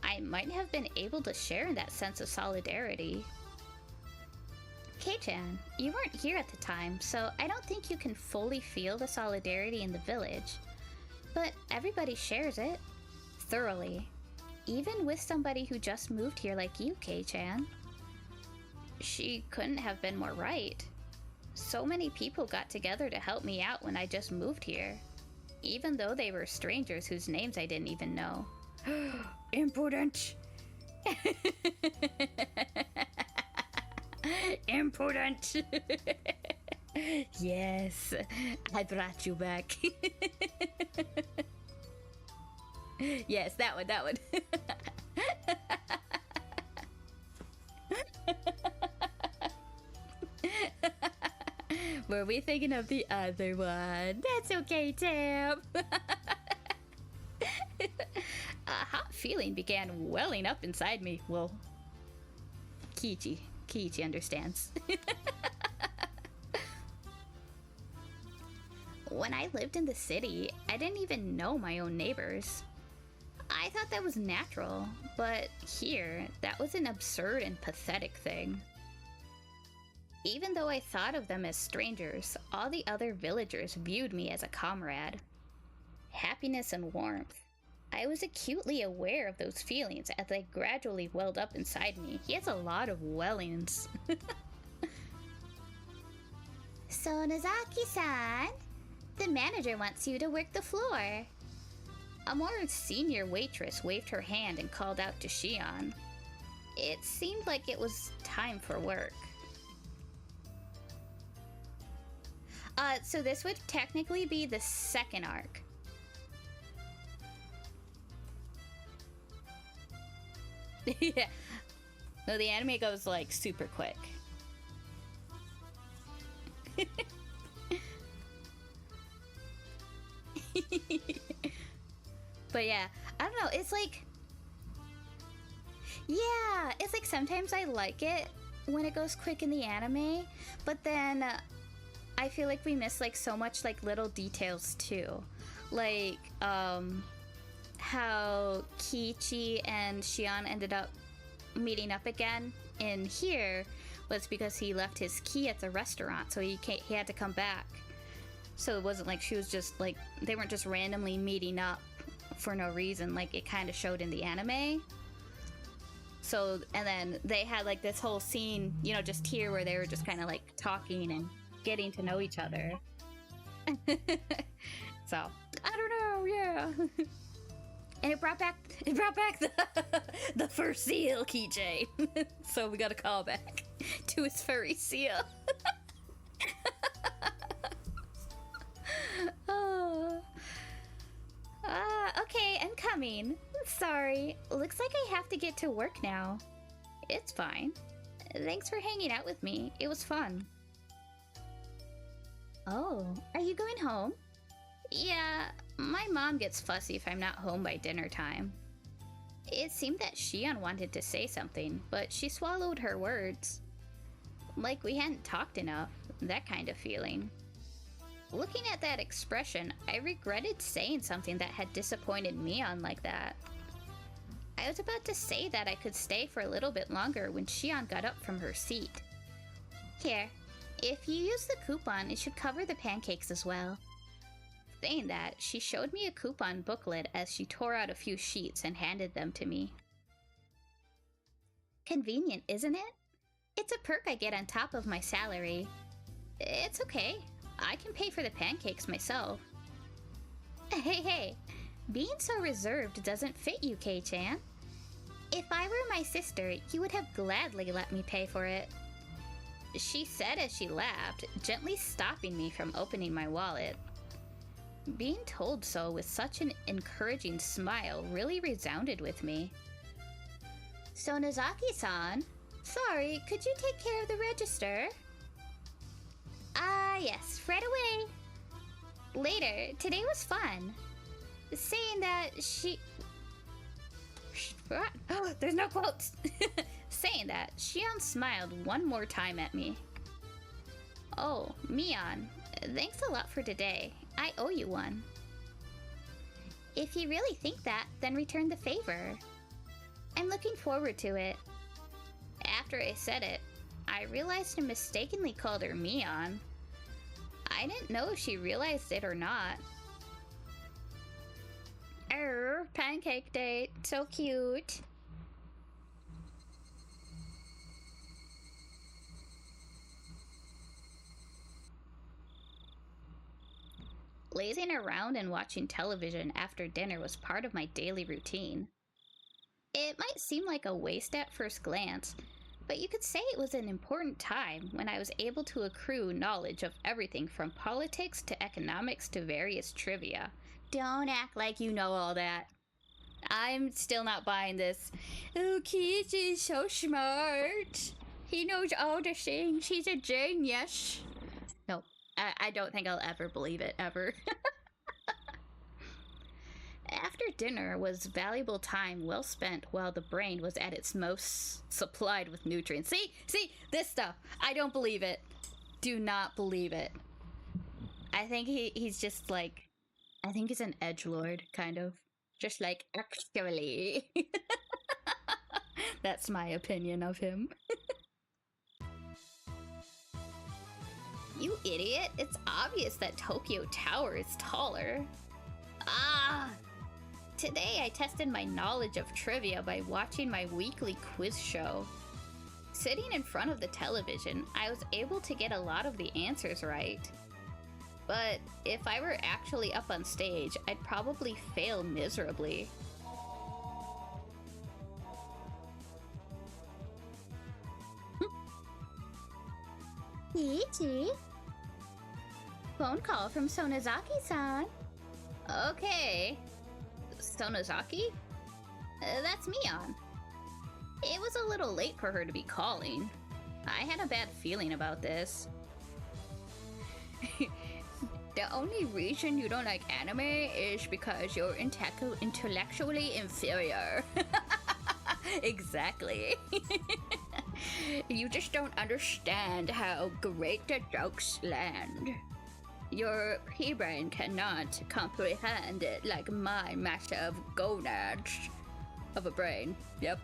I might have been able to share in that sense of solidarity. K-chan, you weren't here at the time, so I don't think you can fully feel the solidarity in the village. But everybody shares it. Thoroughly. Even with somebody who just moved here like you, K-chan. She couldn't have been more right. So many people got together to help me out when I just moved here. Even though they were strangers whose names I didn't even know. Impudent! Impudent! Yes, I brought you back. Yes, that one. Were we thinking of the other one? That's okay, Tam. A hot feeling began welling up inside me. Well, Kiichi understands. When I lived in the city, I didn't even know my own neighbors. I thought that was natural, but here, that was an absurd and pathetic thing. Even though I thought of them as strangers, all the other villagers viewed me as a comrade. happiness and warmth. I was acutely aware of those feelings as they gradually welled up inside me. He has a lot of wellings. So, Nozaki-san, the manager wants you to work the floor. A more senior waitress waved her hand and called out to Shion. It seemed like it was time for work. So this would technically be the second arc. Yeah. No, the anime goes like super quick. But yeah, I don't know, it's like... Yeah, it's like sometimes I like it when it goes quick in the anime, but then I feel like we miss like so much like little details too. Like, how Kiichi and Shion ended up meeting up again in here was because he left his key at the restaurant, so he had to come back. So it wasn't like she was just like, they weren't just randomly meeting up for no reason, like it kind of showed in the anime. So, and then they had like this whole scene, you know, just here where they were just kind of like talking and getting to know each other. So, I don't know, yeah. And it brought back the fur seal keychain. So we got a call back to his furry seal. Oh. Okay, I'm coming. Sorry. Looks like I have to get to work now. It's fine. Thanks for hanging out with me. It was fun. Oh, are you going home? Yeah, my mom gets fussy if I'm not home by dinner time. It seemed that Shion wanted to say something, but she swallowed her words. Like we hadn't talked enough, that kind of feeling. Looking at that expression, I regretted saying something that had disappointed Mion like that. I was about to say that I could stay for a little bit longer when Shion got up from her seat. Here, if you use the coupon, it should cover the pancakes as well. Saying that, she showed me a coupon booklet as she tore out a few sheets and handed them to me. Convenient, isn't it? It's a perk I get on top of my salary. It's okay. I can pay for the pancakes myself. Hey, being so reserved doesn't fit you, Kei-chan. If I were my sister, you would have gladly let me pay for it. She said as she laughed, gently stopping me from opening my wallet. Being told so with such an encouraging smile really resounded with me. So Nozaki-san, sorry, could you take care of the register? Yes, right away. Later, today was fun. Saying that what? Oh, there's no quotes. Saying that, Shion smiled one more time at me. Oh, Mion, thanks a lot for today. I owe you one. If you really think that, then return the favor. I'm looking forward to it. After I said it, I realized I mistakenly called her Mion. I didn't know if she realized it or not. Pancake date. So cute. Lazing around and watching television after dinner was part of my daily routine. It might seem like a waste at first glance, but you could say it was an important time when I was able to accrue knowledge of everything from politics to economics to various trivia. Don't act like you know all that. I'm still not buying this. Oh, Kiichi's so smart. He knows all the things. He's a genius. No, I don't think I'll ever believe it, ever. After dinner was valuable time well spent while the brain was at its most supplied with nutrients. See, this stuff. I don't believe it. Do not believe it. I think he's just like, I think he's an edgelord, kind of. Just like, actually. That's my opinion of him. You idiot. It's obvious that Tokyo Tower is taller. Today I tested my knowledge of trivia by watching my weekly quiz show. Sitting in front of the television, I was able to get a lot of the answers right. But if I were actually up on stage, I'd probably fail miserably. Ichi? Phone call from Sonozaki-san. Okay. Sonozaki? That's Mion. It was a little late for her to be calling. I had a bad feeling about this. The only reason you don't like anime is because you're intellectually inferior. Exactly. You just don't understand how great the jokes land. Your pre-brain cannot comprehend it like my massive gonads of a brain. Yep.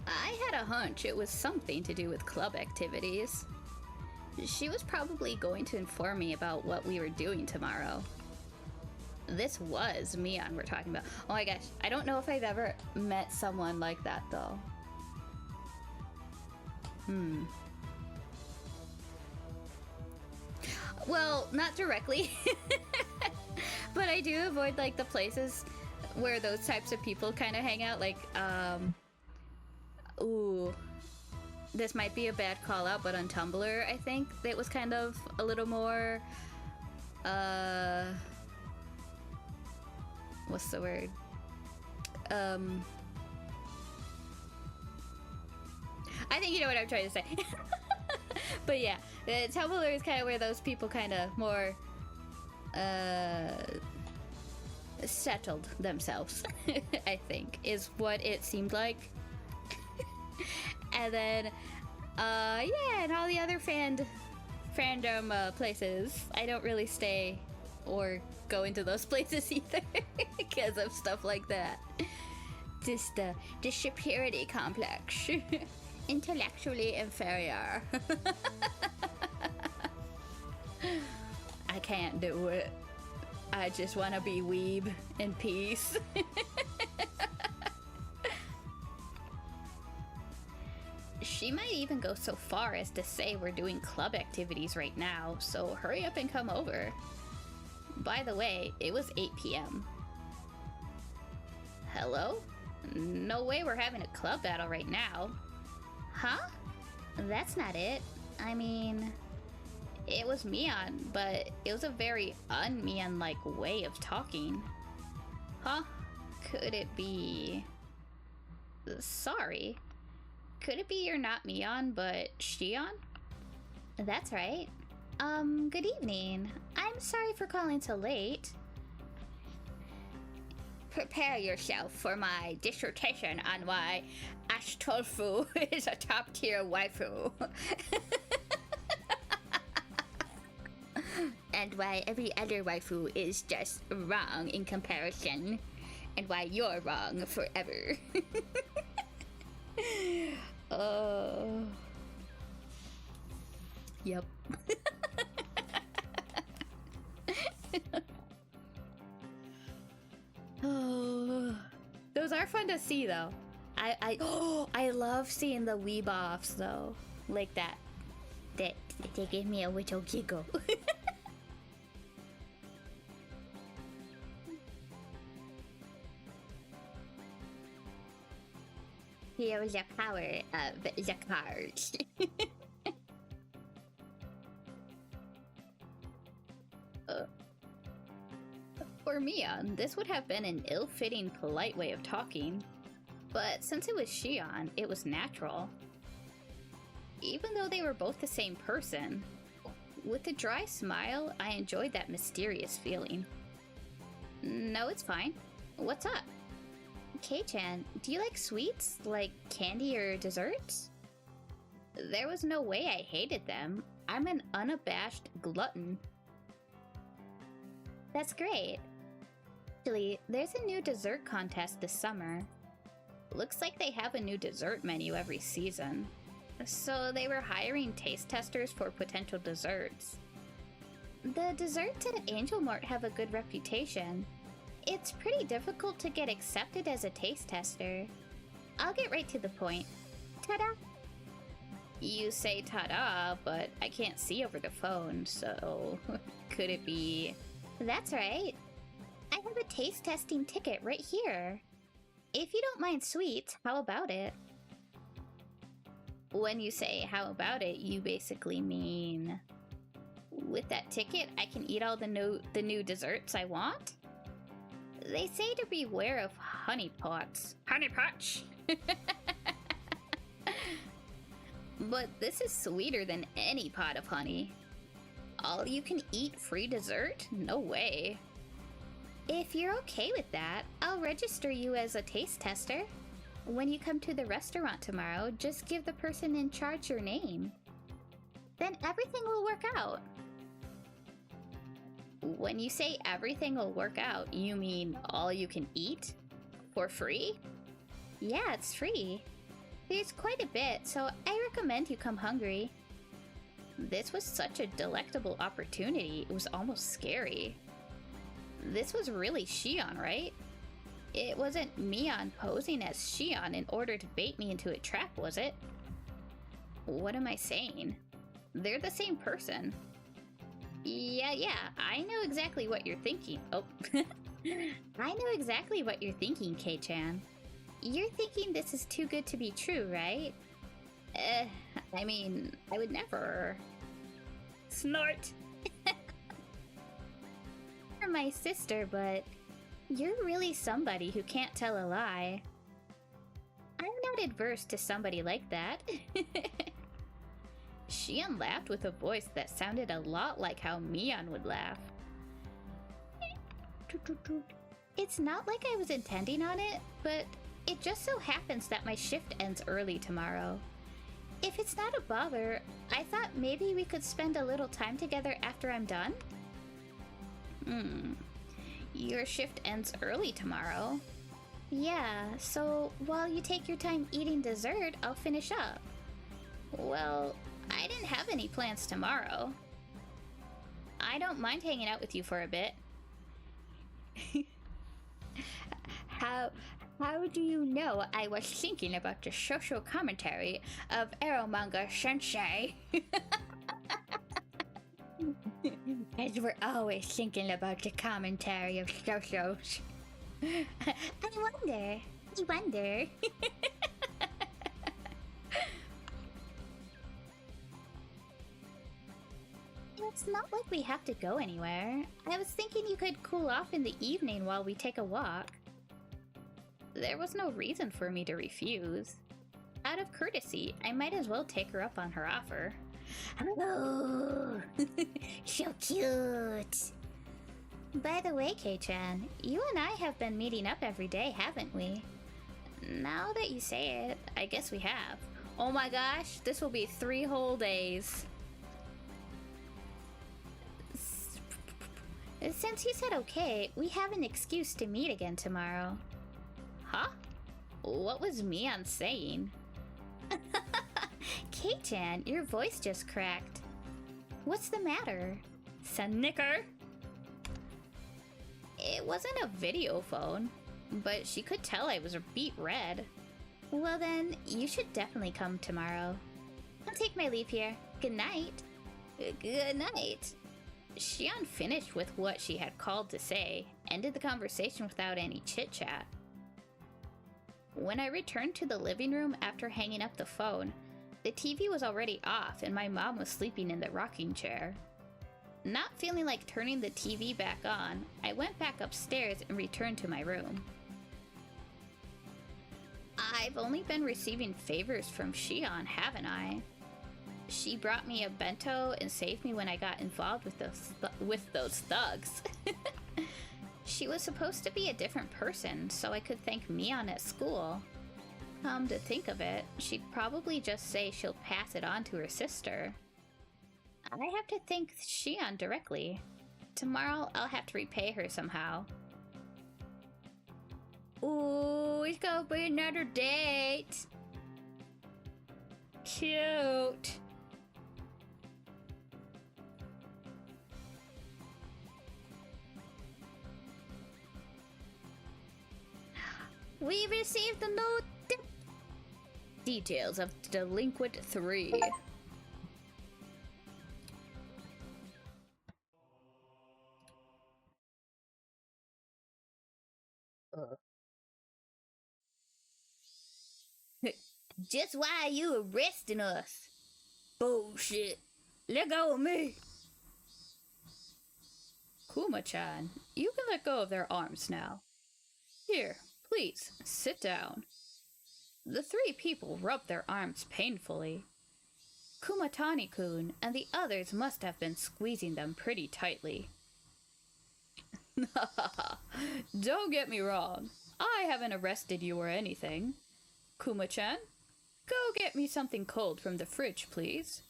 I had a hunch it was something to do with club activities. She was probably going to inform me about what we were doing tomorrow. This was Mion we're talking about. Oh my gosh, I don't know if I've ever met someone like that though. Well, not directly. But I do avoid like the places where those types of people kind of hang out, like ooh, this might be a bad call out, but on Tumblr I think it was kind of a little more what's the word? I think you know what I'm trying to say. But yeah, Tumblr is kind of where those people kind of more settled themselves. I think is what it seemed like. And then yeah, and all the other fandom places, I don't really stay or go into those places either because of stuff like that. Just the superiority complex. Intellectually inferior. I can't do it. I just want to be weeb in peace. She might even go so far as to say we're doing club activities right now, so hurry up and come over. By the way, it was 8 p.m. Hello? No way we're having a club battle right now. Huh? That's not it. I mean, it was Mion, but it was a very un-Mion-like way of talking. Huh? Could it be... Sorry. Could it be you're not Mion, but Shion? That's right. Good evening. I'm sorry for calling so late. Prepare yourself for my dissertation on why Ch.2 is a top-tier waifu. And why every other waifu is just wrong in comparison. And why you're wrong forever. Yep. Oh, those are fun to see though. I love seeing the weeb offs though, like that. They gave me a little giggle. Here's the power of the cards. For Mion, this would have been an ill-fitting, polite way of talking. But since it was Shion, it was natural. Even though they were both the same person, with the dry smile, I enjoyed that mysterious feeling. No, it's fine. What's up? Kei-chan, do you like sweets? Like candy or desserts? There was no way I hated them. I'm an unabashed glutton. That's great. Actually, there's a new dessert contest this summer. Looks like they have a new dessert menu every season. So they were hiring taste testers for potential desserts. The desserts at Angel Mart have a good reputation. It's pretty difficult to get accepted as a taste tester. I'll get right to the point. Ta-da! You say ta-da, but I can't see over the phone, so could it be... That's right. I have a taste testing ticket right here. If you don't mind sweets, how about it? When you say how about it, you basically mean... With that ticket, I can eat all the new desserts I want? They say to beware of honeypots. Honeypots! But this is sweeter than any pot of honey. All you can eat free dessert? No way. If you're okay with that, I'll register you as a taste tester. When you come to the restaurant tomorrow, just give the person in charge your name. Then everything will work out. When you say everything will work out, you mean all you can eat? For free? Yeah, it's free. There's quite a bit, so I recommend you come hungry. This was such a delectable opportunity, it was almost scary. This was really Shion, right? It wasn't Mion posing as Shion in order to bait me into a trap, was it? What am I saying? They're the same person. Yeah, I know exactly what you're thinking. Oh, I know exactly what you're thinking, K-chan. You're thinking this is too good to be true, right? I mean, I would never... Snort! You're my sister, but you're really somebody who can't tell a lie. I'm not adverse to somebody like that. Shion laughed with a voice that sounded a lot like how Mion would laugh. It's not like I was intending on it, but it just so happens that my shift ends early tomorrow. If it's not a bother, I thought maybe we could spend a little time together after I'm done? Your shift ends early tomorrow. Yeah, so while you take your time eating dessert, I'll finish up. Well, I didn't have any plans tomorrow. I don't mind hanging out with you for a bit. How do you know I was thinking about the social commentary of Eromanga Sensei? As we're always thinking about the commentary of socials. I wonder. It's not like we have to go anywhere. I was thinking you could cool off in the evening while we take a walk. There was no reason for me to refuse. Out of courtesy, I might as well take her up on her offer. Oh, so cute. By the way, K-chan, you and I have been meeting up every day, haven't we? Now that you say it, I guess we have. Oh my gosh, this will be 3 whole days. Since you said okay, we have an excuse to meet again tomorrow. Huh? What was Mion saying? K-chan, your voice just cracked. What's the matter? Snicker? It wasn't a video phone, but she could tell I was a beet red. Well then, you should definitely come tomorrow. I'll take my leave here. Good night. Good night. Shion finished with what she had called to say, ended the conversation without any chit-chat. When I returned to the living room after hanging up the phone, the TV was already off and my mom was sleeping in the rocking chair. Not feeling like turning the TV back on, I went back upstairs and returned to my room. I've only been receiving favors from Shion, haven't I? She brought me a bento and saved me when I got involved with those thugs. She was supposed to be a different person, so I could thank Mion at school. Come to think of it, she'd probably just say she'll pass it on to her sister. I have to thank Shion directly. Tomorrow I'll have to repay her somehow. Ooh, it's gonna be another date. Cute. We received the note. Details of Delinquent 3. Just why are you arresting us? Bullshit. Let go of me. Kuma-chan, you can let go of their arms now. Here, please, sit down. The three people rubbed their arms painfully. Kumatani-kun and the others must have been squeezing them pretty tightly. Don't get me wrong. I haven't arrested you or anything. Kuma-chan, go get me something cold from the fridge, please.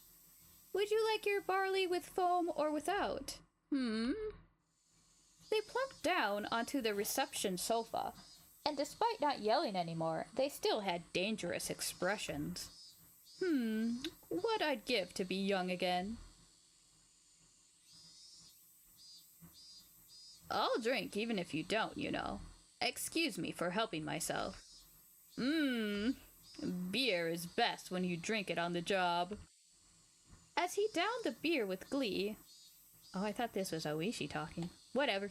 Would you like your barley with foam or without? They plunked down onto the reception sofa, and despite not yelling anymore, they still had dangerous expressions. What I'd give to be young again. I'll drink even if you don't, you know. Excuse me for helping myself. Beer is best when you drink it on the job. As he downed the beer with glee... Oh, I thought this was Oishi talking. Whatever.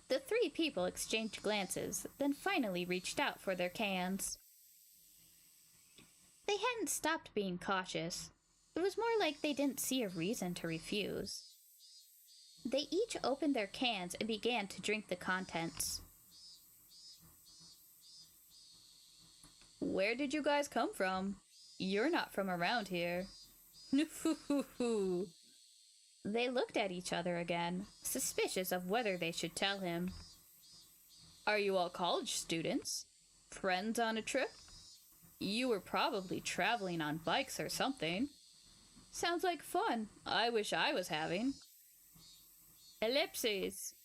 The three people exchanged glances, then finally reached out for their cans. They hadn't stopped being cautious. It was more like they didn't see a reason to refuse. They each opened their cans and began to drink the contents. Where did you guys come from? You're not from around here. They looked at each other again, suspicious of whether they should tell him. Are you all college students? Friends on a trip? You were probably traveling on bikes or something. Sounds like fun. I wish I was having. Ellipses.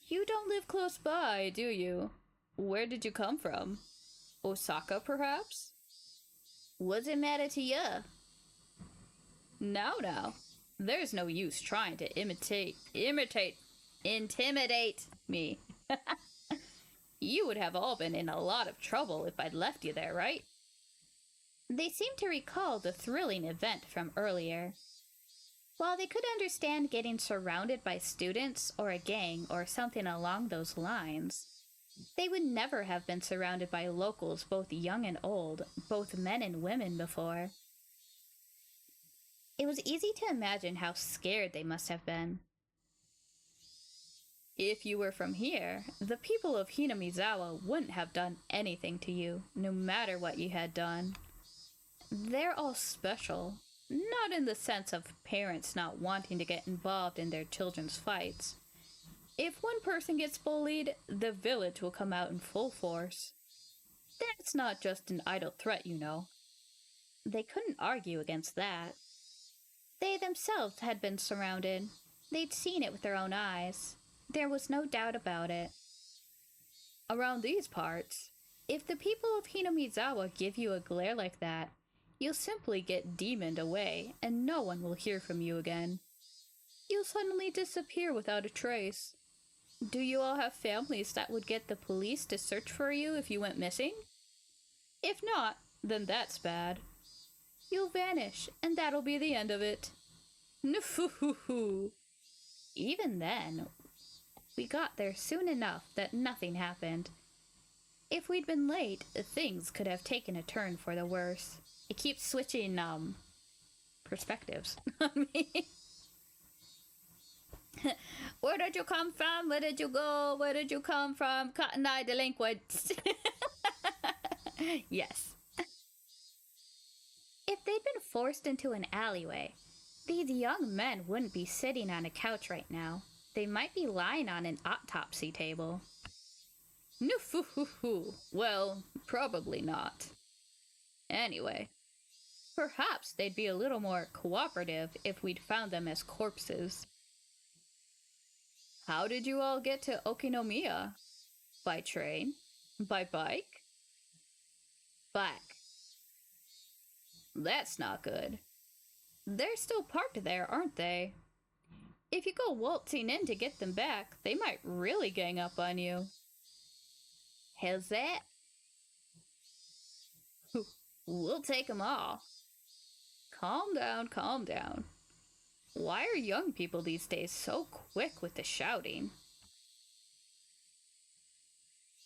You don't live close by, do you? Where did you come from? Osaka, perhaps? What's it matter to ya? Now. There's no use trying to intimidate me. You would have all been in a lot of trouble if I'd left you there, right? They seemed to recall the thrilling event from earlier. While they could understand getting surrounded by students or a gang or something along those lines, they would never have been surrounded by locals both young and old, both men and women before. It was easy to imagine how scared they must have been. If you were from here, the people of Hinamizawa wouldn't have done anything to you, no matter what you had done. They're all special, not in the sense of parents not wanting to get involved in their children's fights. If one person gets bullied, the village will come out in full force. That's not just an idle threat, you know. They couldn't argue against that. They themselves had been surrounded. They'd seen it with their own eyes. There was no doubt about it. Around these parts, if the people of Hinamizawa give you a glare like that, you'll simply get demoned away, and no one will hear from you again. You'll suddenly disappear without a trace. Do you all have families that would get the police to search for you if you went missing? If not, then that's bad. You'll vanish, and that'll be the end of it. Even then, we got there soon enough that nothing happened. If we'd been late, things could have taken a turn for the worse. It keeps switching, perspectives on me. Where did you come from? Where did you go? Where did you come from? Cotton Eye delinquents. Yes. If they'd been forced into an alleyway, these young men wouldn't be sitting on a couch right now. They might be lying on an autopsy table. Well, probably not. Anyway, perhaps they'd be a little more cooperative if we'd found them as corpses. How did you all get to Okinomiya? By train? By bike? Back. That's not good. They're still parked there, aren't they? If you go waltzing in to get them back, they might really gang up on you. How's that? We'll take them all. Calm down, calm down. Why are young people these days so quick with the shouting?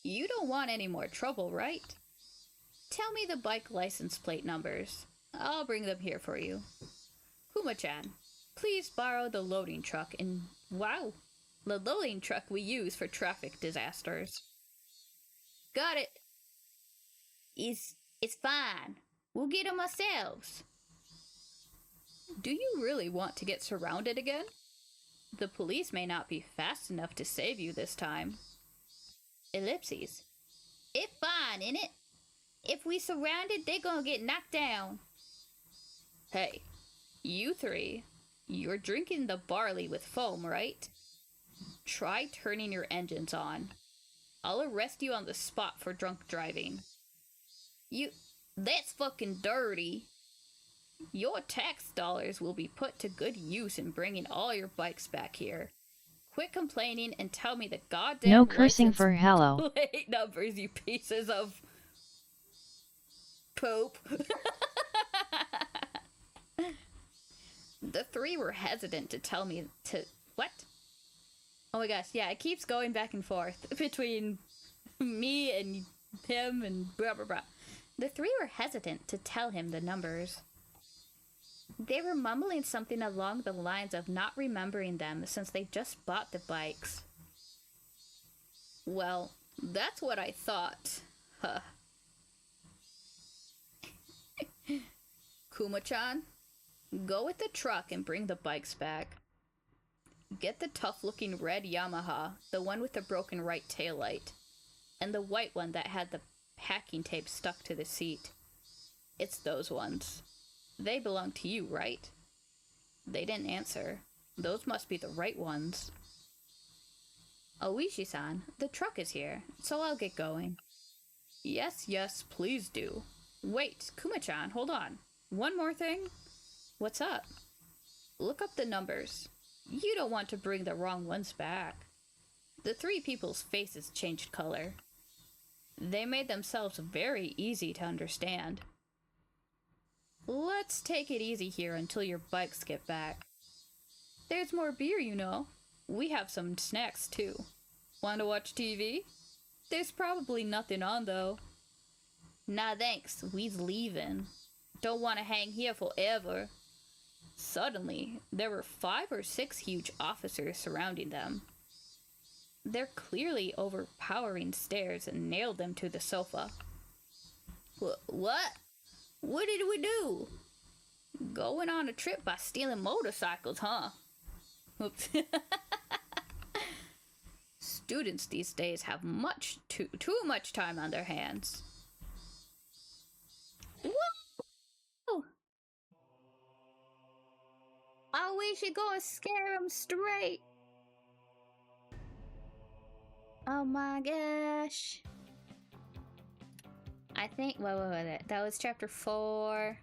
You don't want any more trouble, right? Tell me the bike license plate numbers. I'll bring them here for you. Kuma-chan, please borrow the loading truck and... Wow! The loading truck we use for traffic disasters. Got it! It's fine. We'll get them ourselves. Do you really want to get surrounded again? The police may not be fast enough to save you this time. Ellipses. It's fine, innit? If we surrounded, they gonna get knocked down. Hey, you three. You're drinking the barley with foam, right? Try turning your engines on. I'll arrest you on the spot for drunk driving. That's fucking dirty. Your tax dollars will be put to good use in bringing all your bikes back here. Quit complaining and tell me the goddamn No cursing license for hello. plate numbers, you pieces of poop. The three were hesitant to tell me to... What? Oh my gosh, yeah, it keeps going back and forth between me and him and blah blah blah. The three were hesitant to tell him the numbers. They were mumbling something along the lines of not remembering them since they just bought the bikes. Well, that's what I thought. Huh. Kuma-chan, go with the truck and bring the bikes back. Get the tough-looking red Yamaha, the one with the broken right taillight, and the white one that had the packing tape stuck to the seat. It's those ones. They belong to you, right? They didn't answer. Those must be the right ones. Oishi-san, the truck is here, so I'll get going. Yes, yes, please do. Wait, Kuma-chan, hold on. One more thing? What's up? Look up the numbers. You don't want to bring the wrong ones back. The three people's faces changed color. They made themselves very easy to understand. Let's take it easy here until your bikes get back. There's more beer, you know. We have some snacks, too. Want to watch TV? There's probably nothing on, though. Nah, thanks. We's leaving. Don't want to hang here forever. Suddenly, there were 5 or 6 huge officers surrounding them. Their clearly overpowering stares nailed them to the sofa. What? What did we do? Going on a trip by stealing motorcycles, huh? Oops. Students these days have too much time on their hands. Whoa! I wish you'd go and scare them straight. Oh my gosh. I think, wait, that was chapter 4.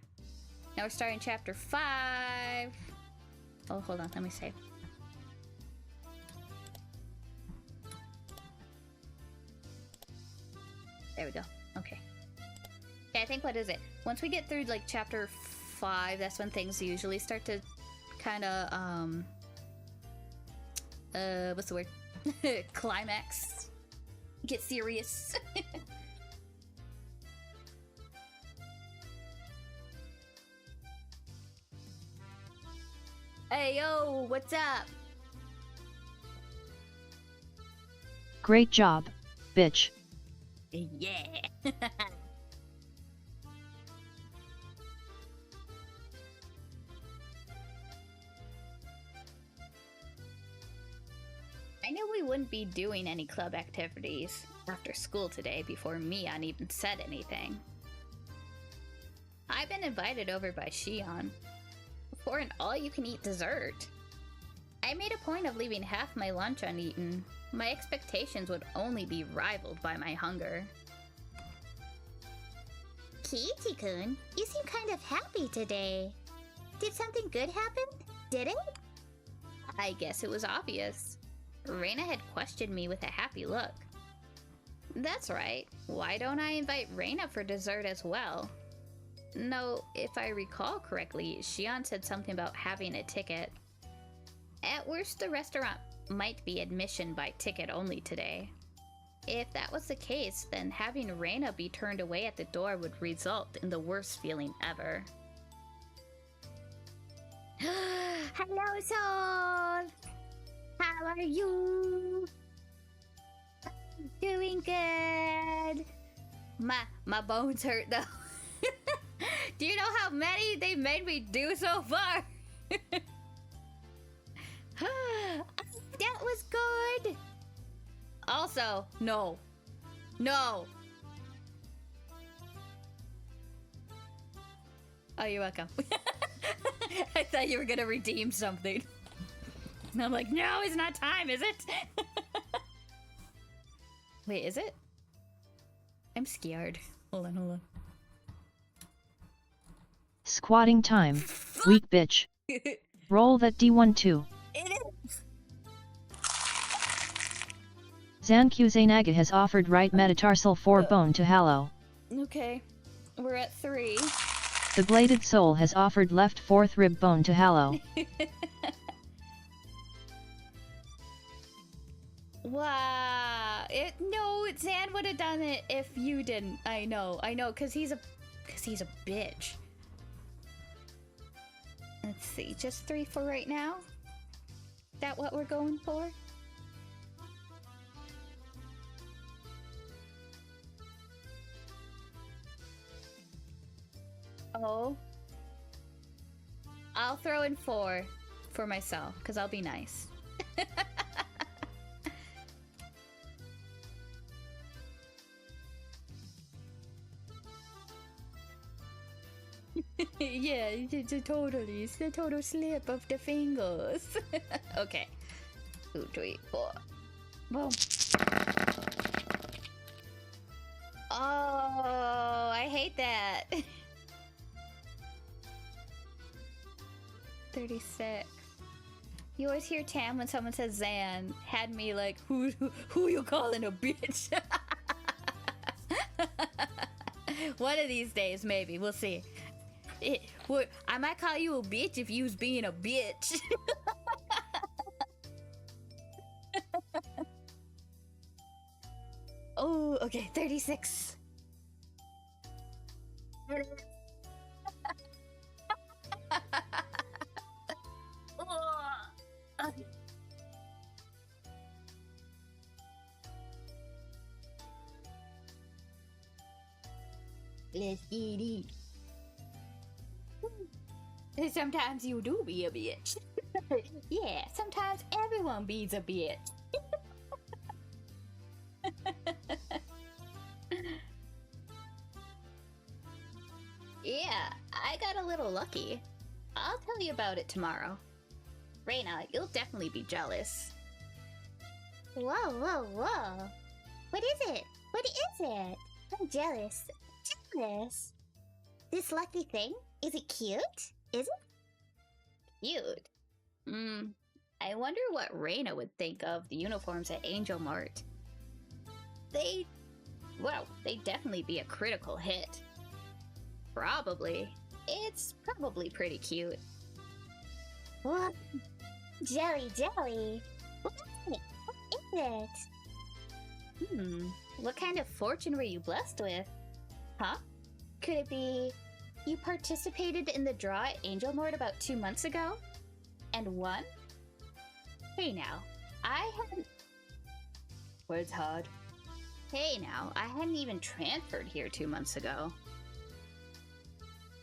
Now we're starting chapter 5. Oh, hold on, let me save. There we go, okay. Okay, I think, what is it? Once we get through, like, chapter 5, that's when things usually start to kinda, what's the word? Climax. Get serious. Hey, yo, what's up? Great job, bitch. Yeah. I knew we wouldn't be doing any club activities after school today before Mion even said anything. I've been invited over by Shion for an all-you-can-eat dessert. I made a point of leaving half my lunch uneaten. My expectations would only be rivaled by my hunger. Kitty-kun, you seem kind of happy today. Did something good happen? Did it? I guess it was obvious. Reina had questioned me with a happy look. That's right. Why don't I invite Reina for dessert as well? No, if I recall correctly, Shion said something about having a ticket. At worst, the restaurant might be admission by ticket only today. If that was the case, then having Reina be turned away at the door would result in the worst feeling ever. Hello, Soul! How are you? Doing good. My bones hurt though. Do you know how many they made me do so far? That was good! Also, no. No! Oh, you're welcome. I thought you were gonna redeem something. And I'm like, no, it's not time, is it? Wait, is it? I'm scared. Hold on. Squatting time. Weak bitch. Roll that D1 too. It is! Zankyuzainaga has offered right metatarsal forebone to Hallow. Okay, we're at 3. The bladed soul has offered left fourth rib bone to Hallow. Wow. No, Zan would have done it if you didn't. I know, cause he's a bitch. Let's see, just 3 for right now? That what we're going for? Oh. I'll throw in 4 for myself, because I'll be nice. Yeah, it's a total slip of the fingers. Okay. 2, 3, 4. Boom. Oh, I hate that. 36. You always hear Tam when someone says Zan. Had me like, who you calling a bitch? One of these days, maybe. We'll see. I might call you a bitch if you was being a bitch. Oh, okay, 36. Let's get it. Sometimes you do be a bitch. Yeah, sometimes everyone be's a bitch. Yeah, I got a little lucky. I'll tell you about it tomorrow. Reina, you'll definitely be jealous. Whoa. What is it? What is it? I'm jealous. Jealous? This lucky thing? Is it cute? Is it? Cute? I wonder what Reina would think of the uniforms at Angel Mart. They'd definitely be a critical hit. Probably. It's probably pretty cute. What? Jelly. What is it? What kind of fortune were you blessed with? Huh? Could it be you participated in the draw at Angel Mart about 2 months ago? And won? Hey now, I hadn't... Where's hard? Hey now, I hadn't even transferred here 2 months ago.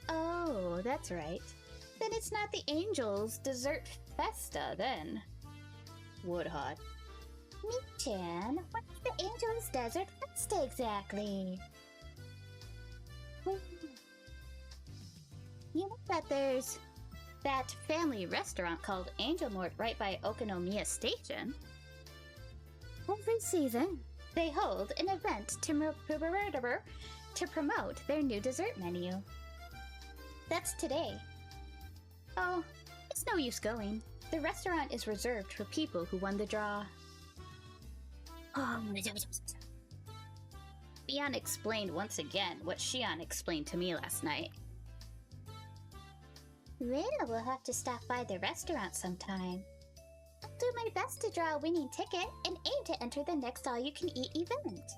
Oh, that's right. Then it's not the Angels' dessert festa, then. Woodhot. Mi-chan, what's the Angel's Desert Festa exactly? You know that there's that family restaurant called Angel Mart right by Okonomiya Station? Every season, they hold an event to to promote their new dessert menu. That's today. Oh, it's no use going. The restaurant is reserved for people who won the draw. Mian explained once again what Shion explained to me last night. Well, we'll have to stop by the restaurant sometime. I'll do my best to draw a winning ticket and aim to enter the next all-you-can-eat event.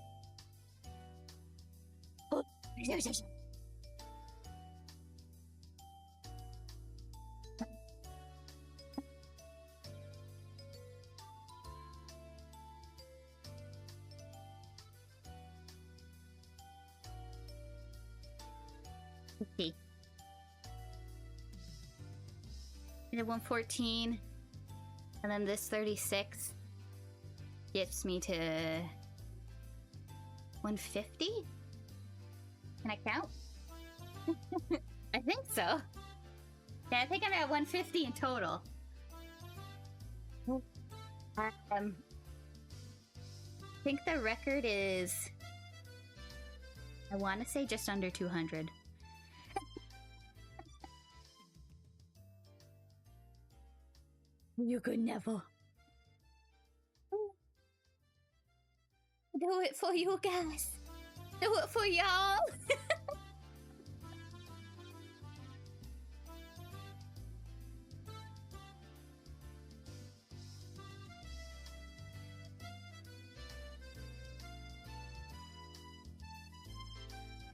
Okay. I did 114, and then this 36 gets me to 150? Can I count? I think so. Yeah, I think I'm at 150 in total. I think the record is, I want to say just under 200. You could never. Do it for you guys. Do it for y'all.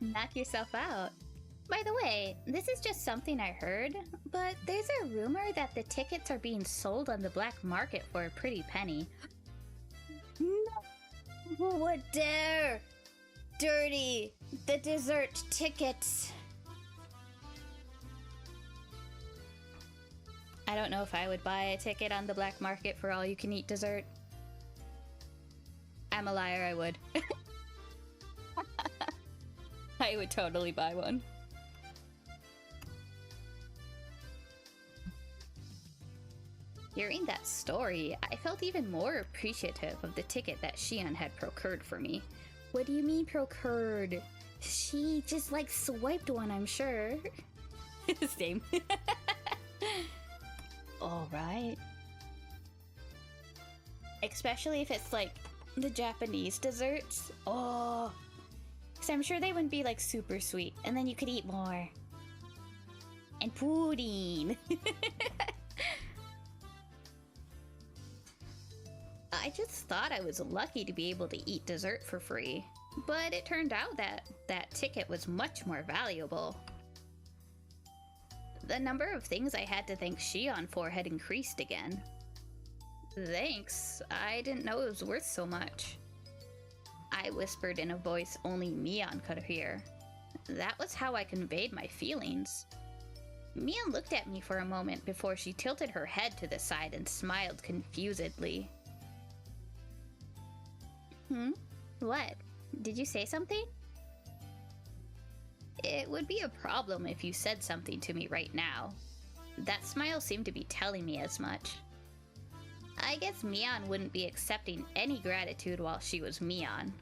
Knock yourself out. By the way, this is just something I heard, but there's a rumor that the tickets are being sold on the black market for a pretty penny. No! Who would dare? Dirty! The dessert tickets! I don't know if I would buy a ticket on the black market for all-you-can-eat dessert. I'm a liar, I would. I would totally buy one. Hearing that story, I felt even more appreciative of the ticket that Shion had procured for me. What do you mean procured? She just like swiped one, I'm sure. Same. Alright. Especially if it's like the Japanese desserts. Oh. Because I'm sure they wouldn't be like super sweet. And then you could eat more. And pudding. I just thought I was lucky to be able to eat dessert for free, but it turned out that that ticket was much more valuable. The number of things I had to thank Shion for had increased again. Thanks, I didn't know it was worth so much. I whispered in a voice only Mian could hear. That was how I conveyed my feelings. Mian looked at me for a moment before she tilted her head to the side and smiled confusedly. What? Did you say something? It would be a problem if you said something to me right now. That smile seemed to be telling me as much. I guess Mian wouldn't be accepting any gratitude while she was Mian.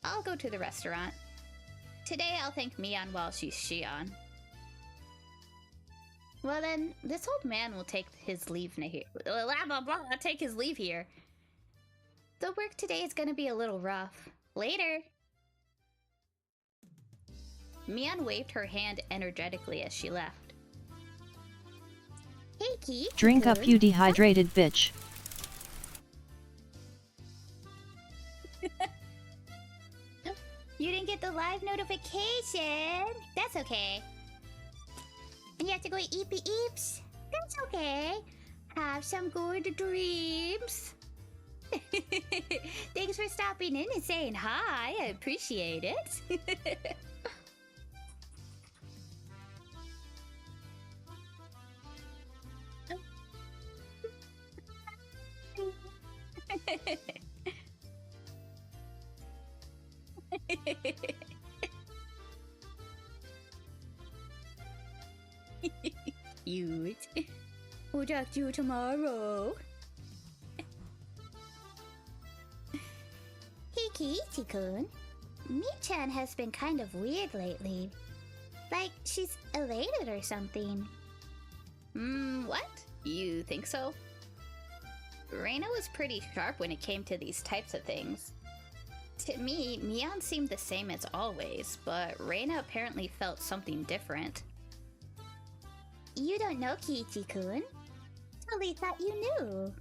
I'll go to the restaurant. Today I'll thank Mian while she's Shion. Well then, this old man will take his leave here. Take his leave here. The work today is gonna be a little rough. Later! Mian waved her hand energetically as she left. Hey, Keith. Drink up, you dehydrated bitch. You didn't get the live notification. That's okay. And you have to go eepy eeps. That's okay. Have some good dreams. Thanks for stopping in and saying hi. I appreciate it. Cute. We'll talk to you tomorrow. Hey, Kitty-kun. Mi-chan has been kind of weird lately. Like, she's elated or something. What? You think so? Reina was pretty sharp when it came to these types of things. To me, Mion seemed the same as always, but Reina apparently felt something different. You don't know Kiichi-kun? Totally thought you knew.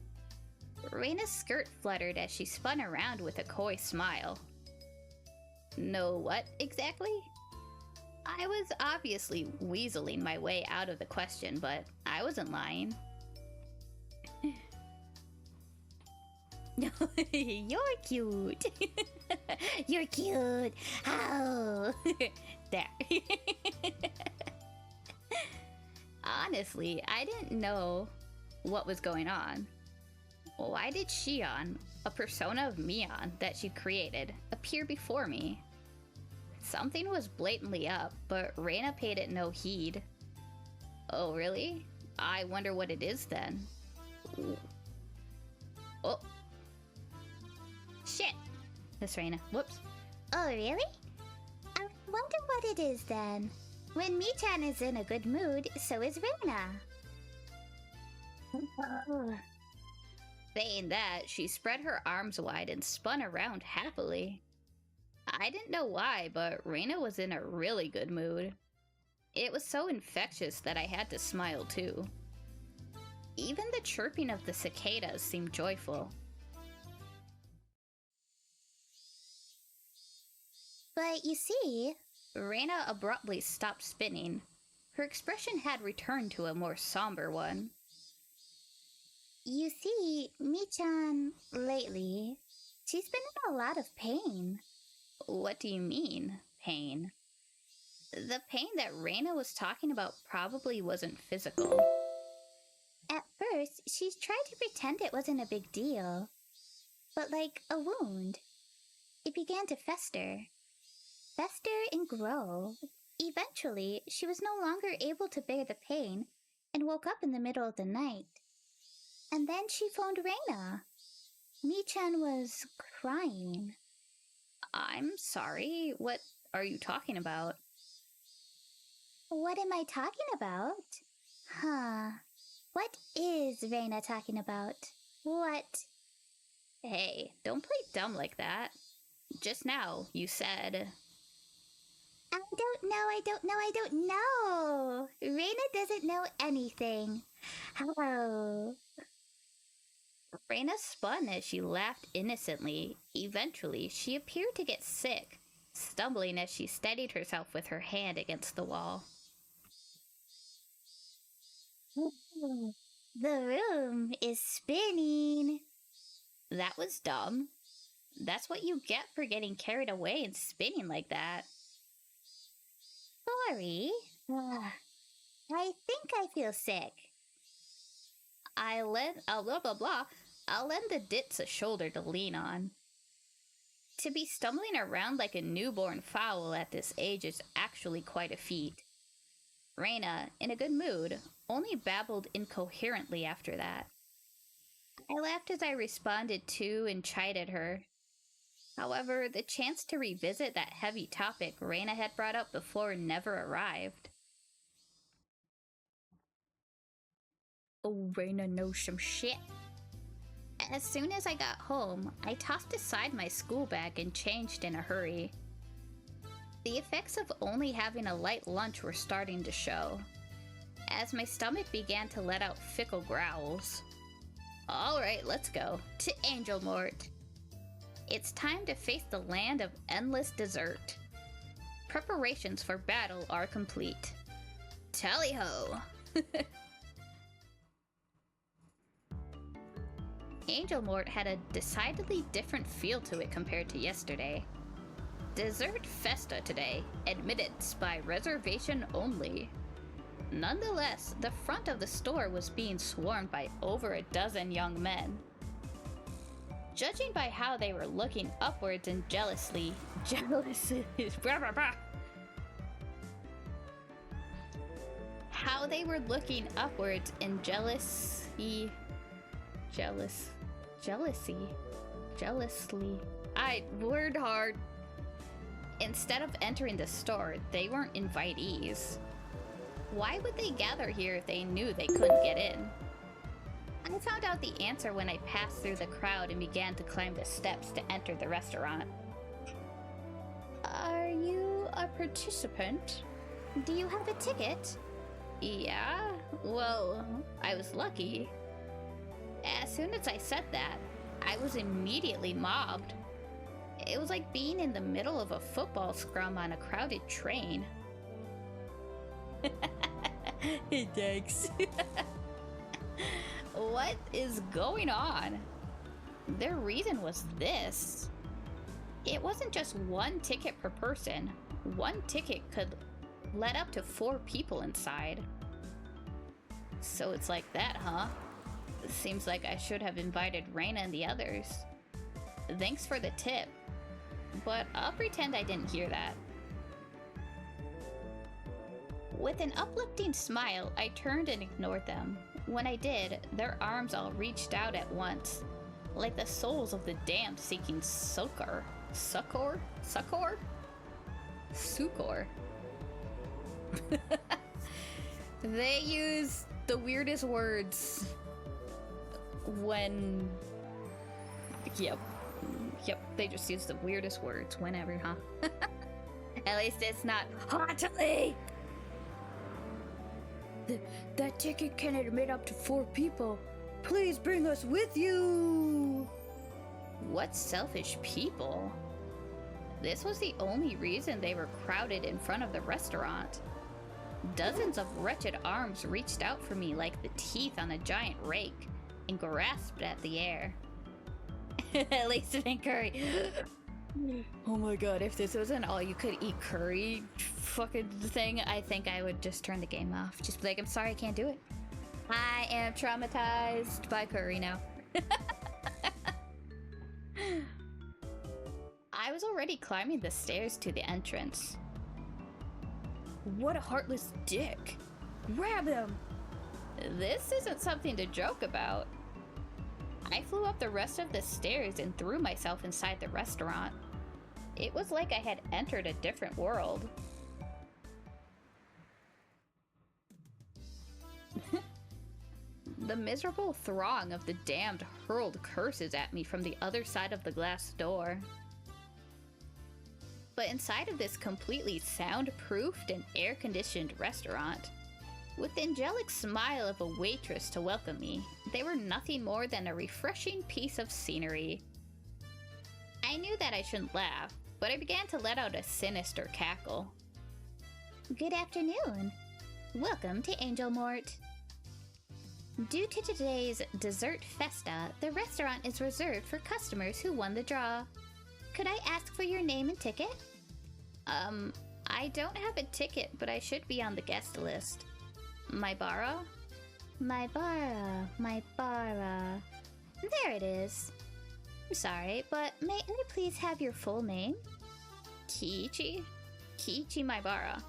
Reina's skirt fluttered as she spun around with a coy smile. No what, exactly? I was obviously weaseling my way out of the question, but I wasn't lying. You're cute. You're cute. How? There. Honestly, I didn't know what was going on. Why did Shion, a persona of Mion that she created, appear before me? Something was blatantly up, but Reina paid it no heed. Oh, really? I wonder what it is then. Oh. Shit! That's Reina. Whoops. Oh, really? I wonder what it is then. When Mi-chan is in a good mood, so is Reina. Saying that, she spread her arms wide and spun around happily. I didn't know why, but Reina was in a really good mood. It was so infectious that I had to smile too. Even the chirping of the cicadas seemed joyful. But you see... Reina abruptly stopped spinning. Her expression had returned to a more somber one. You see, Mi-chan, lately, she's been in a lot of pain. What do you mean, pain? The pain that Reina was talking about probably wasn't physical. At first, she's tried to pretend it wasn't a big deal. But like a wound. It began to fester. Fester and grow. Eventually, she was no longer able to bear the pain and woke up in the middle of the night. And then she phoned Reina. Mi-chan was crying. I'm sorry, what are you talking about? What am I talking about? Huh. What is Reina talking about? What? Hey, don't play dumb like that. Just now, you said... I don't know. Reina doesn't know anything. Hello. Reina spun as she laughed innocently. Eventually, she appeared to get sick, stumbling as she steadied herself with her hand against the wall. The room is spinning. That was dumb. That's what you get for getting carried away and spinning like that. Sorry. I think I feel sick. I'll lend the ditz a shoulder to lean on. To be stumbling around like a newborn fowl at this age is actually quite a feat. Reina, in a good mood, only babbled incoherently after that. I laughed as I responded to and chided her. However, the chance to revisit that heavy topic Reina had brought up before never arrived. Oh, Reina knows some shit. As soon as I got home, I tossed aside my school bag and changed in a hurry. The effects of only having a light lunch were starting to show, as my stomach began to let out fickle growls. Alright, let's go. To Angel Mort. It's time to face the land of endless dessert. Preparations for battle are complete. Tally-ho! Angel Mort had a decidedly different feel to it compared to yesterday. Dessert Festa today, admittance by reservation only. Nonetheless, the front of the store was being swarmed by over a dozen young men. Judging by how they were looking upwards and jealously, how they were looking upwards in jealously, word hard. Instead of entering the store, they weren't invitees. Why would they gather here if they knew they couldn't get in? I found out the answer when I passed through the crowd and began to climb the steps to enter the restaurant. Are you a participant? Do you have a ticket? Yeah, well, I was lucky. As soon as I said that, I was immediately mobbed. It was like being in the middle of a football scrum on a crowded train. Thanks. What is going on? Their reason was this. It wasn't just one ticket per person. One ticket could let up to 4 people inside. So it's like that, huh? Seems like I should have invited Reina and the others. Thanks for the tip. But I'll pretend I didn't hear that. With an uplifting smile, I turned and ignored them. When I did, their arms all reached out at once, like the souls of the damned seeking succor. Succor? Succor? Succor. They use the weirdest words when... Yep, they just use the weirdest words whenever, huh? At least it's not haughtily! That ticket can admit up to 4 people. Please bring us with you! What selfish people? This was the only reason they were crowded in front of the restaurant. Dozens of wretched arms reached out for me like the teeth on a giant rake and grasped at the air. At least it ain't curry. Oh my god, if this was an all-you-could-eat curry fucking thing, I think I would just turn the game off. Just be like, I'm sorry, I can't do it. I am traumatized by curry now. I was already climbing the stairs to the entrance. What a heartless dick. Grab him! This isn't something to joke about. I flew up the rest of the stairs and threw myself inside the restaurant. It was like I had entered a different world. The miserable throng of the damned hurled curses at me from the other side of the glass door. But inside of this completely soundproofed and air-conditioned restaurant, with the angelic smile of a waitress to welcome me, they were nothing more than a refreshing piece of scenery. I knew that I shouldn't laugh, but I began to let out a sinister cackle. Good afternoon. Welcome to Angel Mort. Due to today's dessert festa, the restaurant is reserved for customers who won the draw. Could I ask for your name and ticket? I don't have a ticket, but I should be on the guest list. Maibara? Maibara. There it is. I'm sorry, but may I please have your full name? Kiichi Maibara.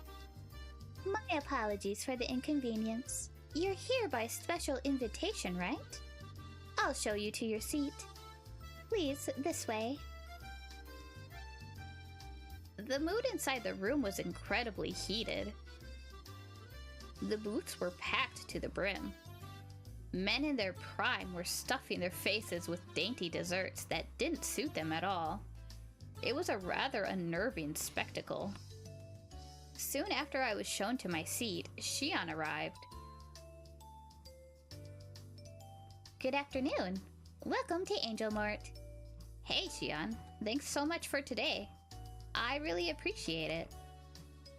My apologies for the inconvenience. You're here by special invitation, right? I'll show you to your seat. Please, this way. The mood inside the room was incredibly heated. The booths were packed to the brim. Men in their prime were stuffing their faces with dainty desserts that didn't suit them at all. It was a rather unnerving spectacle. Soon after I was shown to my seat, Shion arrived. Good afternoon. Welcome to Angel Mort. Hey Shion, thanks so much for today. I really appreciate it.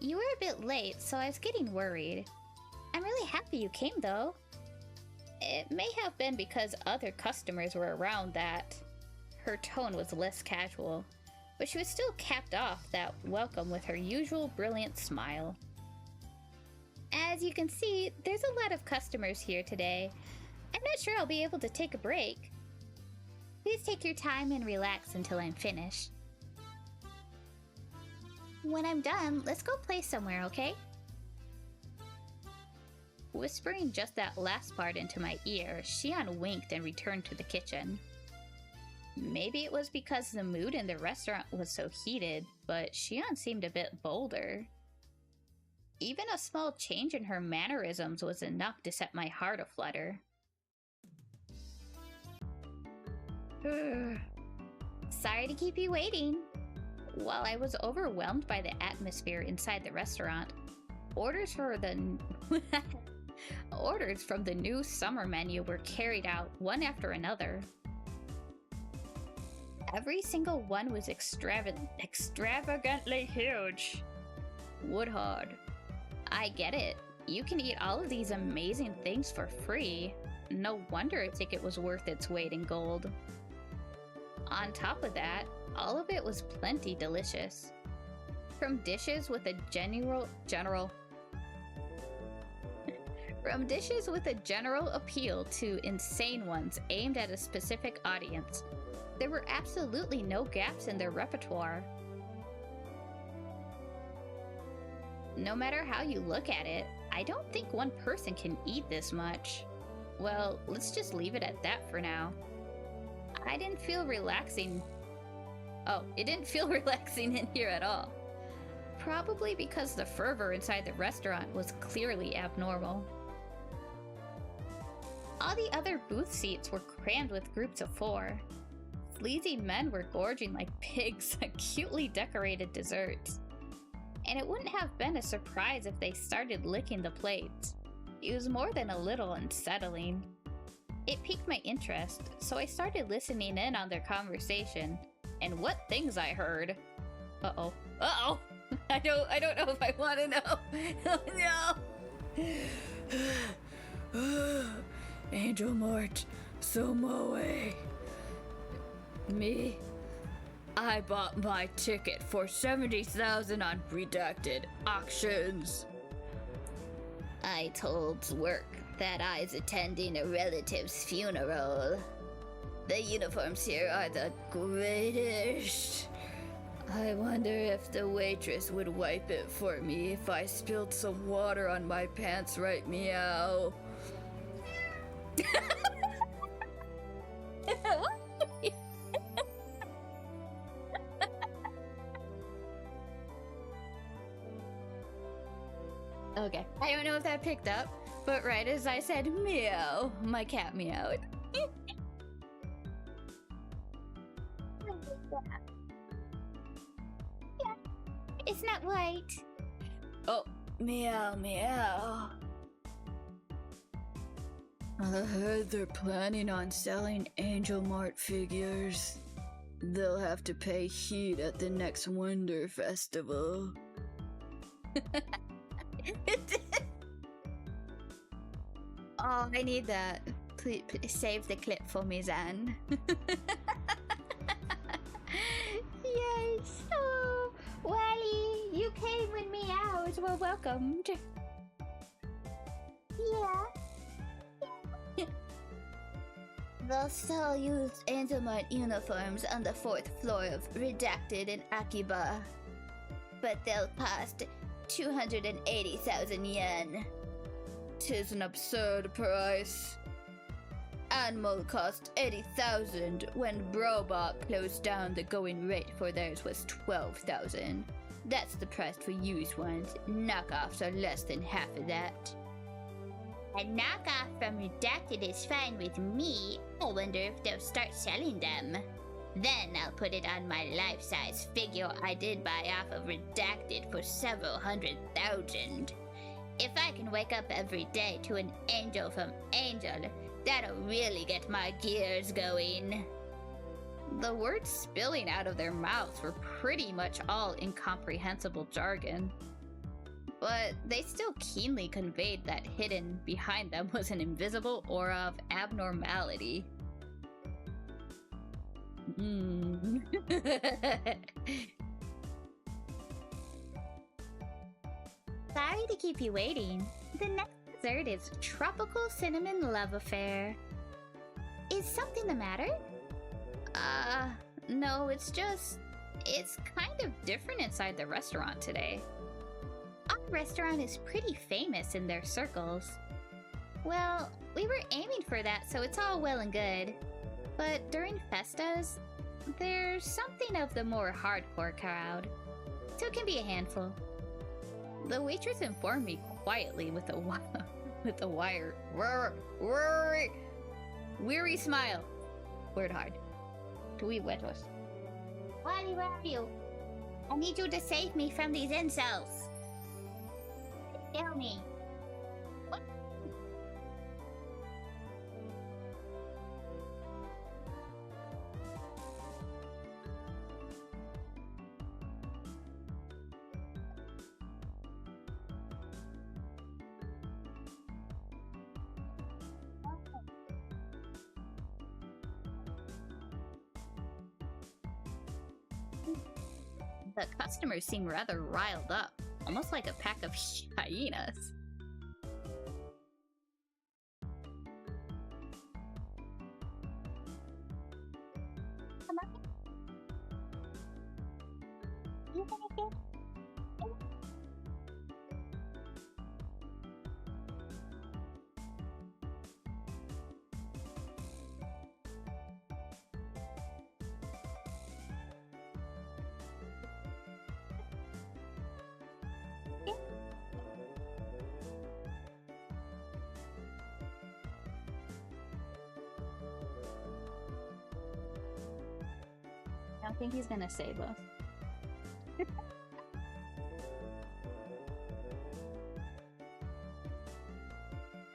You were a bit late, so I was getting worried. I'm really happy you came, though. It may have been because other customers were around that her tone was less casual, but she was still capped off that welcome with her usual brilliant smile. As you can see, there's a lot of customers here today. I'm not sure I'll be able to take a break. Please take your time and relax until I'm finished. When I'm done, let's go play somewhere, okay? Whispering just that last part into my ear, Shion winked and returned to the kitchen. Maybe it was because the mood in the restaurant was so heated, but Shion seemed a bit bolder. Even a small change in her mannerisms was enough to set my heart aflutter. Sorry to keep you waiting. While I was overwhelmed by the atmosphere inside the restaurant, orders from the new summer menu were carried out one after another. Every single one was extravagantly huge. Woodhard. I get it. You can eat all of these amazing things for free. No wonder a ticket was worth its weight in gold. On top of that, all of it was plenty delicious. From dishes with a general appeal to insane ones aimed at a specific audience, there were absolutely no gaps in their repertoire. No matter how you look at it, I don't think one person can eat this much. Well, let's just leave it at that for now. It didn't feel relaxing in here at all. Probably because the fervor inside the restaurant was clearly abnormal. All the other booth seats were crammed with groups of 4. Sleazy men were gorging like pigs on cutely decorated desserts. And it wouldn't have been a surprise if they started licking the plates. It was more than a little unsettling. It piqued my interest, so I started listening in on their conversation. And what things I heard. Uh-oh. Uh-oh! I don't know if I want to know. Oh, no! Angel Mort, Somoe. Me? I bought my ticket for 70,000 on redacted auctions. I told work that I's attending a relative's funeral. The uniforms here are the greatest. I wonder if the waitress would wipe it for me if I spilled some water on my pants right meow. Okay, I don't know if that picked up, but right as I said meow, my cat meowed. Yeah, it's not white. Oh, meow meow. I heard they're planning on selling Angel Mart figures. They'll have to pay heat at the next Wonder Festival. Oh, I need that. Please save the clip for me, Zan. Yes. Oh, Wally, you came when meows were welcomed. Yeah. They'll sell used Angel Mart uniforms on the 4th floor of Redacted in Akiba. But they'll cost 280,000 yen. 'Tis an absurd price. Animal cost 80,000 when Brobot closed down. The going rate for theirs was 12,000. That's the price for used ones. Knockoffs are less than half of that. A knockoff from Redacted is fine with me. I wonder if they'll start selling them. Then I'll put it on my life-size figure I did buy off of Redacted for several 100,000. If I can wake up every day to an angel from Angel, that'll really get my gears going. The words spilling out of their mouths were pretty much all incomprehensible jargon. But they still keenly conveyed that hidden behind them was an invisible aura of abnormality. Sorry to keep you waiting. The next dessert is Tropical Cinnamon Love Affair. Is something the matter? No, it's kind of different inside the restaurant today. Our restaurant is pretty famous in their circles. Well, we were aiming for that, so it's all well and good. But during festas, There's something of the more hardcore crowd, so it can be a handful. The waitress informed me quietly with a weary smile. Word hard. Tui huetos. Wally, where are you? I need you to save me from these incels. Tell me. What? The customers seem rather riled up, almost like a pack of hyenas. Come on. You gonna get? I don't think he's gonna save us.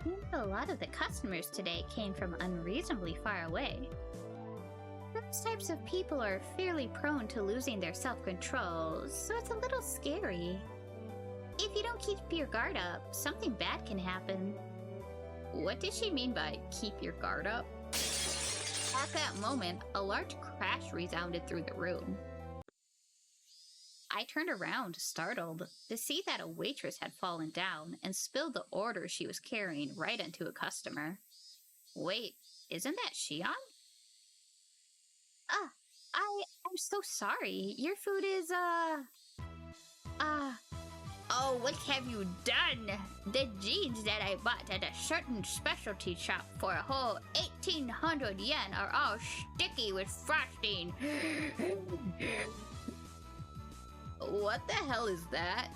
Seems a lot of the customers today came from unreasonably far away. Those types of people are fairly prone to losing their self-control, so it's a little scary. If you don't keep your guard up, something bad can happen. What did she mean by keep your guard up? At that moment, a large crash resounded through the room. I turned around, startled, to see that a waitress had fallen down and spilled the order she was carrying right onto a customer. Wait, isn't that Shion? I'm so sorry. Your food is, Oh, what have you done? The jeans that I bought at a certain specialty shop for a whole 1,800 yen are all sticky with frosting. What the hell is that?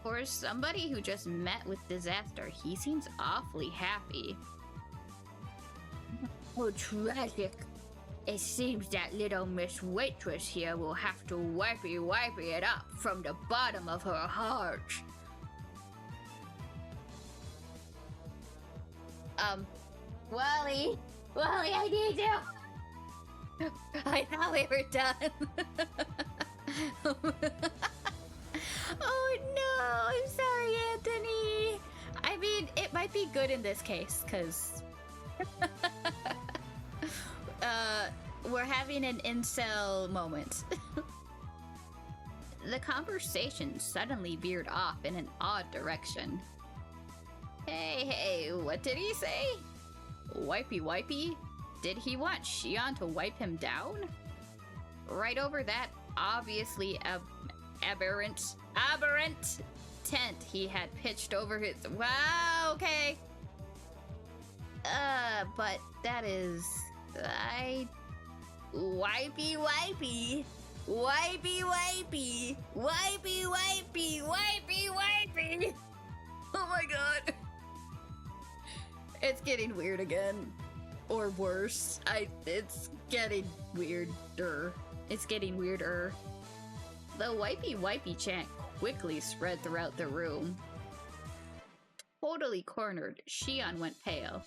For somebody who just met with disaster, he seems awfully happy. Oh, tragic. It seems that little Miss Waitress here will have to wipey it up from the bottom of her heart. Wally, I need you. I thought we were done. Oh no, I'm sorry, Anthony. I mean, it might be good in this case, because we're having an incel moment. The conversation suddenly veered off in an odd direction. Hey, what did he say? Wipey? Did he want Shion to wipe him down? Right over that obviously aberrant tent he had pitched over his... Wow, okay. But that is... Wipey. Oh my god. It's getting weird again. Or worse. It's getting weirder. It's getting weirder. The wipey chant quickly spread throughout the room. Totally cornered, Shion went pale.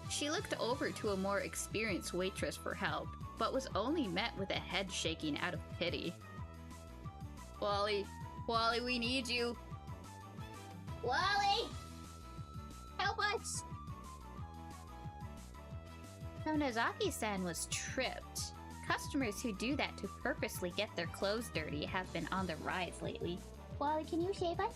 She looked over to a more experienced waitress for help, but was only met with a head shaking out of pity. Wally, we need you. Wally! Help us! Sonozaki-san was tripped. Customers who do that to purposely get their clothes dirty have been on the rise lately. Wally, can you save us?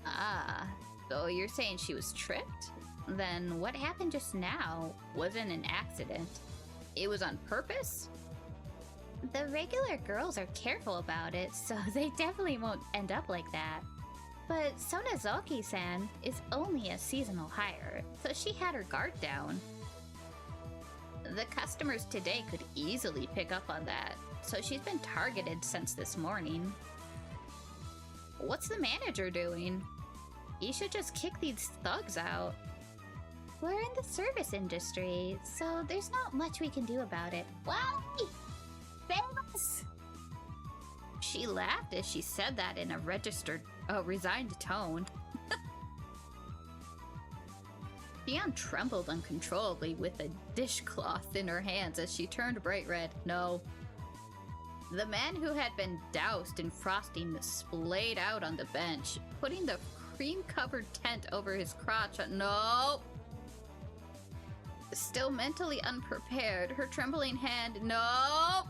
Ah, so you're saying she was tripped? Then what happened just now wasn't an accident. It was on purpose? The regular girls are careful about it, so they definitely won't end up like that. But Sonozaki-san is only a seasonal hire, so she had her guard down. The customers today could easily pick up on that, so she's been targeted since this morning. What's the manager doing? He should just kick these thugs out. We're in the service industry, so there's not much we can do about it. Well, famous! She laughed as she said that in a resigned tone. Dion trembled uncontrollably with a dishcloth in her hands as she turned bright red. No. The man who had been doused in frosting splayed out on the bench, putting the cream-covered tent over his crotch. No! Still mentally unprepared, her trembling hand. No!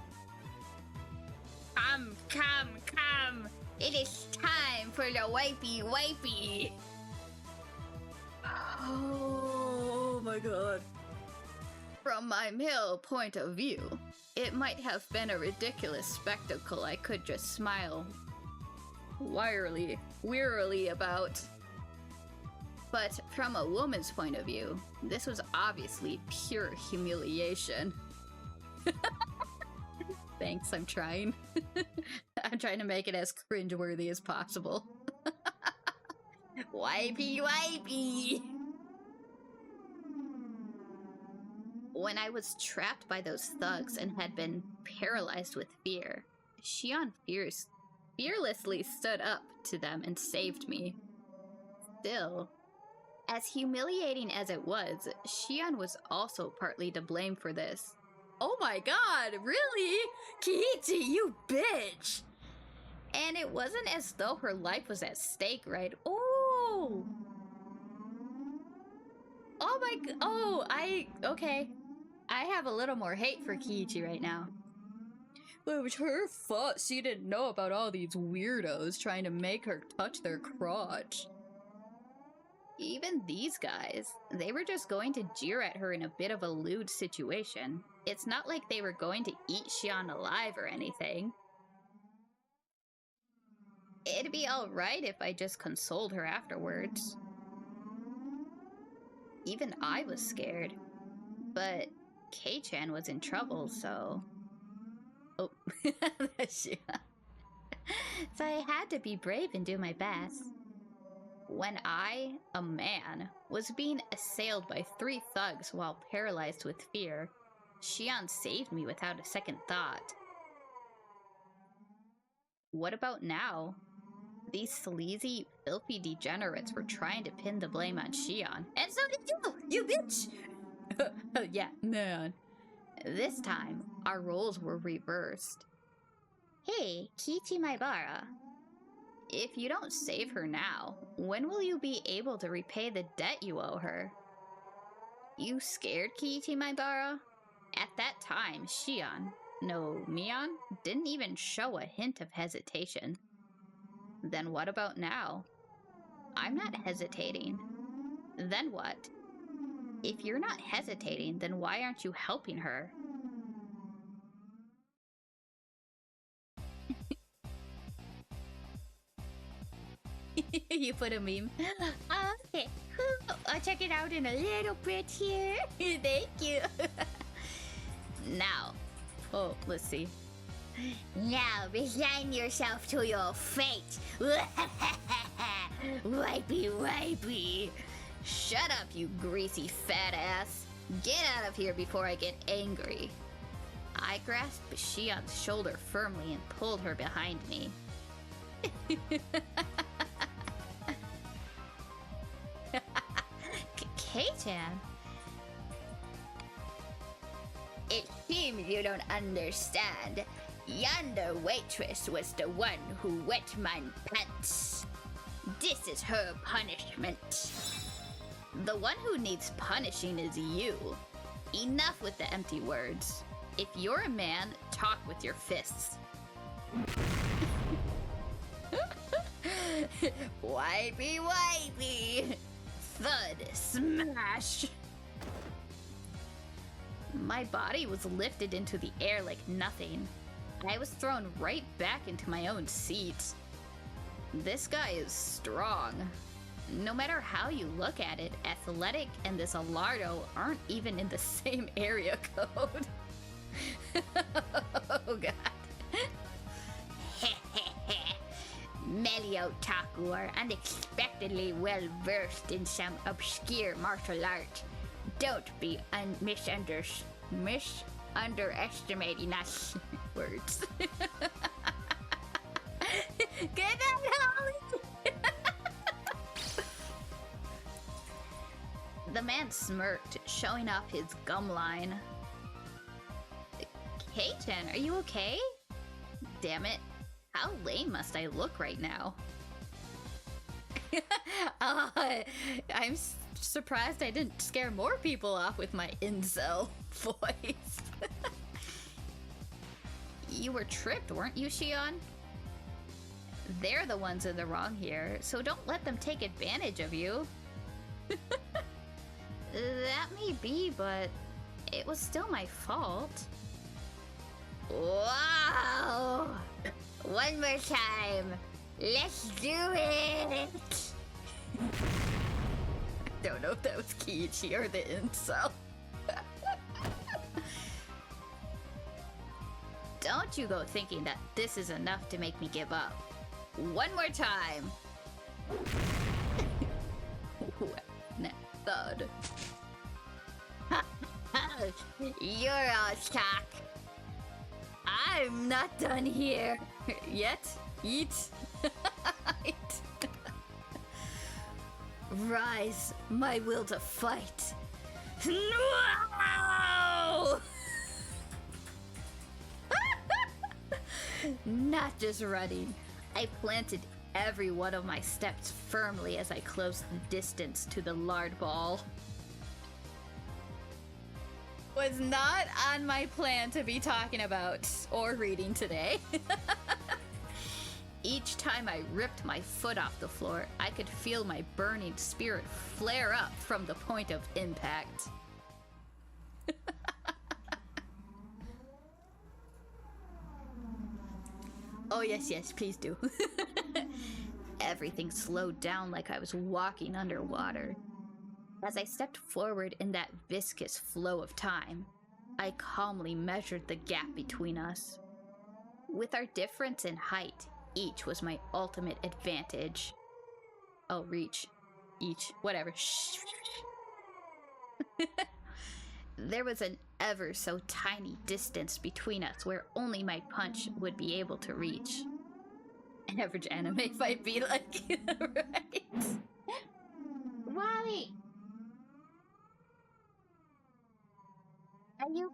Come, come, come! It is time for the wipey. Oh my god. From my male point of view, it might have been a ridiculous spectacle I could just smile wearily about. But from a woman's point of view, this was obviously pure humiliation. Thanks, I'm trying. I'm trying to make it as cringeworthy as possible. Wipey! When I was trapped by those thugs and had been paralyzed with fear, Xian fearlessly stood up to them and saved me. Still, as humiliating as it was, Xian was also partly to blame for this. Oh my god, really? Kiichi, you bitch! And it wasn't as though her life was at stake, right? Oh! Oh my god. Oh, okay. I have a little more hate for Kiichi right now. Well, it was her fault she didn't know about all these weirdos trying to make her touch their crotch. Even these guys, they were just going to jeer at her in a bit of a lewd situation. It's not like they were going to eat Xian alive or anything. It'd be alright if I just consoled her afterwards. Even I was scared. But Kei-chan was in trouble, so... Oh, so I had to be brave and do my best. When I, a man, was being assailed by 3 thugs while paralyzed with fear, Xian saved me without a second thought. What about now? These sleazy, filthy degenerates were trying to pin the blame on Xian. And so did you bitch! Yeah, man. This time, our roles were reversed. Hey, Kiichi Maibara. If you don't save her now, when will you be able to repay the debt you owe her? You scared Kiichi Maibara? At that time, Xian, no, Mion, didn't even show a hint of hesitation. Then what about now? I'm not hesitating. Then what? If you're not hesitating, then why aren't you helping her? You put a meme. Okay, I'll check it out in a little bit here. Thank you. Now, oh, let's see. Now resign yourself to your fate. Wipey. Shut up, you greasy fat ass. Get out of here before I get angry. I grasped Xian's shoulder firmly and pulled her behind me. Kei-chan? It seems you don't understand. Yonder waitress was the one who wet my pants. This is her punishment. The one who needs punishing is you. Enough with the empty words. If you're a man, talk with your fists. Wipey! Thud, smash! My body was lifted into the air like nothing. I was thrown right back into my own seat. This guy is strong. No matter how you look at it, Athletic and this Alardo aren't even in the same area code. Oh god. Many otaku are unexpectedly well versed in some obscure martial art. Don't be underestimating us. Words. Get that, Holly! The man smirked, showing off his gum line. K-chan, are you okay? Damn it. How lame must I look right now? I'm surprised I didn't scare more people off with my incel voice. You were tripped, weren't you, Shion? They're the ones in the wrong here, so don't let them take advantage of you. That may be, but it was still my fault. Wow! One more time. Let's do it! Don't know if that was Kiichi or the incel. Don't you go thinking that this is enough to make me give up. One more time. Thud. You're all shock. I'm not done here yet. Eat. Rise, my will to fight. No! Not just running. I planted every one of my steps firmly as I closed the distance to the lard ball. Was not on my plan to be talking about or reading today. Each time I ripped my foot off the floor, I could feel my burning spirit flare up from the point of impact. Oh yes, yes, please do. Everything slowed down like I was walking underwater. As I stepped forward in that viscous flow of time, I calmly measured the gap between us. With our difference in height, each was my ultimate advantage. Oh, reach. Each. Whatever. Shh. There was an ever so tiny distance between us where only my punch would be able to reach. An average anime might be like, right? Wally! Are you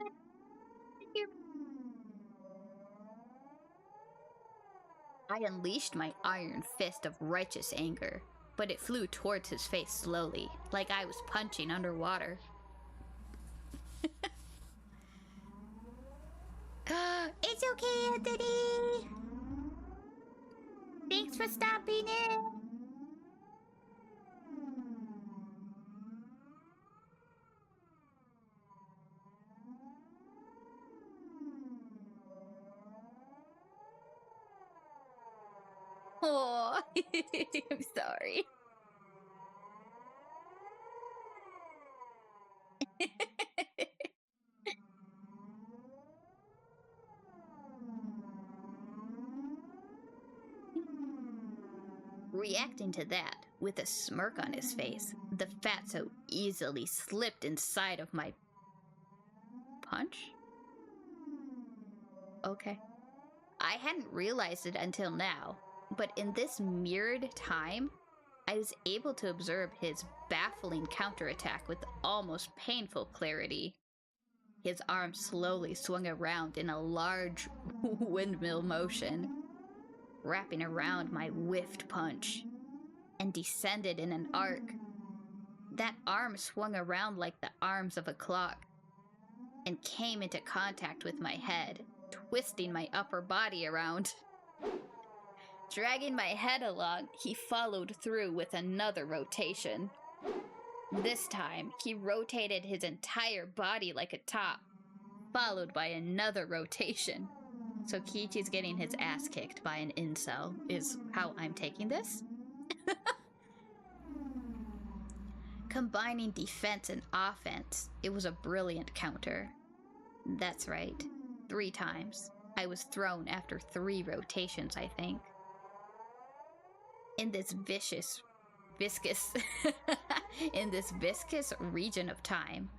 here? I unleashed my iron fist of righteous anger, but it flew towards his face slowly, like I was punching underwater. It's okay, Anthony! Thanks for stopping in! Oh, I'm sorry. Reacting to that, with a smirk on his face, the fatso easily slipped inside of my punch? Okay. I hadn't realized it until now, but in this mirrored time, I was able to observe his baffling counterattack with almost painful clarity. His arm slowly swung around in a large windmill motion, wrapping around my whiffed punch, and descended in an arc. That arm swung around like the arms of a clock, and came into contact with my head, twisting my upper body around. Dragging my head along, he followed through with another rotation. This time, he rotated his entire body like a top, followed by another rotation. So Kiichi's getting his ass kicked by an incel, is how I'm taking this. Combining defense and offense, it was a brilliant counter. That's right. 3 times. I was thrown after 3 rotations, I think. In this viscous region of time,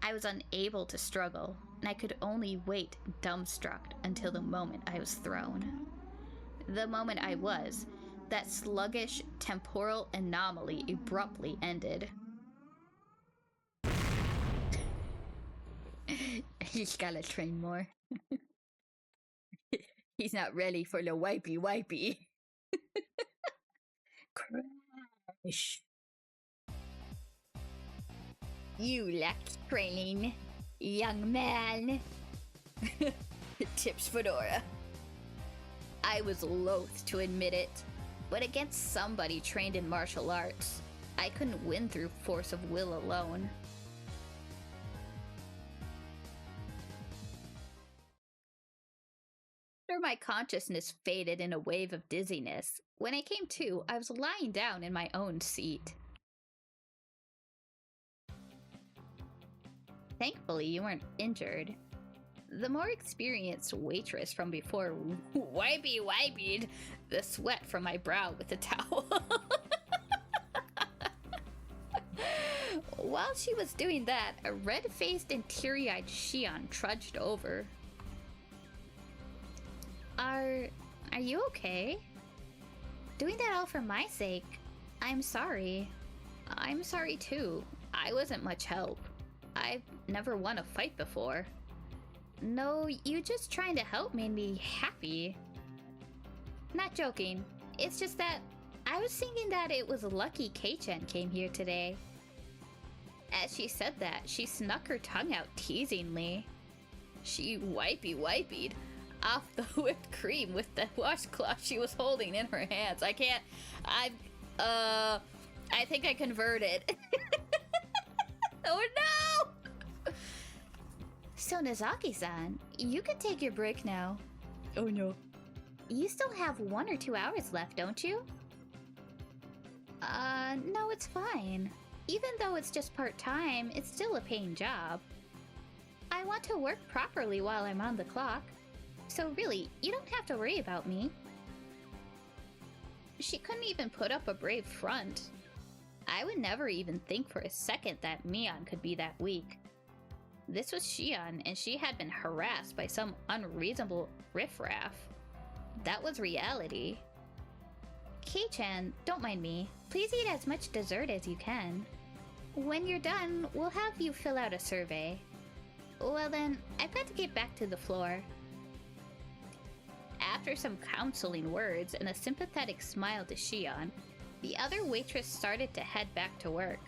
I was unable to struggle, and I could only wait dumbstruck until the moment I was thrown. The moment I was, that sluggish temporal anomaly abruptly ended. He's gotta train more. He's not ready for the wipey. Crash. You lack training, young man. Tips Fedora. I was loath to admit it, but against somebody trained in martial arts, I couldn't win through force of will alone. After my consciousness faded in a wave of dizziness, when I came to, I was lying down in my own seat. Thankfully, you weren't injured. The more experienced waitress from before wipeyed the sweat from my brow with a towel. While she was doing that, a red-faced and teary-eyed Shion trudged over. Are you okay? Doing that all for my sake. I'm sorry. I'm sorry too. I wasn't much help. I've never won a fight before. No, you just trying to help made me happy. Not joking. It's just that I was thinking that it was lucky Ch.2 came here today. As she said that, she snuck her tongue out teasingly. She wipeyed off the whipped cream with the washcloth she was holding in her hands. I think I converted. Oh no! So Nozaki-san, you can take your break now. Oh no. You still have 1 or 2 hours left, don't you? No, it's fine. Even though it's just part-time, it's still a paying job. I want to work properly while I'm on the clock. So really, you don't have to worry about me. She couldn't even put up a brave front. I would never even think for a second that Mion could be that weak. This was Shion, and she had been harassed by some unreasonable riffraff. That was reality. Ch.2, don't mind me. Please eat as much dessert as you can. When you're done, we'll have you fill out a survey. Well then, I've got to get back to the floor. After some counseling words and a sympathetic smile to Shion, the other waitress started to head back to work.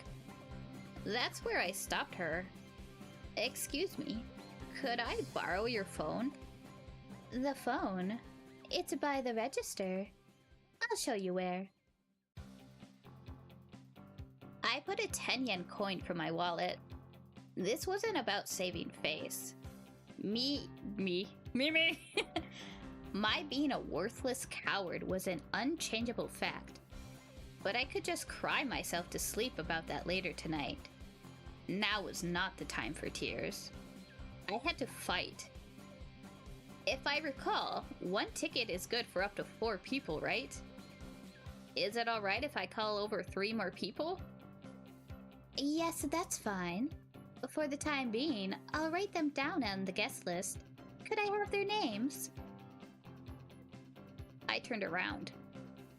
That's where I stopped her. Excuse me, could I borrow your phone? The phone? It's by the register. I'll show you where. I put a 10-yen coin from my wallet. This wasn't about saving face. Me. My being a worthless coward was an unchangeable fact. But I could just cry myself to sleep about that later tonight. Now was not the time for tears. I had to fight. If I recall, 1 ticket is good for up to 4 people, right? Is it alright if I call over 3 more people? Yes, that's fine. For the time being, I'll write them down on the guest list. Could I have their names? I turned around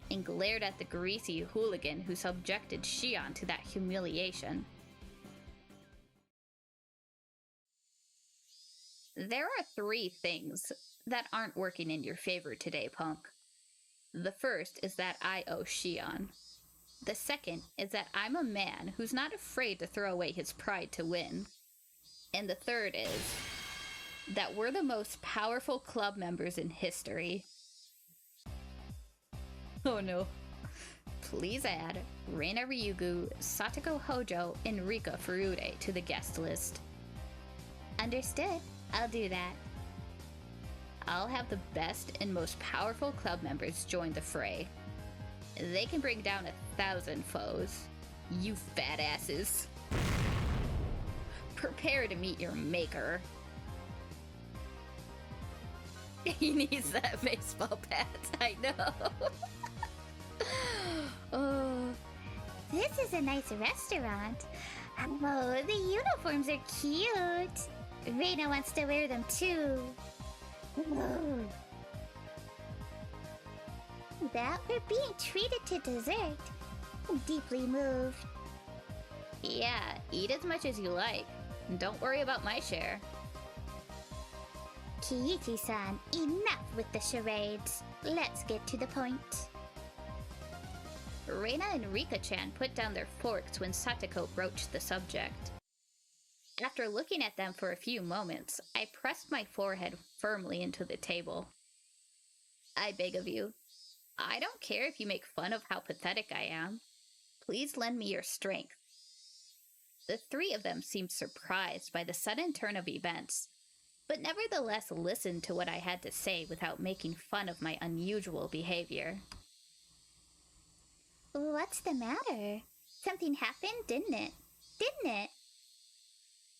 and glared at the greasy hooligan who subjected Shion to that humiliation. There are 3 things that aren't working in your favor today, punk. The first is that I owe Shion. The second is that I'm a man who's not afraid to throw away his pride to win. And the third is that we're the most powerful club members in history. Oh no. Please add Reina Ryugu, Satoko Hojo, and Rika Furude to the guest list. Understood. I'll do that. I'll have the best and most powerful club members join the fray. They can bring down 1,000 foes. You fat asses. Prepare to meet your maker. He needs that baseball bat, I know. Oh. This is a nice restaurant. Oh, the uniforms are cute. Reina wants to wear them too. Oh. That we're being treated to dessert. I'm deeply moved. Yeah, eat as much as you like. And don't worry about my share. Kiichi-san, enough with the charades. Let's get to the point. Reina and Rika-chan put down their forks when Satoko broached the subject. After looking at them for a few moments, I pressed my forehead firmly into the table. I beg of you, I don't care if you make fun of how pathetic I am. Please lend me your strength. The three of them seemed surprised by the sudden turn of events, but nevertheless listened to what I had to say without making fun of my unusual behavior. What's the matter? Something happened, didn't it? Didn't it?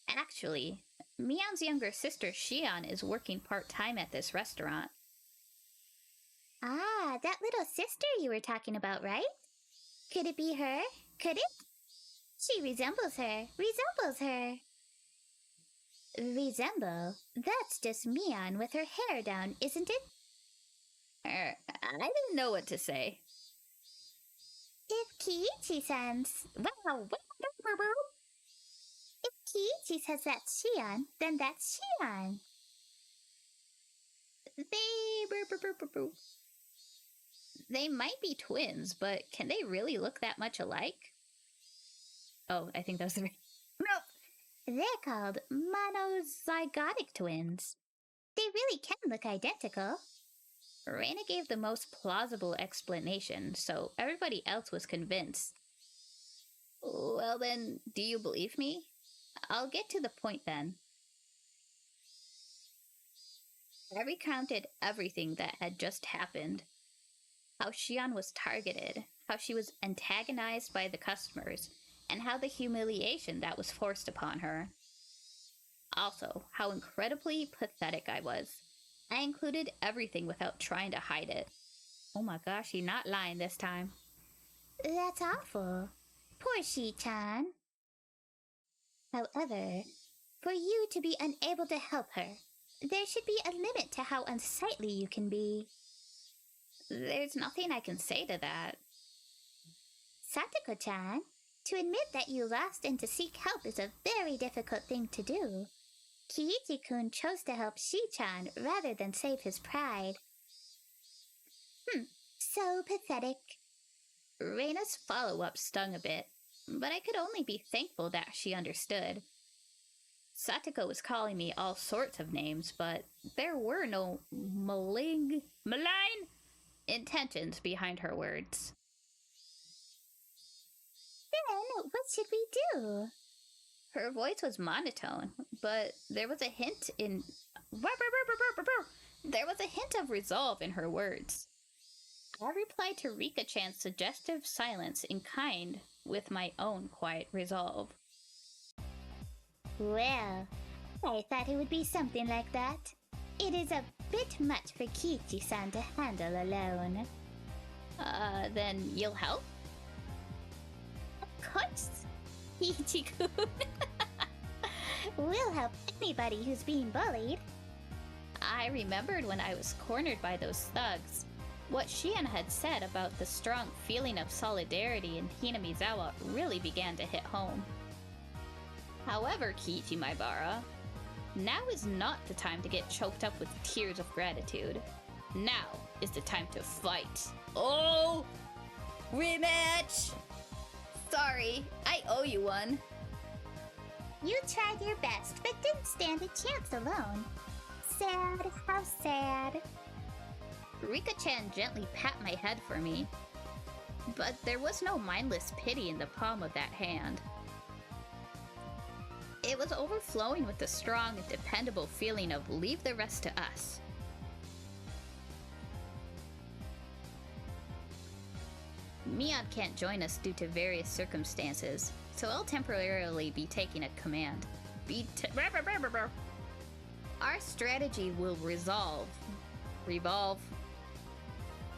Actually, Mion's younger sister Shion is working part-time at this restaurant. Ah, that little sister you were talking about, right? Could it be her? Could it? She resembles her. Resembles her. Resemble? That's just Mion with her hair down, isn't it? I didn't know what to say. If Kiichi-san's... If Kiichi says that's Shion, then that's Shion. They might be twins, but can they really look that much alike? Oh, I think that was the right... Nope! They're called monozygotic twins. They really can look identical. Reina gave the most plausible explanation, so everybody else was convinced. Well then, do you believe me? I'll get to the point then. I recounted everything that had just happened. How Shion was targeted, how she was antagonized by the customers, and how the humiliation that was forced upon her. Also, how incredibly pathetic I was. I included everything without trying to hide it. Oh my gosh, she's not lying this time. That's awful. Poor Shi-chan. However, for you to be unable to help her, there should be a limit to how unsightly you can be. There's nothing I can say to that. Satoko-chan, to admit that you lost and to seek help is a very difficult thing to do. Kiichi-kun chose to help Shi-chan rather than save his pride. So pathetic. Reina's follow-up stung a bit, but I could only be thankful that she understood. Satoko was calling me all sorts of names, but there were no malign intentions behind her words. Then, what should we do? Her voice was monotone, but there was a hint of resolve in her words. I replied to Rika-chan's suggestive silence in kind with my own quiet resolve. Well, I thought it would be something like that. It is a bit much for Kiichi-san to handle alone. Then you'll help? Of course, Kiichi-kun. We'll help anybody who's being bullied. I remembered when I was cornered by those thugs. What Shion had said about the strong feeling of solidarity in Hinamizawa really began to hit home. However, Kiichi Maibara, now is not the time to get choked up with tears of gratitude. Now is the time to fight. Oh! Rematch! Sorry, I owe you one. You tried your best, but didn't stand a chance alone. Sad, how sad. Rika-chan gently pat my head for me, but there was no mindless pity in the palm of that hand. It was overflowing with the strong and dependable feeling of leave the rest to us. Mion can't join us due to various circumstances, so I'll temporarily be taking a command. Our strategy will revolve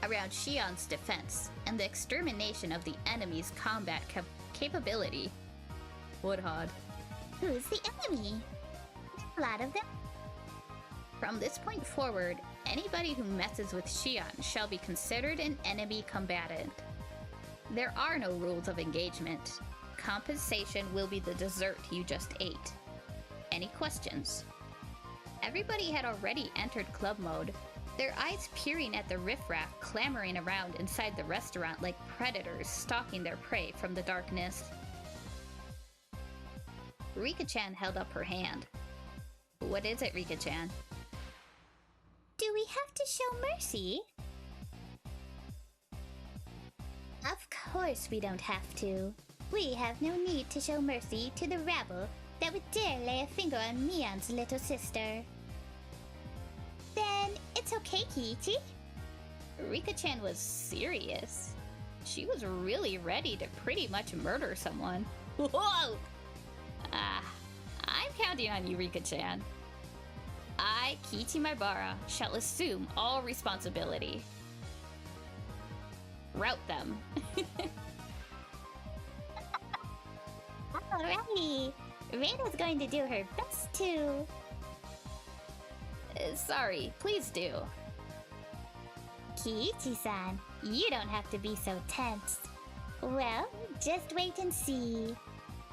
around Shion's defense and the extermination of the enemy's combat capability. Woodhod. Who's the enemy? A lot of them? From this point forward, anybody who messes with Shion shall be considered an enemy combatant. There are no rules of engagement. Compensation will be the dessert you just ate. Any questions? Everybody had already entered club mode, their eyes peering at the riffraff clamoring around inside the restaurant like predators stalking their prey from the darkness. Rika-chan held up her hand. What is it, Rika-chan? Do we have to show mercy? Of course we don't have to. We have no need to show mercy to the rabble that would dare lay a finger on Mion's little sister. Then it's okay, Kiichi. Rika-chan was serious. She was really ready to pretty much murder someone. Whoa! I'm counting on you, Rika-chan. I, Kiichi Maibara, shall assume all responsibility. Rout them. Alrighty. Reina's going to do her best too. Sorry, please do. Kiichi-san, you don't have to be so tense. Well, just wait and see.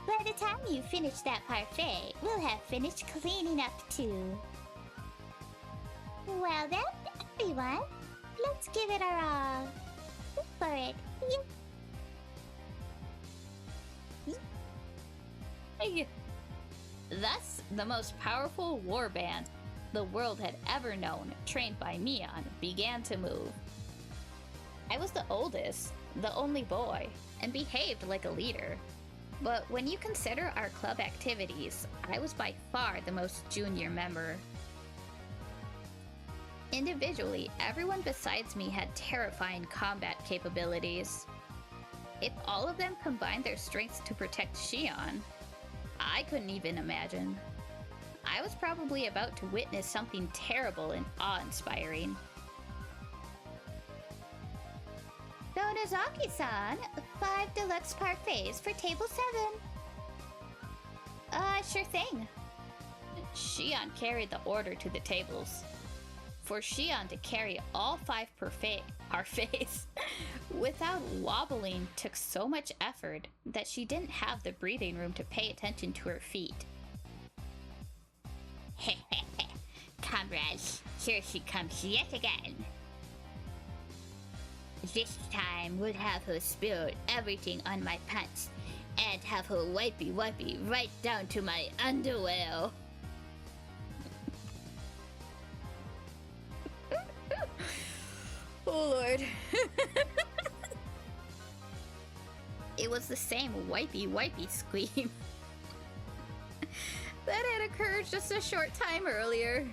By the time you finish that parfait, we'll have finished cleaning up too. Well then, everyone, let's give it our all. Go for it. Thus, the most powerful war band the world had ever known, trained by Mion, began to move. I was the oldest, the only boy, and behaved like a leader. But when you consider our club activities, I was by far the most junior member. Individually, everyone besides me had terrifying combat capabilities. If all of them combined their strengths to protect Shion, I couldn't even imagine. I was probably about to witness something terrible and awe-inspiring. Donozaki-san, 5 deluxe parfaits for table 7. Sure thing. Shion carried the order to the tables. For Shion to carry all 5 parfaits without wobbling took so much effort that she didn't have the breathing room to pay attention to her feet. Comrades, here she comes yet again. This time we'll have her spill everything on my pants and have her wipey right down to my underwear. Oh lord. It was the same wipey scream that had occurred just a short time earlier.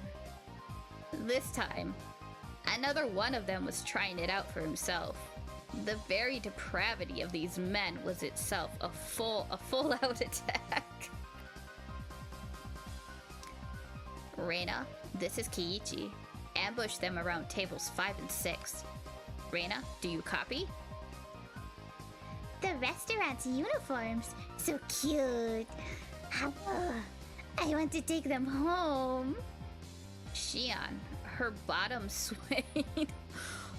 This time, another one of them was trying it out for himself. The very depravity of these men was itself a full-out attack. Reina, this is Kiichi. Ambush them around tables 5 and 6. Reina, do you copy? The restaurant's uniforms, so cute. I want to take them home. Shion, her bottom swaying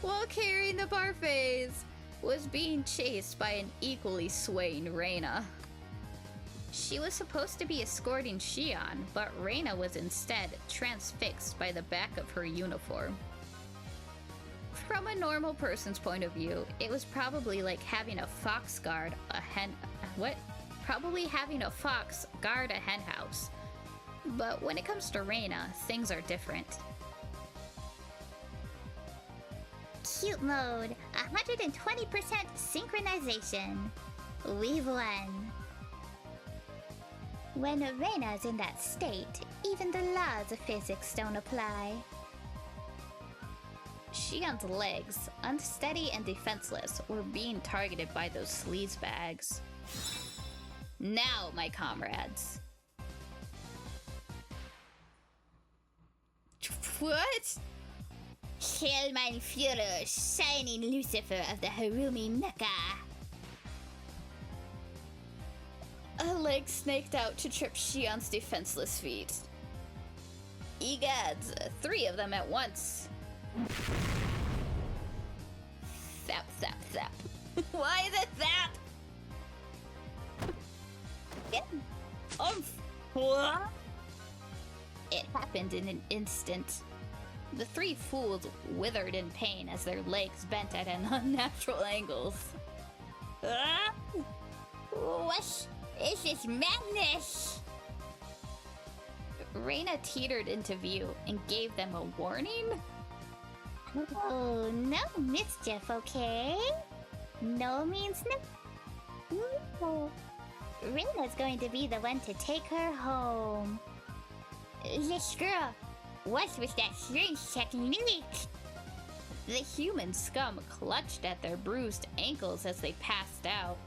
while carrying the parfaits, was being chased by an equally swaying Reina. She was supposed to be escorting Shion, but Reina was instead transfixed by the back of her uniform. From a normal person's point of view, it was probably like having a fox guard a hen... What? Probably having a fox guard a hen house. But when it comes to Reina, things are different. Cute mode, 120% synchronization. We've won. When Reina's in that state, even the laws of physics don't apply. Shion's legs, unsteady and defenseless, were being targeted by those sleaze bags. Now, my comrades. What? Hail mein Führer, shining Lucifer of the Harumi Mecca. A leg snaked out to trip Shion's defenseless feet. Egads, 3 of them at once. Thap, thap, thap. Why the thap? Yeah. What? It happened in an instant. The 3 fools withered in pain as their legs bent at an unnatural angles. Ah! What is this madness? Reina teetered into view and gave them a warning. Oh, no mischief, okay? No means no. No. Reina's going to be the one to take her home. This girl, what was that strange technique? The human scum clutched at their bruised ankles as they passed out.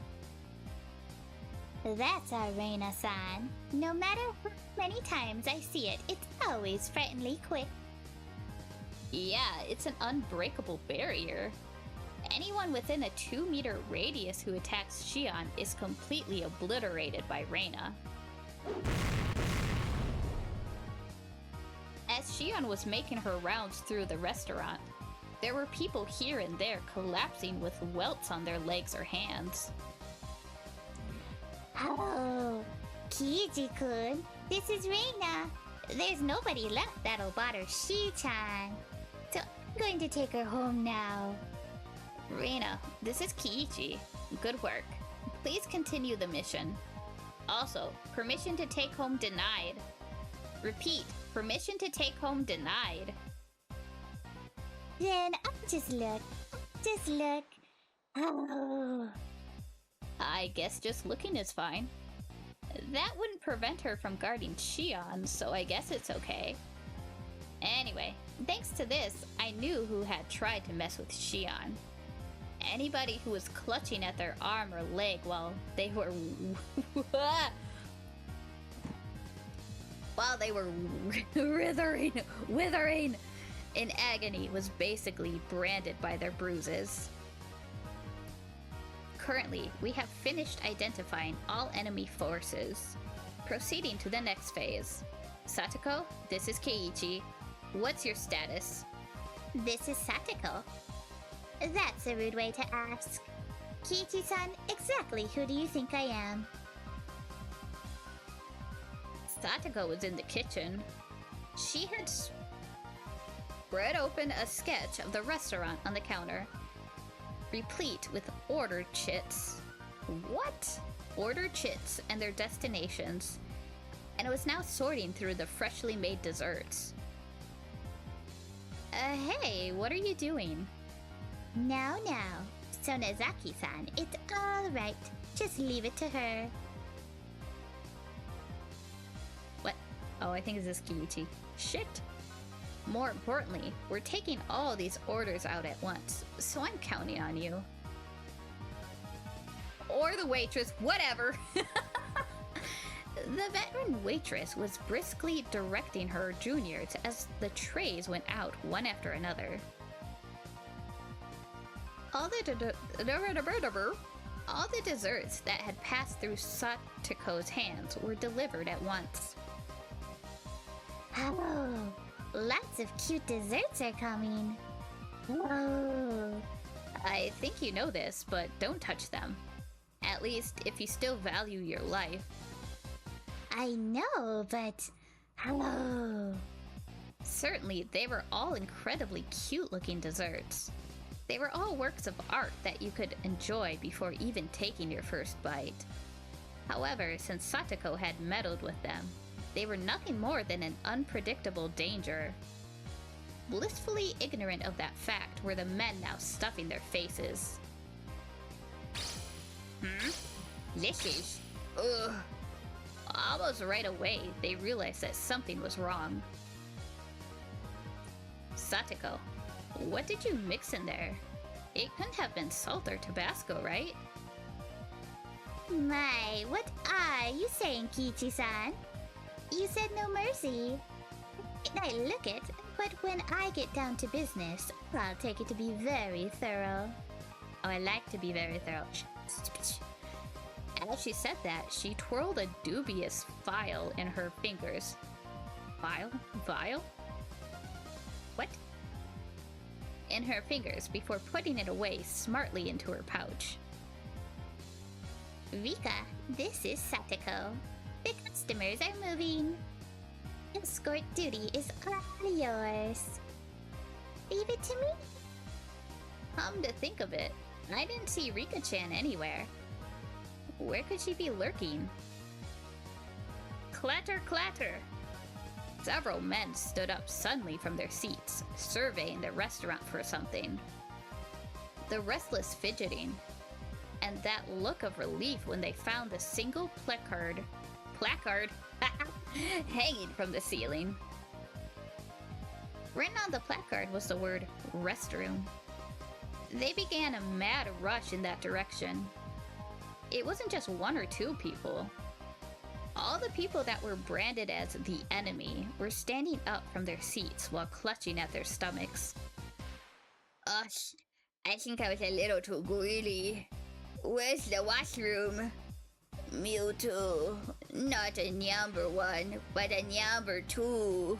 That's our Reina-san. No matter how many times I see it, it's always frighteningly quick. Yeah, it's an unbreakable barrier. Anyone within a 2-meter radius who attacks Shion is completely obliterated by Reina. As Shion was making her rounds through the restaurant, there were people here and there collapsing with welts on their legs or hands. Oh, Kiji-kun, this is Reina. There's nobody left that'll bother Shi-chan. So I'm going to take her home now. Reina, this is Kiichi. Good work. Please continue the mission. Also, permission to take home denied. Repeat, permission to take home denied. Then I'll just look. Oh. I guess just looking is fine. That wouldn't prevent her from guarding Shion, so I guess it's okay. Anyway, thanks to this, I knew who had tried to mess with Shion. Anybody who was clutching at their arm or leg while they were withering in agony was basically branded by their bruises. Currently, we have finished identifying all enemy forces. Proceeding to the next phase. Satoko, this is Keiichi. What's your status? This is Satoko. That's a rude way to ask. Kiichi-san, exactly who do you think I am? Satoko was in the kitchen. She had spread open a sketch of the restaurant on the counter, replete with ordered chits. What? Ordered chits and their destinations, and it was now sorting through the freshly made desserts. Hey, what are you doing? Now, Sonozaki-san, it's all right. Just leave it to her. What? Oh, I think it's Kiichi. Shit. More importantly, we're taking all these orders out at once, so I'm counting on you. Or the waitress, whatever. The veteran waitress was briskly directing her juniors as the trays went out one after another. All the desserts that had passed through Satoko's hands were delivered at once. Oh, lots of cute desserts are coming. Oh. I think you know this, but don't touch them. At least if you still value your life. I know, but... Hello. Certainly, they were all incredibly cute-looking desserts. They were all works of art that you could enjoy before even taking your first bite. However, since Satoko had meddled with them, they were nothing more than an unpredictable danger. Blissfully ignorant of that fact were the men now stuffing their faces. This is... Ugh. Almost right away, they realized that something was wrong. Satoko, What did you mix in there? It couldn't have been salt or Tabasco, right? My, what are you saying, Kichi-san? You said no mercy. I look it, but when I get down to business, I'll take it to be very thorough. Oh, I like to be very thorough. As she said that, she twirled a dubious vial in her fingers. Vial? Vial? What? In her fingers before putting it away smartly into her pouch. Rika, this is Satoko. The customers are moving. Escort duty is all yours. Leave it to me. Come to think of it, I didn't see Rika-chan anywhere. Where could she be lurking? Clatter, clatter! Several men stood up suddenly from their seats, surveying the restaurant for something. The restless fidgeting, and that look of relief when they found the single placard hanging from the ceiling. Written on the placard was the word restroom. They began a mad rush in that direction. It wasn't just one or two people. All the people that were branded as the enemy were standing up from their seats while clutching at their stomachs. Ush, I think I was a little too greedy. Where's the washroom? Mewtwo, not a number 1, but a number 2.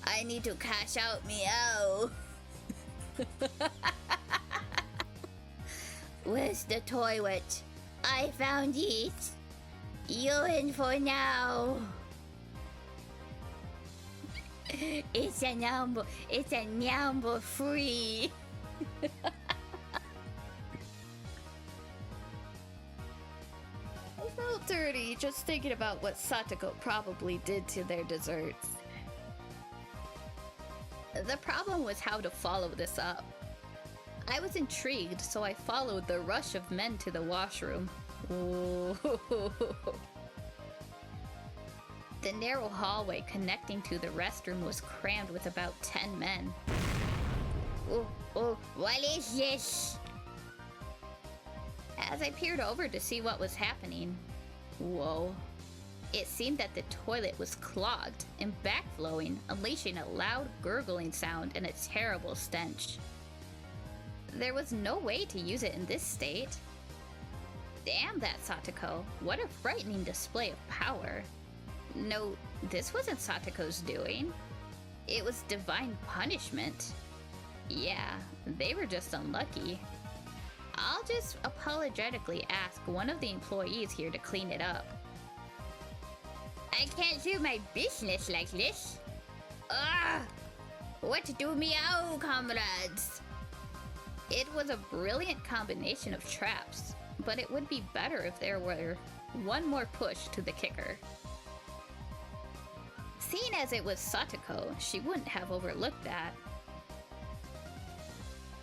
I need to cash out meow. Where's the toilet? I found it. You in for now. It's a number free. I felt dirty just thinking about what Satoko probably did to their desserts. The problem was how to follow this up. I was intrigued, so I followed the rush of men to the washroom. Ooh. The narrow hallway connecting to the restroom was crammed with about 10 men. What is this? As I peered over to see what was happening, whoa. It seemed that the toilet was clogged and backflowing, unleashing a loud gurgling sound and a terrible stench. There was no way to use it in this state. Damn that Satoko, what a frightening display of power. No, this wasn't Satoko's doing. It was divine punishment. Yeah, they were just unlucky. I'll just apologetically ask one of the employees here to clean it up. I can't do my business like this. Ah! What do meow, comrades? It was a brilliant combination of traps, but it would be better if there were one more push to the kicker. Seeing as it was Satoko, she wouldn't have overlooked that.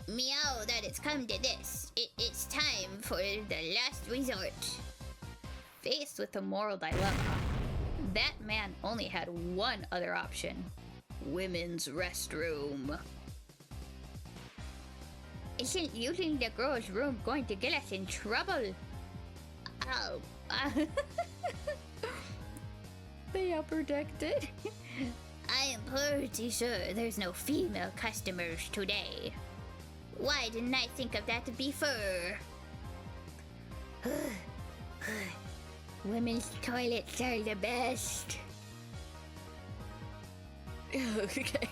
Meow that it's come to this. It's time for the last resort. Faced with a moral dilemma, that man only had one other option. Women's restroom. Isn't using the girls' room going to get us in trouble? Oh. They upper decked it. I am pretty sure there's no female customers today. Why didn't I think of that before? Women's toilets are the best. Okay.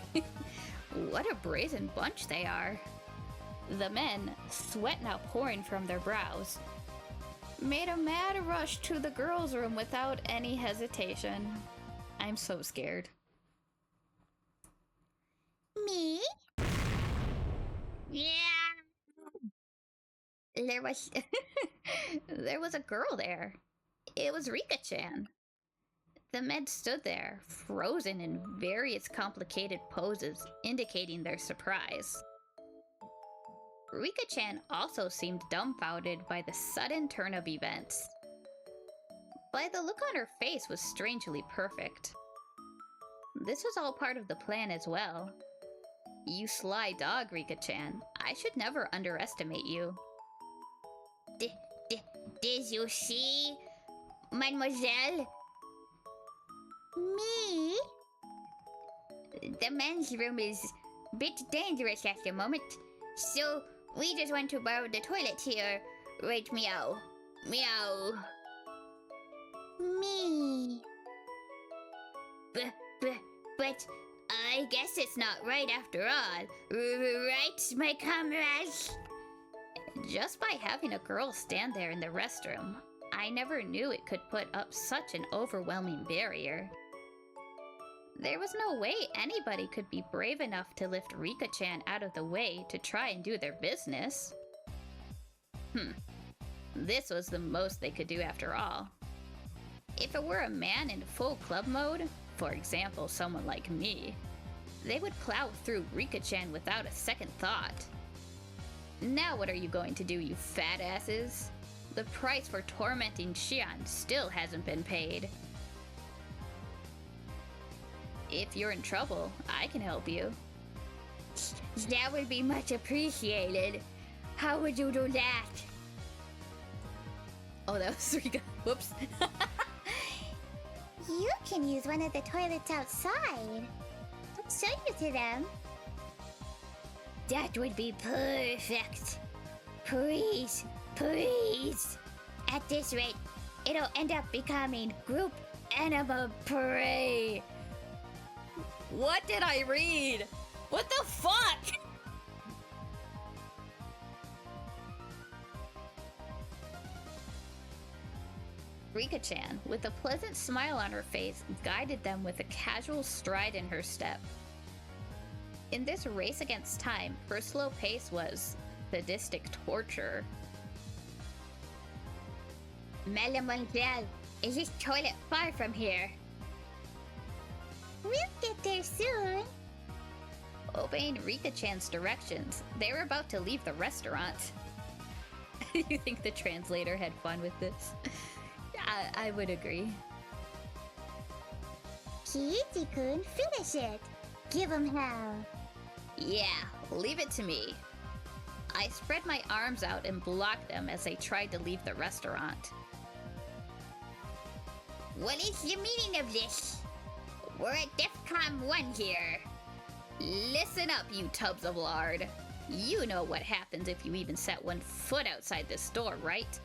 What a brazen bunch they are. The men, sweat now pouring from their brows, made a mad rush to the girls' room without any hesitation. I'm so scared. Me? Yeah. There was there was a girl there. It was Rika-chan. The men stood there, frozen in various complicated poses, indicating their surprise. Rika-chan also seemed dumbfounded by the sudden turn of events. But the look on her face was strangely perfect. This was all part of the plan as well. You sly dog, Rika-chan. I should never underestimate you. Did you see, mademoiselle? Me? The men's room is a bit dangerous at the moment, so we just want to borrow the toilet here. Right, meow. Meow. Me. But I guess it's not right after all. Right, my comrades? Just by having a girl stand there in the restroom, I never knew it could put up such an overwhelming barrier. There was no way anybody could be brave enough to lift Rika-chan out of the way to try and do their business. This was the most they could do after all. If it were a man in full club mode, for example someone like me, they would plow through Rika-chan without a second thought. Now what are you going to do, you fat asses? The price for tormenting Xian still hasn't been paid. If you're in trouble, I can help you. That would be much appreciated. How would you do that? Oh, that was Rika. Whoops. You can use one of the toilets outside. I'll show you to them. That would be perfect. Please, please. At this rate, it'll end up becoming group animal prey. What did I read? What the fuck? Rika-chan, with a pleasant smile on her face, guided them with a casual stride in her step. In this race against time, her slow pace was sadistic torture. Mademoiselle, is this toilet far from here? We'll get there soon. Obeying Rika-chan's directions, they were about to leave the restaurant. You think the translator had fun with this? I would agree. Kiichi-kun, finish it. Give him hell. Yeah, leave it to me. I spread my arms out and blocked them as they tried to leave the restaurant. What is the meaning of this? We're at DEFCON 1 here. Listen up, you tubs of lard. You know what happens if you even set one foot outside this door, right?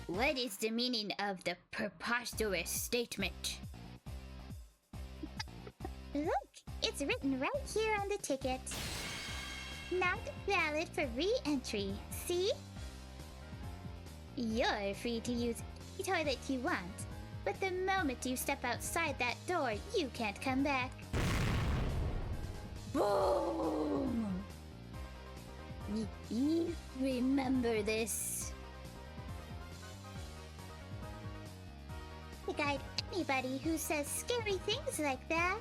What is the meaning of the preposterous statement? Look, it's written right here on the ticket. Not valid for re-entry. See? You're free to use any toilet you want, but the moment you step outside that door, you can't come back. Boom! You remember this. To guide anybody who says scary things like that.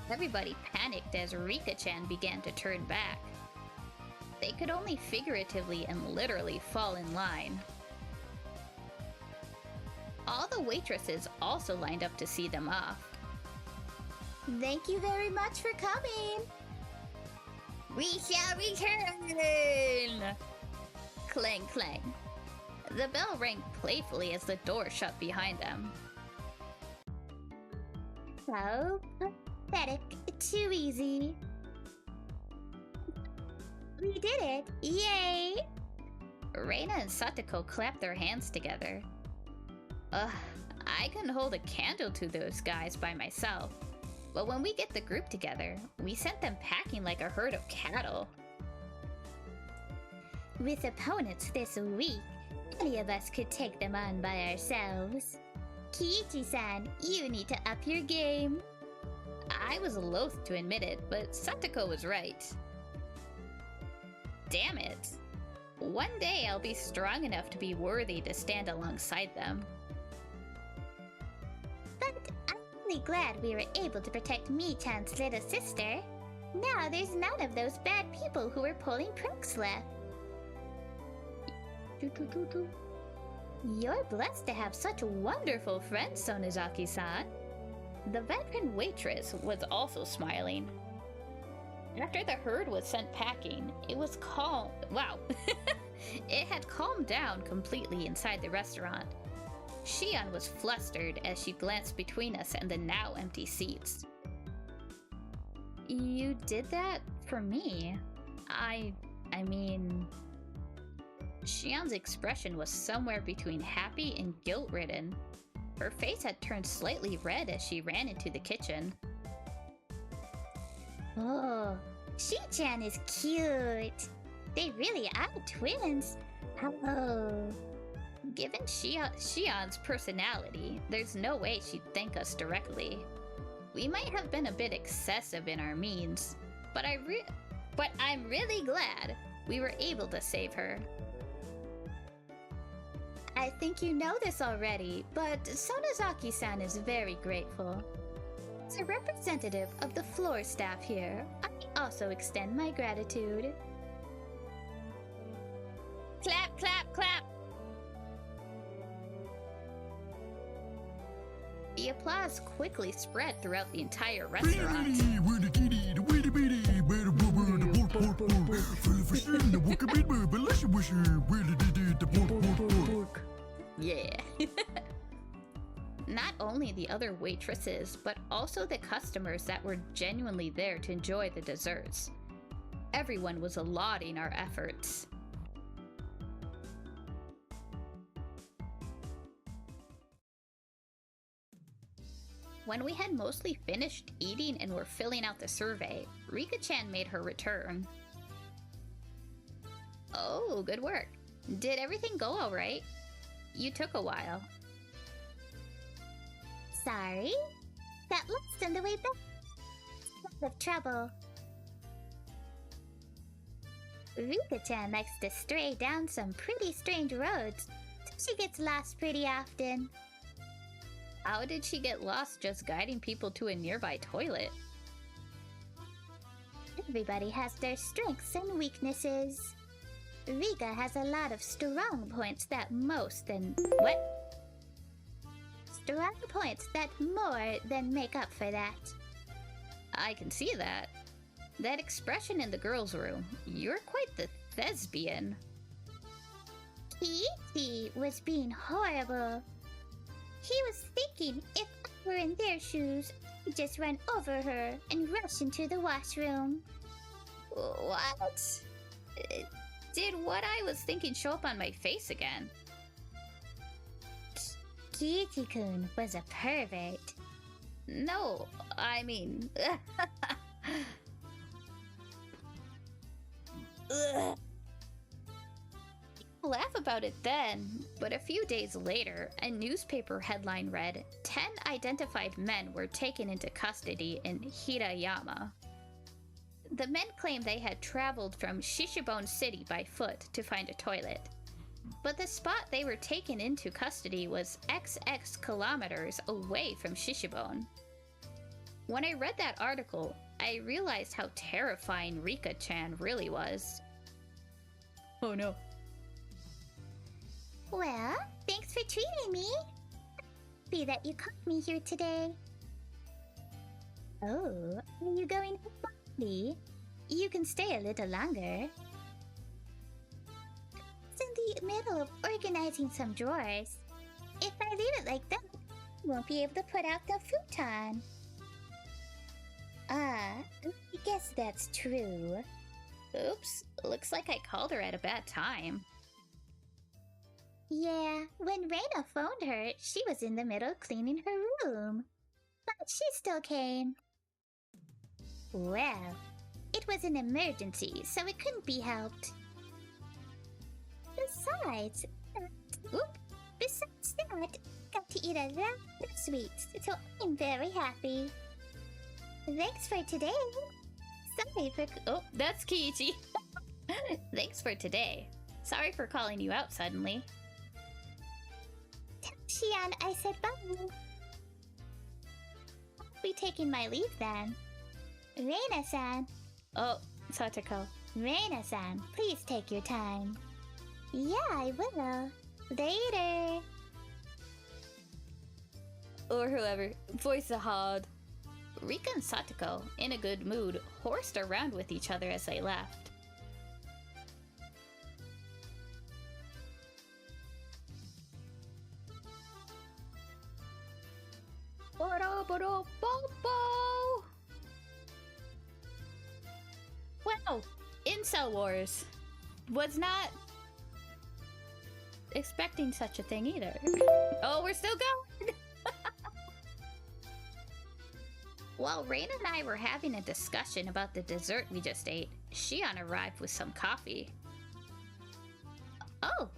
Everybody panicked as Rika-chan began to turn back. They could only figuratively and literally fall in line. All the waitresses also lined up to see them off. Thank you very much for coming. We shall return! Clang, clang. The bell rang playfully as the door shut behind them. So pathetic. Too easy. We did it. Yay! Reina and Satoko clapped their hands together. Ugh, I couldn't hold a candle to those guys by myself. But when we get the group together, we sent them packing like a herd of cattle. With opponents this weak, any of us could take them on by ourselves. Kiichi-san, you need to up your game. I was loath to admit it, but Satoko was right. Damn it. One day I'll be strong enough to be worthy to stand alongside them. But I'm really glad we were able to protect Mi-chan's little sister. Now there's none of those bad people who were pulling pranks left. You're blessed to have such wonderful friends, Sonozaki-san. The veteran waitress was also smiling. After the herd was sent packing, it was calm. Wow. It had calmed down completely inside the restaurant. Shion was flustered as she glanced between us and the now empty seats. You did that for me? I mean... Shion's expression was somewhere between happy and guilt-ridden. Her face had turned slightly red as she ran into the kitchen. Oh, Shi-chan is cute. They really are twins. Hello. Given Shion's personality, there's no way she'd thank us directly. We might have been a bit excessive in our means, but I'm really glad we were able to save her. I think you know this already, but Sonozaki-san is very grateful. As a representative of the floor staff here, I also extend my gratitude. Clap, clap, clap! The applause quickly spread throughout the entire restaurant. Yeah. Not only the other waitresses, but also the customers that were genuinely there to enjoy the desserts. Everyone was lauding our efforts. When we had mostly finished eating and were filling out the survey, Rika-chan made her return. Oh, good work. Did everything go all right? You took a while. Sorry? Got lost on the way back. Lot of trouble. Rika-chan likes to stray down some pretty strange roads, so she gets lost pretty often. How did she get lost just guiding people to a nearby toilet? Everybody has their strengths and weaknesses. Rika has a lot of strong points that most than... What? Strong points that more than make up for that. I can see that. That expression in the girls' room. You're quite the thespian. Kiichi was being horrible. He was thinking if I were in their shoes, I'd just run over her and rush into the washroom. What? Did what I was thinking show up on my face again? Kiichi-kun was a pervert. No, I mean... Ugh. Laugh about it then, but a few days later, a newspaper headline read, 10 identified men were taken into custody in Hirayama. The men claimed they had traveled from Shishibone City by foot to find a toilet. But the spot they were taken into custody was XX kilometers away from Shishibone. When I read that article, I realized how terrifying Rika-chan really was. Oh no. Well, thanks for treating me. Happy that you caught me here today. Oh, are you going to the party? You can stay a little longer. It's in the middle of organizing some drawers. If I leave it like that, I won't be able to put out the futon. I guess that's true. Oops, looks like I called her at a bad time. Yeah, when Reina phoned her, she was in the middle of cleaning her room. But she still came. Well, it was an emergency, so it couldn't be helped. Besides that, I got to eat a lot of sweets, so I'm very happy. Thanks for today. Sorry for... Oh, that's Kiichi. Thanks for today. Sorry for calling you out suddenly. Tell Shion I said bye. I'll be taking my leave then. Reina-san. Oh, Satoko. Reina-san, please take your time. Yeah, I will. Later. or whoever, voice the hard. Rika and Satoko, in a good mood, horsed around with each other as they left. Wow, Incel Wars. Was not expecting such a thing either. Oh, we're still going! While Rain and I were having a discussion about the dessert we just ate, Shion arrived with some coffee. Oh,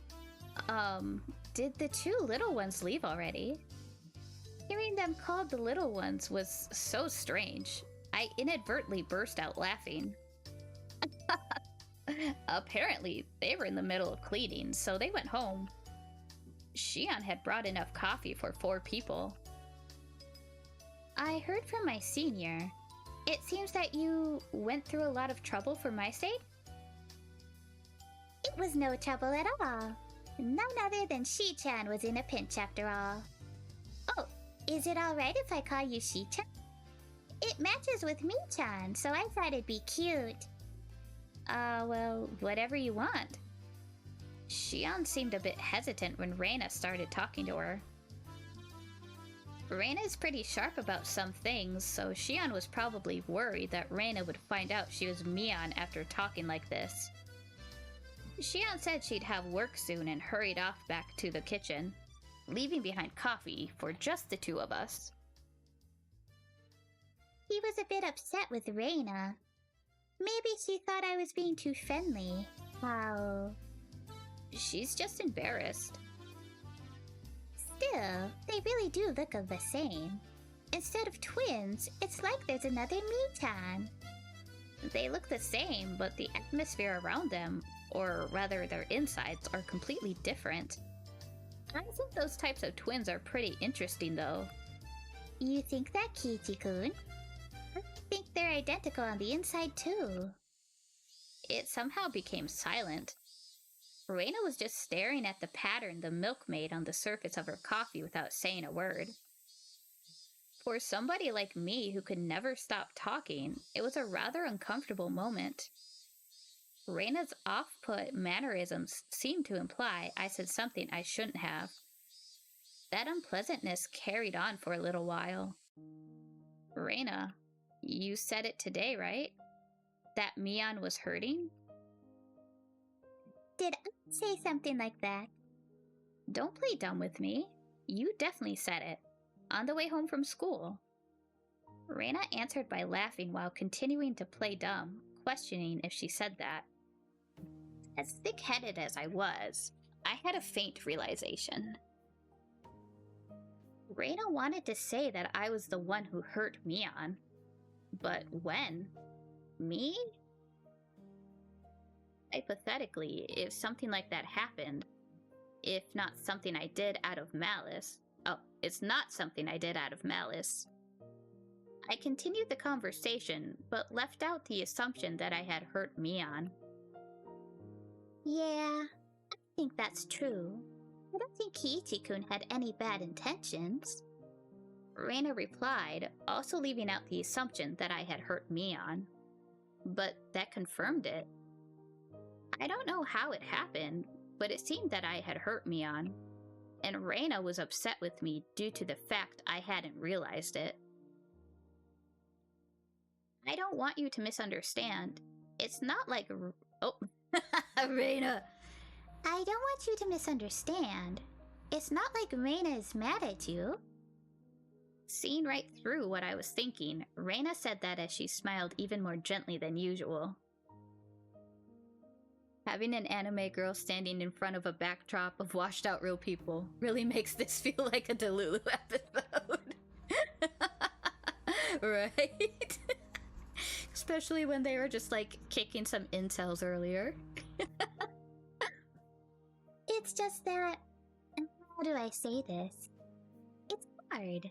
did the two little ones leave already? Hearing them called the little ones was so strange. I inadvertently burst out laughing. Apparently, they were in the middle of cleaning, so they went home. Shion had brought enough coffee for 4 people. I heard from my senior. It seems that you went through a lot of trouble for my sake? It was no trouble at all. None other than Shi-chan was in a pinch after all. Oh, is it alright if I call you Shi-chan? It matches with me-chan, so I thought it'd be cute. Well, whatever you want. Shion seemed a bit hesitant when Reina started talking to her. Reina is pretty sharp about some things, so Shion was probably worried that Reina would find out she was Mion after talking like this. Shion said she'd have work soon and hurried off back to the kitchen, leaving behind coffee for just the 2 of us. He was a bit upset with Reina. Maybe she thought I was being too friendly. How? She's just embarrassed. Still, they really do look the same. Instead of twins, it's like there's another Me-chan. They look the same, but the atmosphere around them, or rather their insides, are completely different. I think those types of twins are pretty interesting, though. You think that, Kichi-kun? I think they're identical on the inside, too. It somehow became silent. Reina was just staring at the pattern the milk made on the surface of her coffee without saying a word. For somebody like me who could never stop talking, it was a rather uncomfortable moment. Reina's off-put mannerisms seemed to imply I said something I shouldn't have. That unpleasantness carried on for a little while. Reina, you said it today, right? That Mion was hurting? Did I say something like that? Don't play dumb with me. You definitely said it. On the way home from school. Reina answered by laughing while continuing to play dumb, questioning if she said that. As thick-headed as I was, I had a faint realization. Reina wanted to say that I was the one who hurt Mion. But when? Me? Hypothetically, if something like that happened, if not something I did out of malice, it's not something I did out of malice. I continued the conversation, but left out the assumption that I had hurt Mion. Yeah, I think that's true. I don't think Kiichi-kun had any bad intentions. Reina replied, also leaving out the assumption that I had hurt Mion. But that confirmed it. I don't know how it happened, but it seemed that I had hurt Mion, and Reina was upset with me due to the fact I hadn't realized it. I don't want you to misunderstand. It's not like... Oh, Reina! I don't want you to misunderstand. It's not like Reina is mad at you. Seeing right through what I was thinking, Reina said that as she smiled even more gently than usual. Having an anime girl standing in front of a backdrop of washed out real people really makes this feel like a Delulu episode. Right? Especially when they were just like kicking some incels earlier. It's just that... How do I say this? It's hard.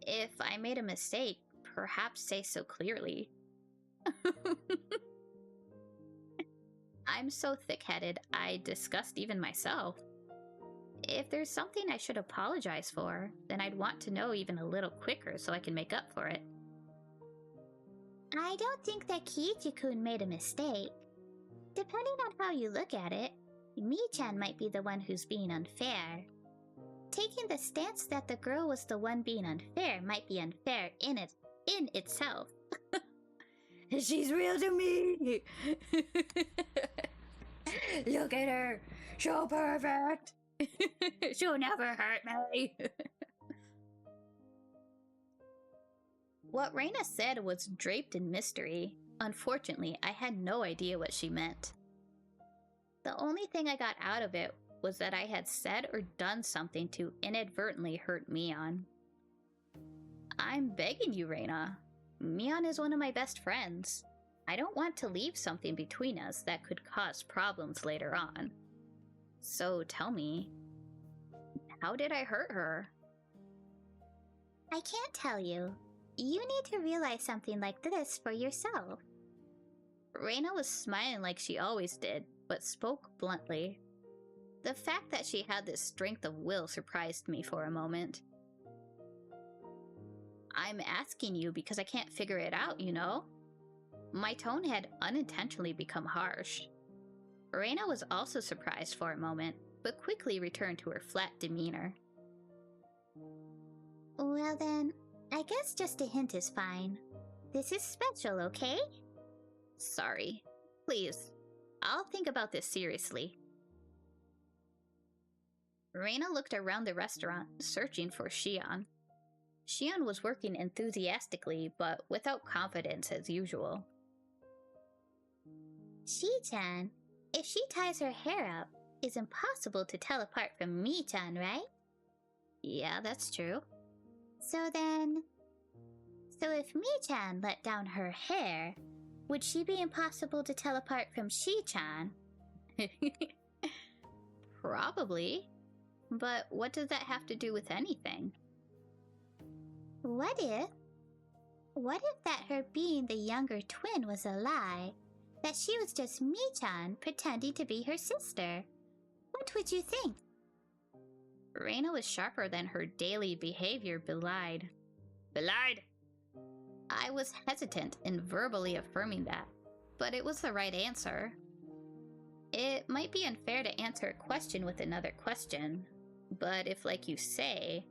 If I made a mistake, perhaps say so clearly. I'm so thick-headed, I disgust even myself. If there's something I should apologize for, then I'd want to know even a little quicker so I can make up for it. I don't think that Kiichi-kun made a mistake. Depending on how you look at it, Mi-chan might be the one who's being unfair. Taking the stance that the girl was the one being unfair might be unfair in itself. She's real to me! Look at her! So perfect! She'll never hurt me! What Reina said was draped in mystery. Unfortunately, I had no idea what she meant. The only thing I got out of it was that I had said or done something to inadvertently hurt Mion. I'm begging you, Reina. Mion is one of my best friends. I don't want to leave something between us that could cause problems later on. So tell me, how did I hurt her? I can't tell you. You need to realize something like this for yourself. Reina was smiling like she always did, but spoke bluntly. The fact that she had this strength of will surprised me for a moment. I'm asking you because I can't figure it out, you know? My tone had unintentionally become harsh. Reina was also surprised for a moment, but quickly returned to her flat demeanor. Well then, I guess just a hint is fine. This is special, okay? Sorry. Please, I'll think about this seriously. Reina looked around the restaurant, searching for Shion. Shion was working enthusiastically, but without confidence as usual. Shi-chan, if she ties her hair up, it's impossible to tell apart from Mi-chan, right? Yeah, that's true. So if Mi-chan let down her hair, would she be impossible to tell apart from Shi-chan? Probably. But what does that have to do with anything? What if that her being the younger twin was a lie? That she was just Mi-chan pretending to be her sister? What would you think? Reina was sharper than her daily behavior belied. Belied! I was hesitant in verbally affirming that, but it was the right answer. It might be unfair to answer a question with another question, but if, like you say,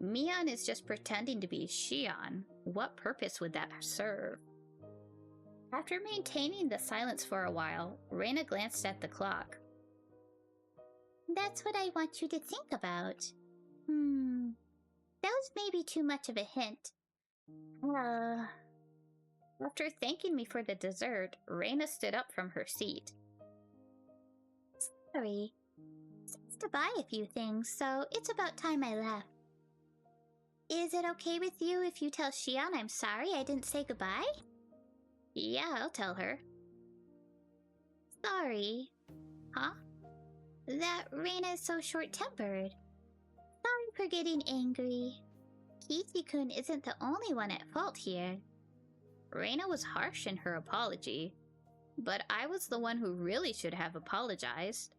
Mion is just pretending to be Shion, what purpose would that serve? After maintaining the silence for a while, Reina glanced at the clock. That's what I want you to think about. That was maybe too much of a hint. After thanking me for the dessert, Reina stood up from her seat. Sorry. Says to buy a few things, so it's about time I left. Is it okay with you if you tell Shion I'm sorry I didn't say goodbye? Yeah, I'll tell her. Sorry. Huh? That Reina is so short-tempered. Sorry for getting angry. Kiichi-kun isn't the only one at fault here. Reina was harsh in her apology, but I was the one who really should have apologized.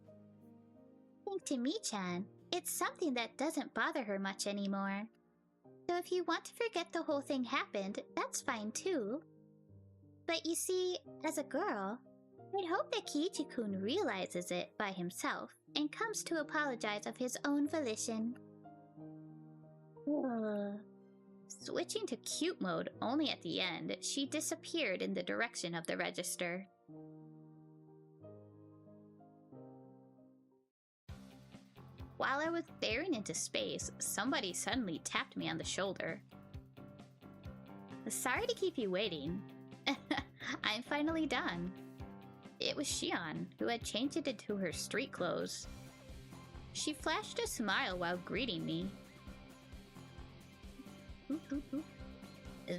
I think to Mi-chan, it's something that doesn't bother her much anymore. So if you want to forget the whole thing happened, that's fine too. But you see, as a girl, I'd hope that Kiichi-kun realizes it by himself and comes to apologize of his own volition. Switching to cute mode only at the end, she disappeared in the direction of the register. While I was staring into space, somebody suddenly tapped me on the shoulder. Sorry to keep you waiting. I'm finally done. It was Shion, who had changed it into her street clothes. She flashed a smile while greeting me.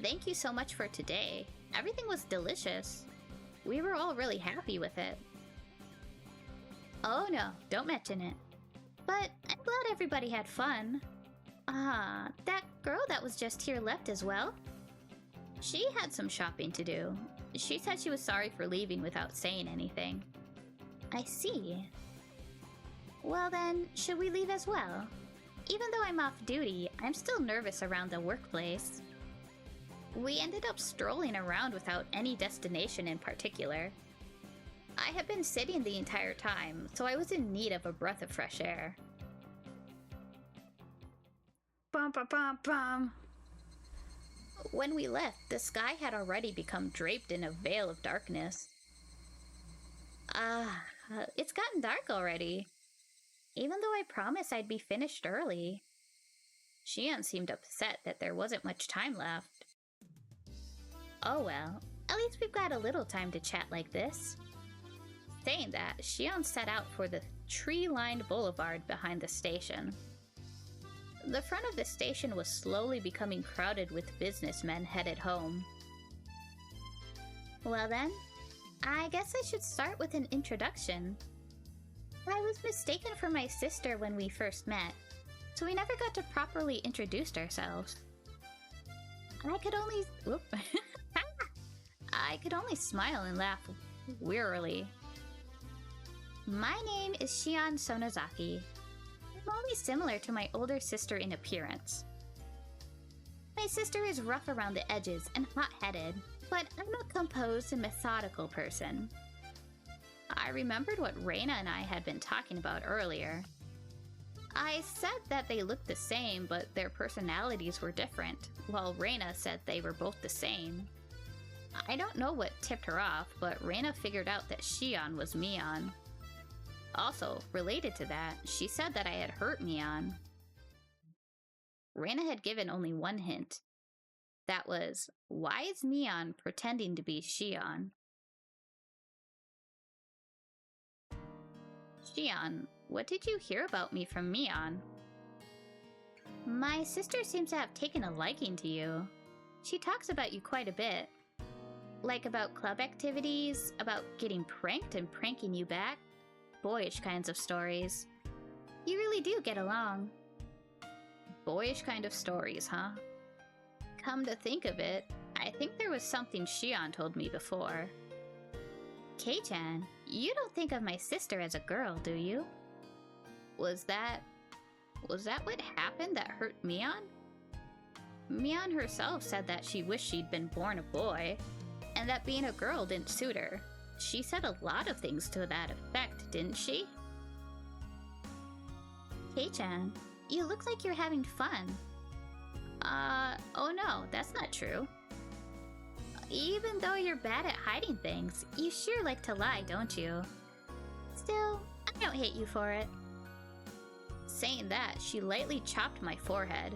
Thank you so much for today. Everything was delicious. We were all really happy with it. Oh no, don't mention it. But I'm glad everybody had fun. That girl that was just here left as well? She had some shopping to do. She said she was sorry for leaving without saying anything. I see. Well then, should we leave as well? Even though I'm off duty, I'm still nervous around the workplace. We ended up strolling around without any destination in particular. I had been sitting the entire time, so I was in need of a breath of fresh air. Bum bum bum bum. When we left, the sky had already become draped in a veil of darkness. It's gotten dark already. Even though I promised I'd be finished early. Xian seemed upset that there wasn't much time left. Oh well, at least we've got a little time to chat like this. Saying that, Xian set out for the tree-lined boulevard behind the station. The front of the station was slowly becoming crowded with businessmen headed home. Well then, I guess I should start with an introduction. I was mistaken for my sister when we first met, so we never got to properly introduce ourselves. I could only... I could only smile and laugh wearily. My name is Xian Sonozaki. I'm only similar to my older sister in appearance. My sister is rough around the edges and hot-headed, but I'm a composed and methodical person. I remembered what Reina and I had been talking about earlier. I said that they looked the same, but their personalities were different, while Reina said they were both the same. I don't know what tipped her off, but Reina figured out that Xian was Mion. Also, related to that, she said that I had hurt Mion. Reina had given only one hint. That was, why is Mion pretending to be Xian? Xian, what did you hear about me from Mion? My sister seems to have taken a liking to you. She talks about you quite a bit. Like about club activities, about getting pranked and pranking you back. Boyish kinds of stories. You really do get along. Boyish kind of stories, huh? Come to think of it, I think there was something Xian told me before. Kei-chan, you don't think of my sister as a girl, do you? Was that what happened that hurt Mion? Mion herself said that she wished she'd been born a boy, and that being a girl didn't suit her. She said a lot of things to that effect, didn't she? Kei-chan, you look like you're having fun. Oh no, that's not true. Even though you're bad at hiding things, you sure like to lie, don't you? Still, I don't hate you for it. Saying that, she lightly chopped my forehead.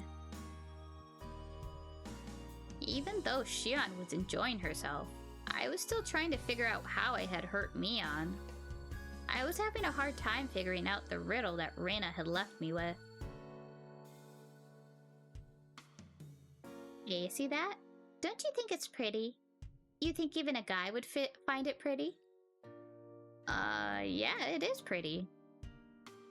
Even though Xian was enjoying herself, I was still trying to figure out how I had hurt Mion. I was having a hard time figuring out the riddle that Reina had left me with. Yeah, see that? Don't you think it's pretty? You think even a guy would find it pretty? Yeah, it is pretty.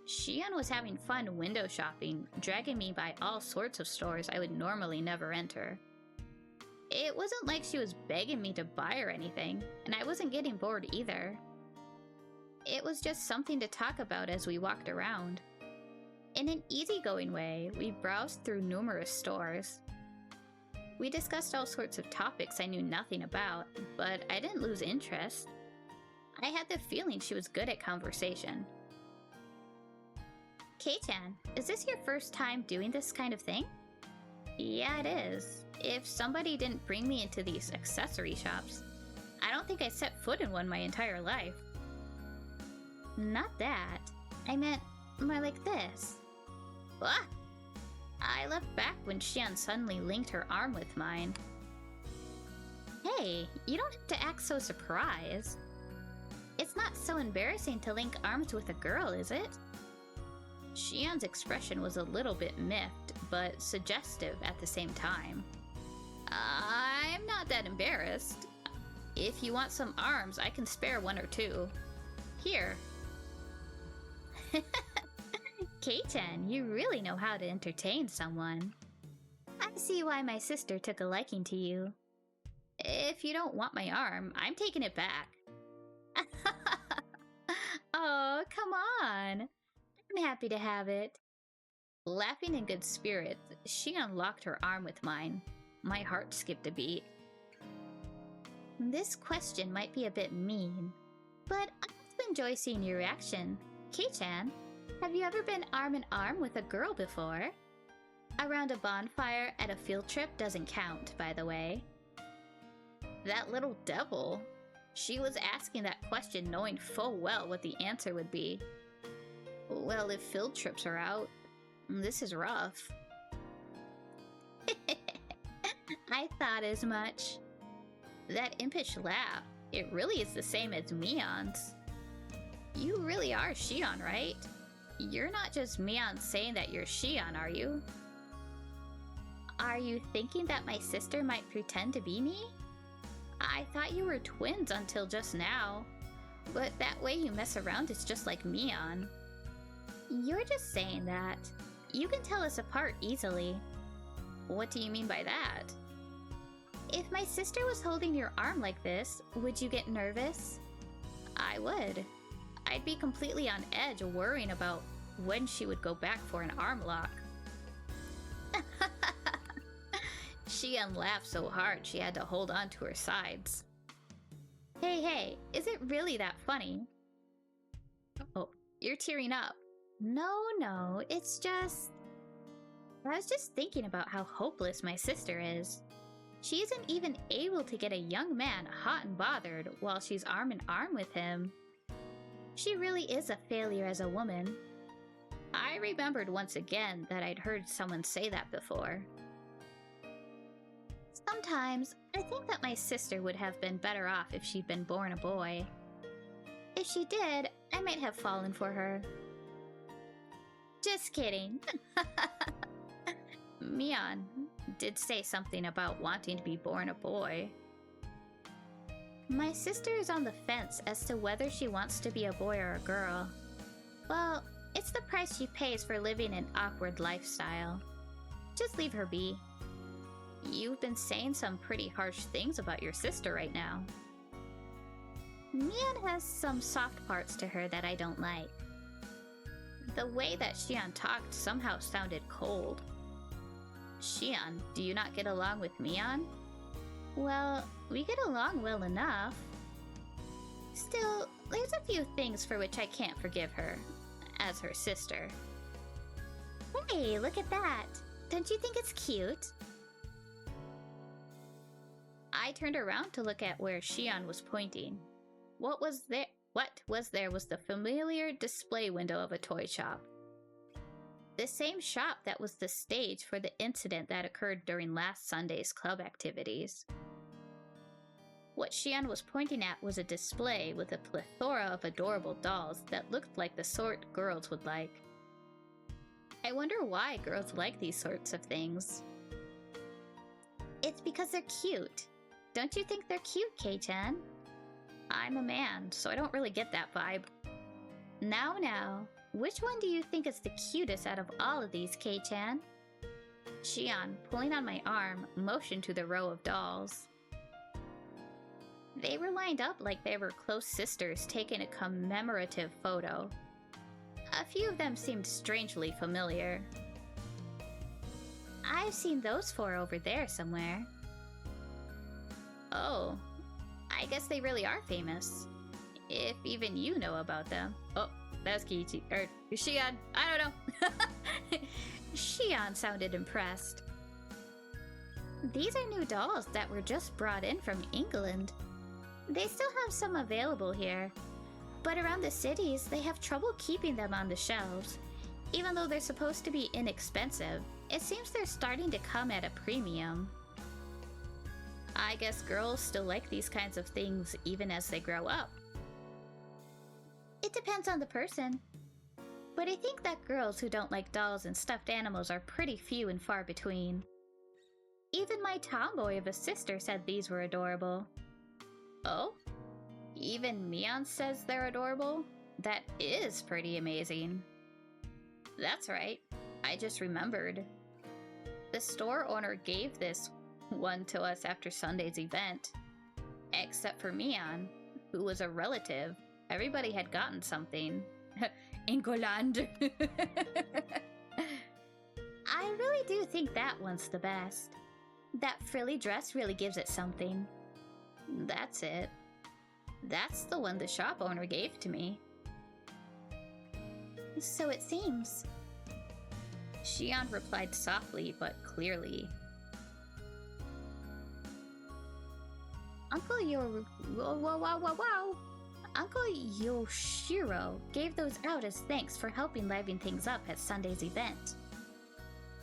Xian was having fun window shopping, dragging me by all sorts of stores I would normally never enter. It wasn't like she was begging me to buy her anything, and I wasn't getting bored either. It was just something to talk about as we walked around. In an easygoing way, we browsed through numerous stores. We discussed all sorts of topics I knew nothing about, but I didn't lose interest. I had the feeling she was good at conversation. Kei-chan, is this your first time doing this kind of thing? Yeah, it is. If somebody didn't bring me into these accessory shops, I don't think I set foot in one my entire life. Not that. I meant more like this. What? I left back when Xian suddenly linked her arm with mine. Hey, you don't have to act so surprised. It's not so embarrassing to link arms with a girl, is it? Xian's expression was a little bit miffed, but suggestive at the same time. I'm not that embarrassed. If you want some arms, I can spare one or two. Here. Kei-chan, you really know how to entertain someone. I see why my sister took a liking to you. If you don't want my arm, I'm taking it back. Oh, come on. I'm I'm happy to have it. Laughing in good spirits, she unlocked her arm with mine. My heart skipped a beat. This question might be a bit mean, but I also enjoy seeing your reaction. Kei-chan, have you ever been arm in arm with a girl before? Around a bonfire at a field trip doesn't count, by the way. That little devil. She was asking that question knowing full well what the answer would be. Well, if field trips are out, this is rough. I thought as much. That impish laugh, it really is the same as Mion's. You really are Shion, right? You're not just Mion saying that you're Shion, are you? Are you thinking that my sister might pretend to be me? I thought you were twins until just now. But that way you mess around is just like Mion. You're just saying that. You can tell us apart easily. What do you mean by that? If my sister was holding your arm like this, would you get nervous? I would. I'd be completely on edge worrying about when she would go back for an arm lock. Shion laughed so hard she had to hold on to her sides. Hey, is it really that funny? Oh, you're tearing up. No, it's just... I was just thinking about how hopeless my sister is. She isn't even able to get a young man hot and bothered while she's arm in arm with him. She really is a failure as a woman. I remembered once again that I'd heard someone say that before. Sometimes, I think that my sister would have been better off if she'd been born a boy. If she did, I might have fallen for her. Just kidding. Mion did say something about wanting to be born a boy. My sister is on the fence as to whether she wants to be a boy or a girl. Well, it's the price she pays for living an awkward lifestyle. Just leave her be. You've been saying some pretty harsh things about your sister right now. Mion has some soft parts to her that I don't like. The way that Shion talked somehow sounded cold. Shion, do you not get along with Mion? Well, we get along well enough. Still, there's a few things for which I can't forgive her, as her sister. Hey, look at that! Don't you think it's cute? I turned around to look at where Shion was pointing. What was there was the familiar display window of a toy shop. The same shop that was the stage for the incident that occurred during last Sunday's club activities. What Shion was pointing at was a display with a plethora of adorable dolls that looked like the sort girls would like. I wonder why girls like these sorts of things. It's because they're cute. Don't you think they're cute, Kei-chan? I'm a man, so I don't really get that vibe. Now, which one do you think is the cutest out of all of these, Kei-chan? Shion, pulling on my arm, motioned to the row of dolls. They were lined up like they were close sisters taking a commemorative photo. A few of them seemed strangely familiar. I've seen those four over there somewhere. Oh, I guess they really are famous. If even you know about them. Oh, that's Kiichi. Shion. I don't know. Shion sounded impressed. These are new dolls that were just brought in from England. They still have some available here, but around the cities they have trouble keeping them on the shelves. Even though they're supposed to be inexpensive, it seems they're starting to come at a premium. I guess girls still like these kinds of things even as they grow up. It depends on the person. But I think that girls who don't like dolls and stuffed animals are pretty few and far between. Even my tomboy of a sister said these were adorable. Oh? Even Mion says they're adorable? That is pretty amazing. That's right. I just remembered. The store owner gave this one to us after Sunday's event. Except for Mion, who was a relative. Everybody had gotten something. Ingoland. I really do think that one's the best. That frilly dress really gives it something. That's it. That's the one the shop owner gave to me. So it seems. Shion replied softly but clearly. Uncle Uncle Yoshiro gave those out as thanks for helping liven things up at Sunday's event.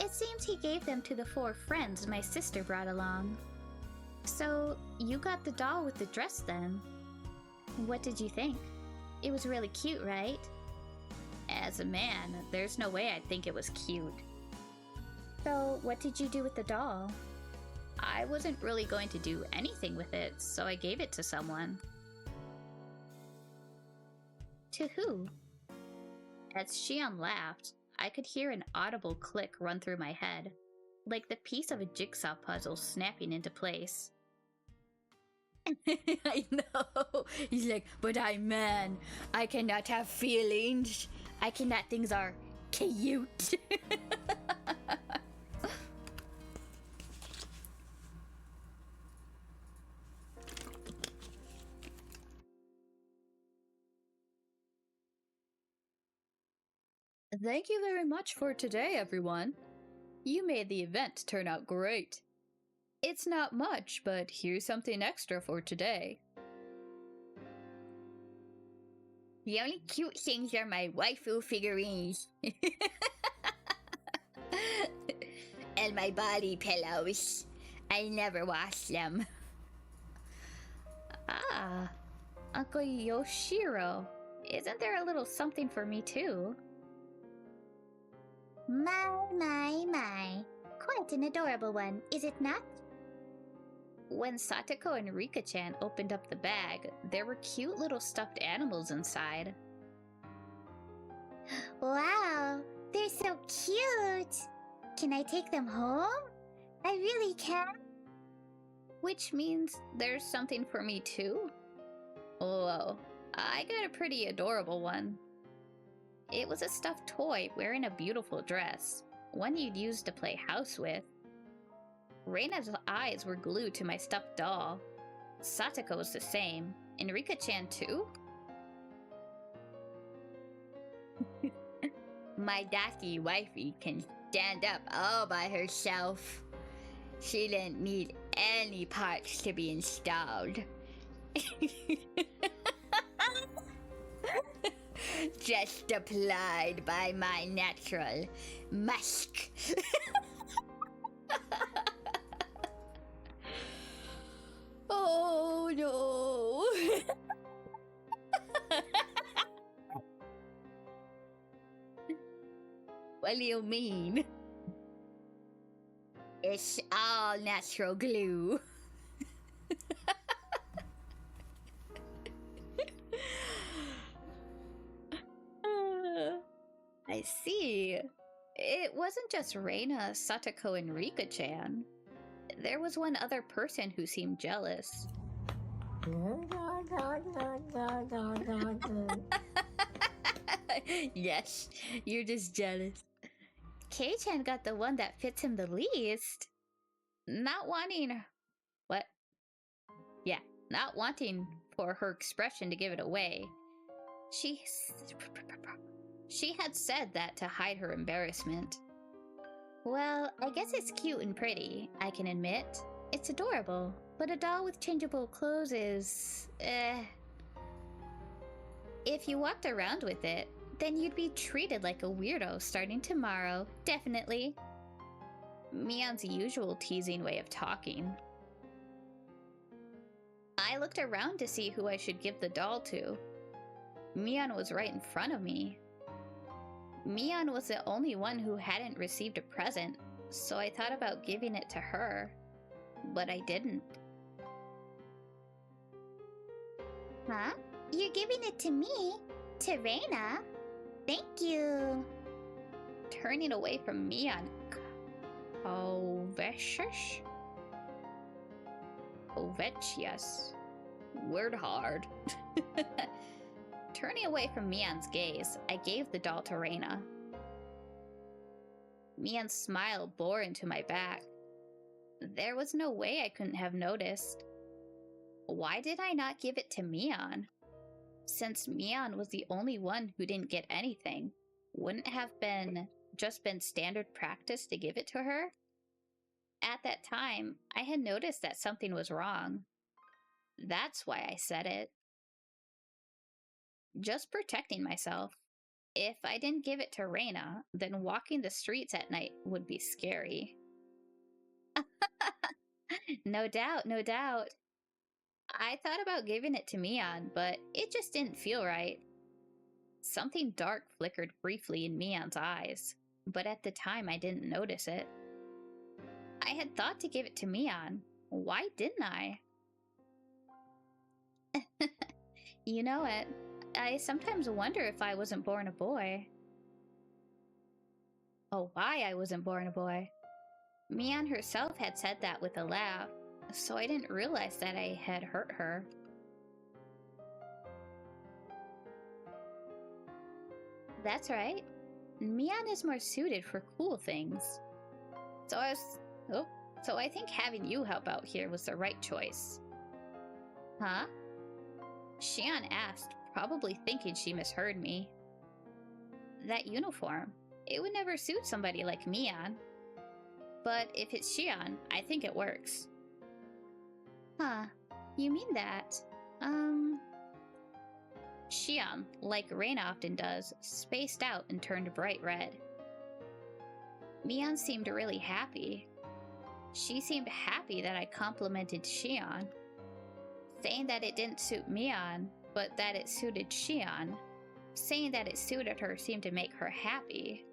It seems he gave them to the 4 friends my sister brought along. So, you got the doll with the dress then. What did you think? It was really cute, right? As a man, there's no way I'd think it was cute. So, what did you do with the doll? I wasn't really going to do anything with it, so I gave it to someone. To who? As Shion laughed, I could hear an audible click run through my head, like the piece of a jigsaw puzzle snapping into place. I know. He's like, but I'm man. I cannot have feelings. I cannot. Things are cute. Thank you very much for today, everyone. You made the event turn out great. It's not much, but here's something extra for today. The only cute things are my waifu figurines. And my body pillows. I never wash them. Ah, Uncle Yoshiro. Isn't there a little something for me too? My. Quite an adorable one, is it not? When Satoko and Rika-chan opened up the bag, there were cute little stuffed animals inside. Wow, they're so cute! Can I take them home? I really can. Which means there's something for me too? Whoa, I got a pretty adorable one. It was a stuffed toy wearing a beautiful dress, one you'd use to play house with. Reina's eyes were glued to my stuffed doll. Satoko was the same, and Rika-chan too? My daffy wifey can stand up all by herself. She didn't need any parts to be installed. Just applied by my natural musk. Oh no. What do you mean? It's all natural glue. I see. It wasn't just Reina, Satoko, and Rika-chan. There was one other person who seemed jealous. Yes, you're just jealous. K-chan got the one that fits him the least. Not wanting... What? Yeah, not wanting for her expression to give it away. She had said that to hide her embarrassment. Well, I guess it's cute and pretty, I can admit. It's adorable, but a doll with changeable clothes is... If you walked around with it, then you'd be treated like a weirdo starting tomorrow, definitely. Mion's usual teasing way of talking. I looked around to see who I should give the doll to. Mion was right in front of me. Mion was the only one who hadn't received a present, so I thought about giving it to her. But I didn't. Huh? You're giving it to me? To Reina? Thank you. Turning away from Mion. Ovetious? Ovetious. Word hard. Turning away from Mian's gaze, I gave the doll to Reina. Mian's smile bore into my back. There was no way I couldn't have noticed. Why did I not give it to Mian? Since Mian was the only one who didn't get anything, wouldn't it have been standard practice to give it to her? At that time, I had noticed that something was wrong. That's why I said it. Just protecting myself. If I didn't give it to Reina, then walking the streets at night would be scary. No doubt, no doubt. I thought about giving it to Mian, but it just didn't feel right. Something dark flickered briefly in Mian's eyes, but at the time I didn't notice it. I had thought to give it to Mian. Why didn't I? You know it. I sometimes wonder if I wasn't born a boy. Oh, why I wasn't born a boy. Mian herself had said that with a laugh, so I didn't realize that I had hurt her. That's right. Mian is more suited for cool things. So I think having you help out here was the right choice. Huh? Xian asked, probably thinking she misheard me. That uniform, it would never suit somebody like Mian. But if it's Xian, I think it works. Huh, you mean that? Xian, like Reina often does, spaced out and turned bright red. Mian seemed really happy. She seemed happy that I complimented Xian, saying that it didn't suit Mian, but that it suited Xian. Saying that it suited her seemed to make her happy.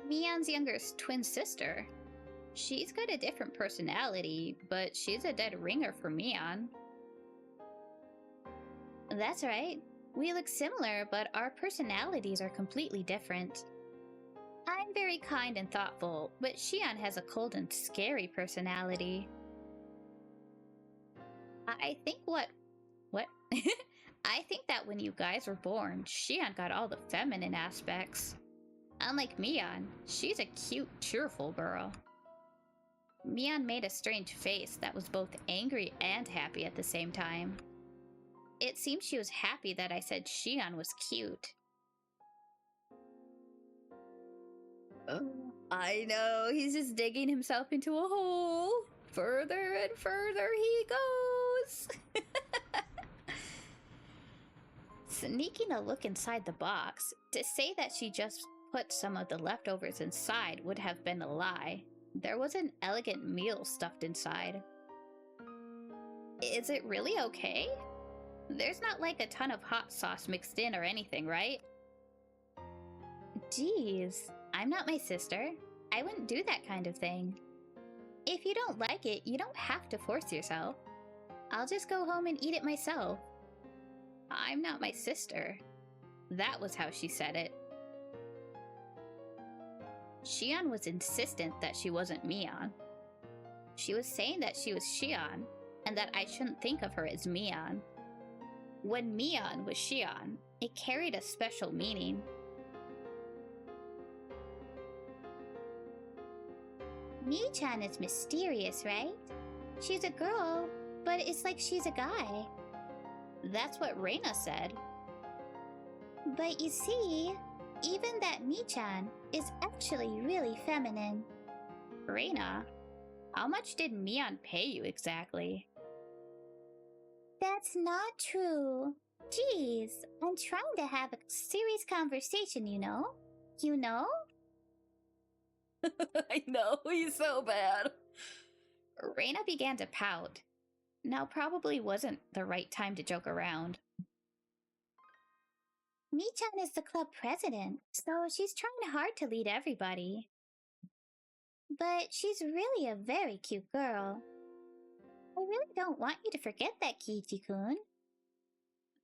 Mian's younger twin sister. She's got a different personality, but she's a dead ringer for Mian. That's right. We look similar, but our personalities are completely different. I'm very kind and thoughtful, but Xian has a cold and scary personality. I think what? I think that when you guys were born, Xian got all the feminine aspects. Unlike Mian, she's a cute, cheerful girl. Mian made a strange face that was both angry and happy at the same time. It seemed she was happy that I said Xian was cute. I know, he's just digging himself into a hole. Further and further he goes. Sneaking a look inside the box, to say that she just put some of the leftovers inside would have been a lie. There was an elegant meal stuffed inside. Is it really okay? There's not like a ton of hot sauce mixed in or anything, right? Geez, I'm not my sister. I wouldn't do that kind of thing. If you don't like it, you don't have to force yourself. I'll just go home and eat it myself. I'm not my sister. That was how she said it. Xian was insistent that she wasn't Mian. She was saying that she was Xian, and that I shouldn't think of her as Mian. When Mian was Xian, it carried a special meaning. Mi-chan is mysterious, right? She's a girl, but it's like she's a guy. That's what Reina said. But you see, even that Mi-chan is actually really feminine. Reina, how much did Mian pay you exactly? That's not true. Jeez, I'm trying to have a serious conversation, you know? You know? I know, he's so bad. Reina began to pout. Now probably wasn't the right time to joke around. Mi-chan is the club president, so she's trying hard to lead everybody. But she's really a very cute girl. I really don't want you to forget that, Kiichi-kun.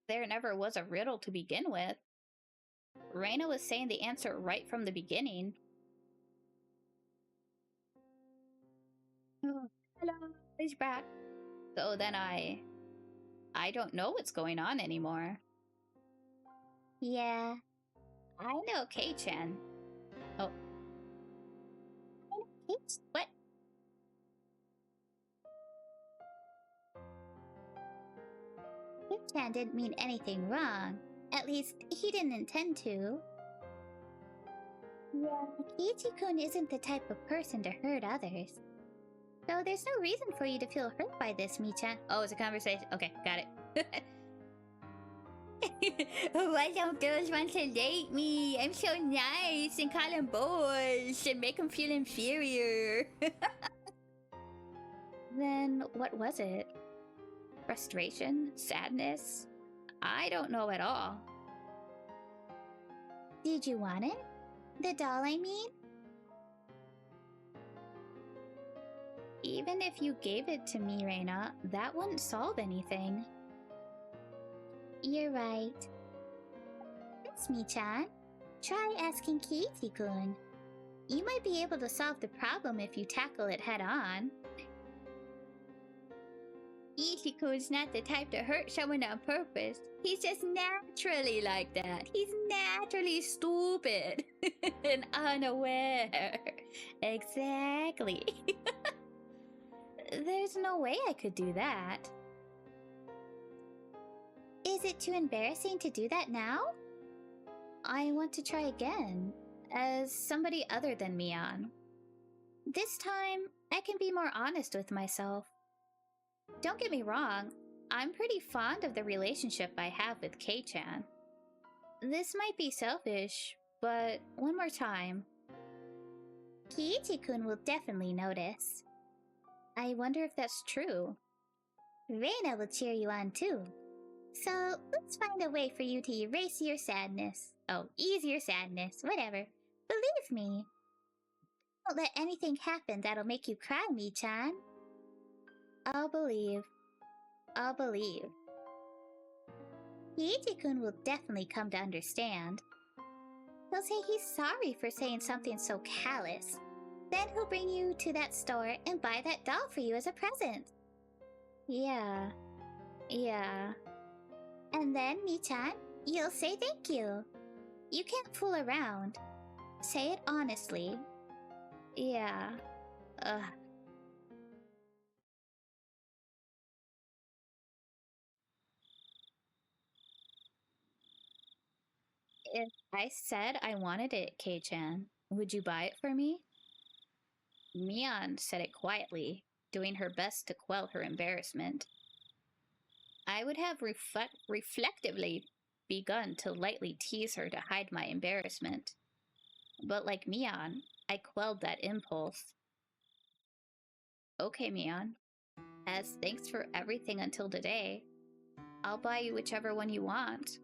There never was a riddle to begin with. Reina was saying the answer right from the beginning. Oh, hello, He's back. So then I don't know what's going on anymore. Yeah. I know K-chan. Oh. What? Chan didn't mean anything wrong. At least, he didn't intend to. Yeah, Kiichi-kun isn't the type of person to hurt others. So there's no reason for you to feel hurt by this, Michan. Oh, it's a conversation. Okay, got it. Why don't girls want to date me? I'm so nice and call them boys and make them feel inferior. Then what was it? Frustration? Sadness? I don't know at all. Did you want it? The doll, I mean? Even if you gave it to me, Reina, that wouldn't solve anything. You're right. Yes, Michan. Try asking Kiichi-kun. You might be able to solve the problem if you tackle it head on. Kiichi-kun's not the type to hurt someone on purpose. He's just naturally like that. He's naturally stupid and unaware. Exactly. There's no way I could do that. Is it too embarrassing to do that now? I want to try again, as somebody other than Mion. This time, I can be more honest with myself. Don't get me wrong, I'm pretty fond of the relationship I have with K-chan. This might be selfish, but one more time. Kiichi-kun will definitely notice. I wonder if that's true. Reina will cheer you on too. So let's find a way for you to erase your sadness. Oh, ease your sadness, whatever. Believe me. Don't let anything happen that'll make you cry, Michan. I'll believe. I'll believe. Kiichi-kun will definitely come to understand. He'll say he's sorry for saying something so callous. Then he'll bring you to that store and buy that doll for you as a present. Yeah. And then, Michan, you'll say thank you. You can't fool around. Say it honestly. Yeah. Ugh. If I said I wanted it, K-chan, would you buy it for me? Mion said it quietly, doing her best to quell her embarrassment. I would have reflectively begun to lightly tease her to hide my embarrassment. But like Mion, I quelled that impulse. Okay, Mion. As thanks for everything until today, I'll buy you whichever one you want.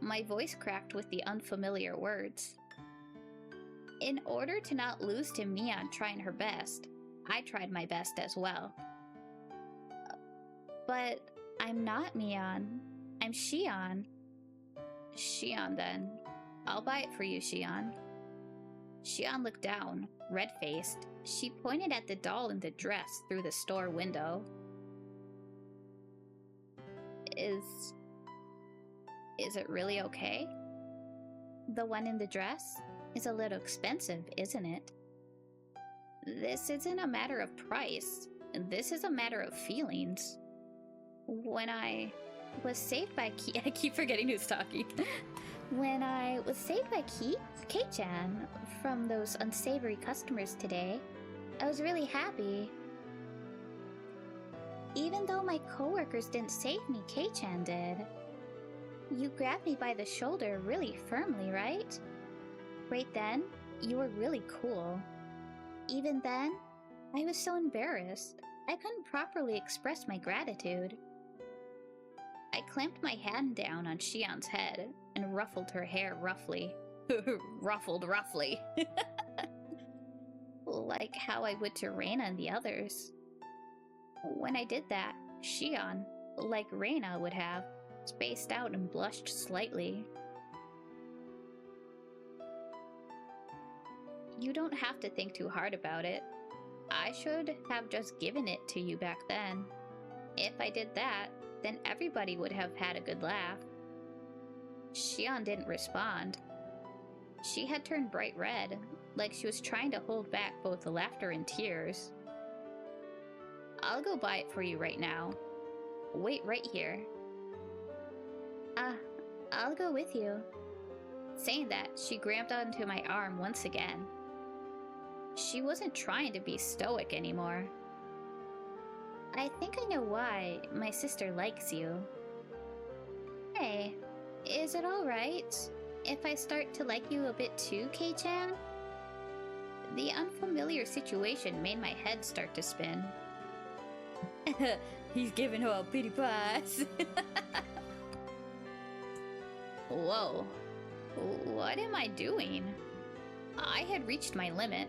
My voice cracked with the unfamiliar words. In order to not lose to Mion trying her best, I tried my best as well. But I'm not Mion. I'm Shion. Shion, then. I'll buy it for you, Shion. Shion looked down, red-faced. She pointed at the doll in the dress through the store window. Is it really okay? The one in the dress is a little expensive, isn't it? This isn't a matter of price. This is a matter of feelings. When I was saved by I keep forgetting who's talking. When I was saved by K-chan from those unsavory customers today, I was really happy. Even though my coworkers didn't save me, K-chan did. You grabbed me by the shoulder really firmly, right? Right then, you were really cool. Even then, I was so embarrassed. I couldn't properly express my gratitude. I clamped my hand down on Shion's head and ruffled her hair roughly. Ruffled roughly. Like how I would to Reina and the others. When I did that, Shion, like Reina would have, spaced out and blushed slightly. You don't have to think too hard about it. I should have just given it to you back then. If I did that, then everybody would have had a good laugh. Shion didn't respond. She had turned bright red, like she was trying to hold back both the laughter and tears. I'll go buy it for you right now. Wait right here. I'll go with you. Saying that, she grabbed onto my arm once again. She wasn't trying to be stoic anymore. I think I know why my sister likes you. Hey, is it alright if I start to like you a bit too, K-chan? The unfamiliar situation made my head start to spin. He's giving her a pity pass. Whoa. What am I doing? I had reached my limit.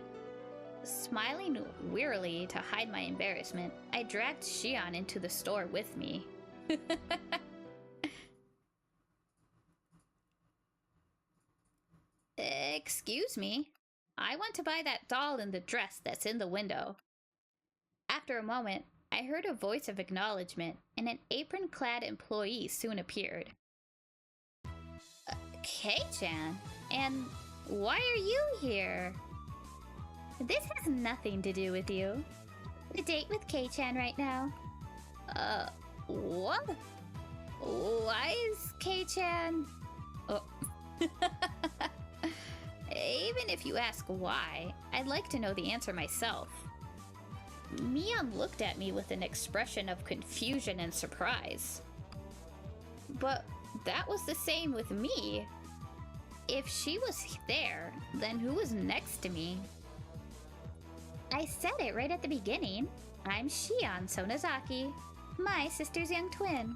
Smiling wearily to hide my embarrassment, I dragged Shion into the store with me. Excuse me. I want to buy that doll in the dress that's in the window. After a moment, I heard a voice of acknowledgement, and an apron-clad employee soon appeared. K-chan? And why are you here? This has nothing to do with you. A date with K-chan right now. What? Why is K-chan... Oh. Even if you ask why, I'd like to know the answer myself. Mion looked at me with an expression of confusion and surprise. But that was the same with me. If she was there, then who was next to me? I said it right at the beginning. I'm Shion Sonozaki, my sister's young twin.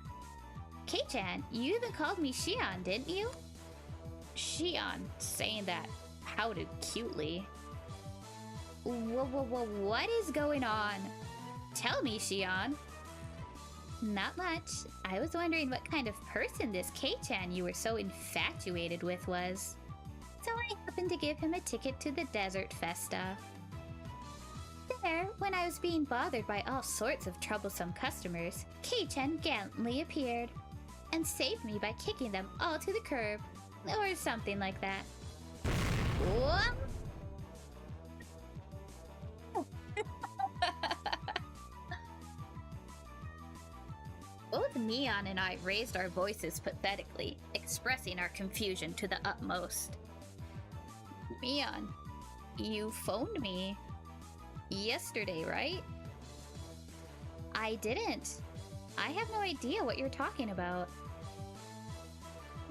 K-chan, you even called me Shion, didn't you? Shion, saying that pouted cutely. What is going on? Tell me, Shion. Not much. I was wondering what kind of person this K-chan you were so infatuated with was. So I happened to give him a ticket to the Desert Festa. There, when I was being bothered by all sorts of troublesome customers, K-chan gallantly appeared and saved me by kicking them all to the curb, or something like that. What? Both Mion and I raised our voices pathetically, expressing our confusion to the utmost. Mion, you phoned me yesterday, right? I didn't. I have no idea what you're talking about.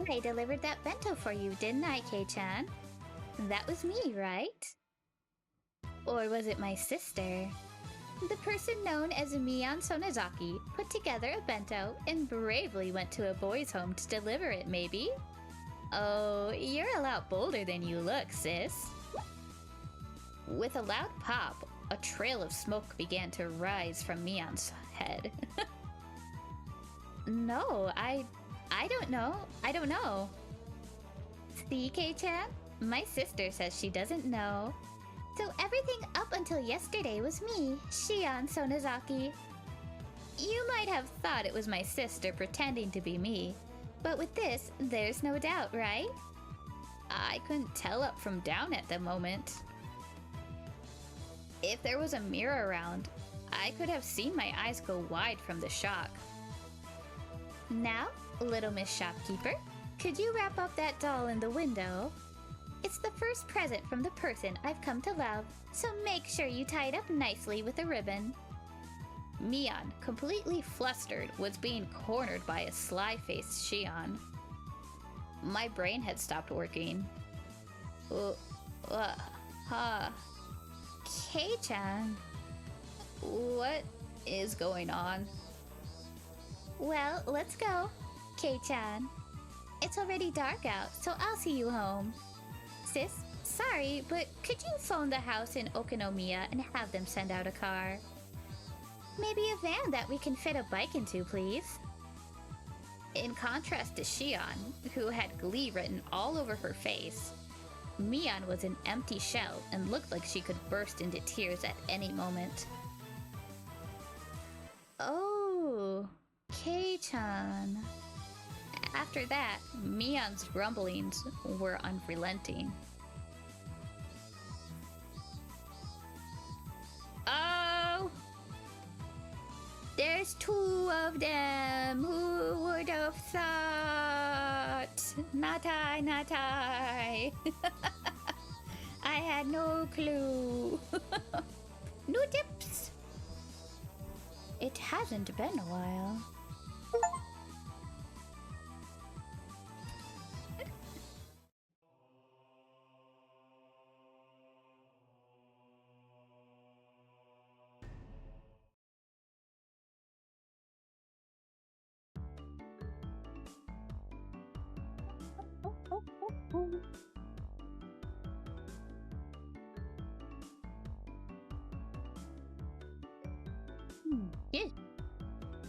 I delivered that bento for you, didn't I, K-chan? That was me, right? Or was it my sister? The person known as Mion Sonozaki put together a bento and bravely went to a boy's home to deliver it, maybe? Oh, you're a lot bolder than you look, sis. With a loud pop, a trail of smoke began to rise from Mion's head. No, I don't know. I don't know. See, K-chan? My sister says she doesn't know. So everything up until yesterday was me, Shion Sonozaki. You might have thought it was my sister pretending to be me, but with this, there's no doubt, right? I couldn't tell up from down at the moment. If there was a mirror around, I could have seen my eyes go wide from the shock. Now, little Miss Shopkeeper, could you wrap up that doll in the window? It's the first present from the person I've come to love, so make sure you tie it up nicely with a ribbon. Mion, completely flustered, was being cornered by a sly-faced Shion. My brain had stopped working. K-chan, what is going on? Well, let's go, K-chan. It's already dark out, so I'll see you home. Sis, sorry, but could you phone the house in Okonomiya and have them send out a car? Maybe a van that we can fit a bike into, please. In contrast to Shion, who had glee written all over her face, Mion was an empty shell and looked like she could burst into tears at any moment. Oh, Kei-chan. After that, Mion's rumblings were unrelenting. Oh! There's two of them! Who would have thought? Not I, not I. I had no clue. New tips! It hasn't been a while. Yeah.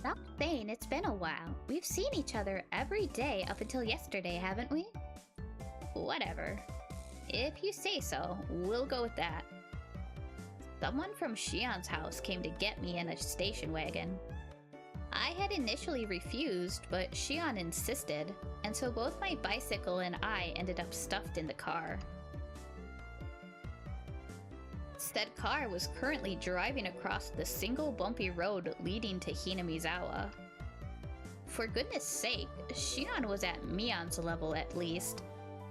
Stop saying it's been a while. We've seen each other every day up until yesterday, haven't we? Whatever. If you say so, we'll go with that. Someone from Shion's house came to get me in a station wagon. I had initially refused, but Shion insisted, and so both my bicycle and I ended up stuffed in the car. Said car was currently driving across the single bumpy road leading to Hinamizawa. For goodness sake, Shion was at Mion's level at least,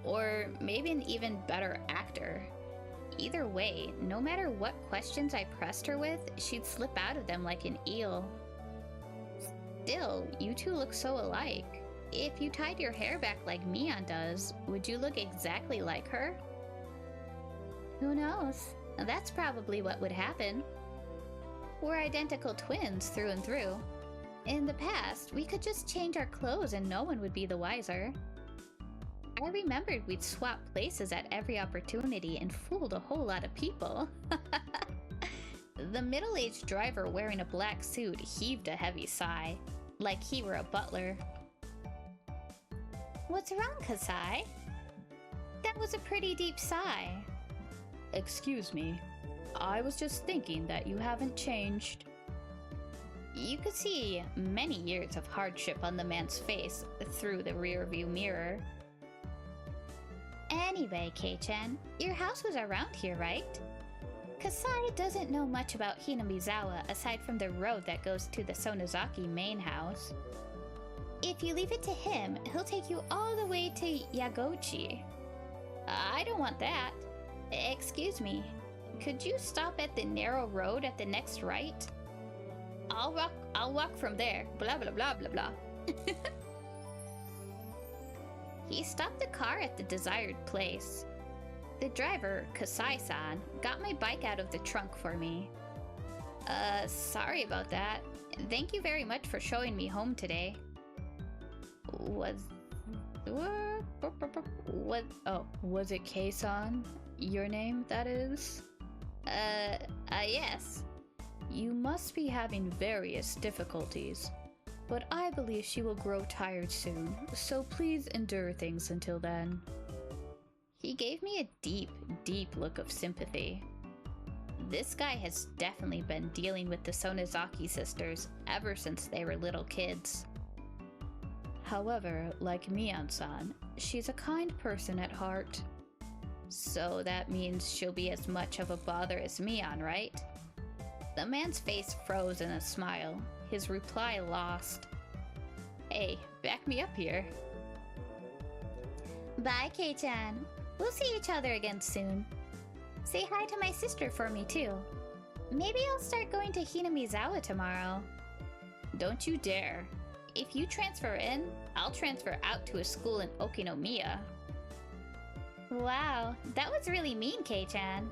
or maybe an even better actor. Either way, no matter what questions I pressed her with, she'd slip out of them like an eel. Still, you two look so alike. If you tied your hair back like Mion does, would you look exactly like her? Who knows? That's probably what would happen. We're identical twins through and through. In the past, we could just change our clothes and no one would be the wiser. I remembered we'd swap places at every opportunity and fooled a whole lot of people. The middle-aged driver wearing a black suit heaved a heavy sigh, like he were a butler. What's wrong, Kasai? That was a pretty deep sigh. Excuse me. I was just thinking that you haven't changed. You could see many years of hardship on the man's face through the rearview mirror. Anyway, Kei-chan, your house was around here, right? Kasai doesn't know much about Hinamizawa aside from the road that goes to the Sonozaki main house. If you leave it to him, he'll take you all the way to Yagochi. I don't want that. Excuse me, could you stop at the narrow road at the next right? I'll walk from there, blah blah blah blah blah. He stopped the car at the desired place. The driver, Kasai-san, got my bike out of the trunk for me. Sorry about that. Thank you very much for showing me home today. Was it Kei-san? Your name, that is? Yes. You must be having various difficulties, but I believe she will grow tired soon, so please endure things until then. He gave me a deep, deep look of sympathy. This guy has definitely been dealing with the Sonozaki sisters ever since they were little kids. However, like Mion-san, she's a kind person at heart. So that means she'll be as much of a bother as Mion, right? The man's face froze in a smile, his reply lost. Hey, back me up here. Bye, Kei-chan. We'll see each other again soon. Say hi to my sister for me, too. Maybe I'll start going to Hinamizawa tomorrow. Don't you dare. If you transfer in, I'll transfer out to a school in Okinomiya. Wow, that was really mean, Kei-chan.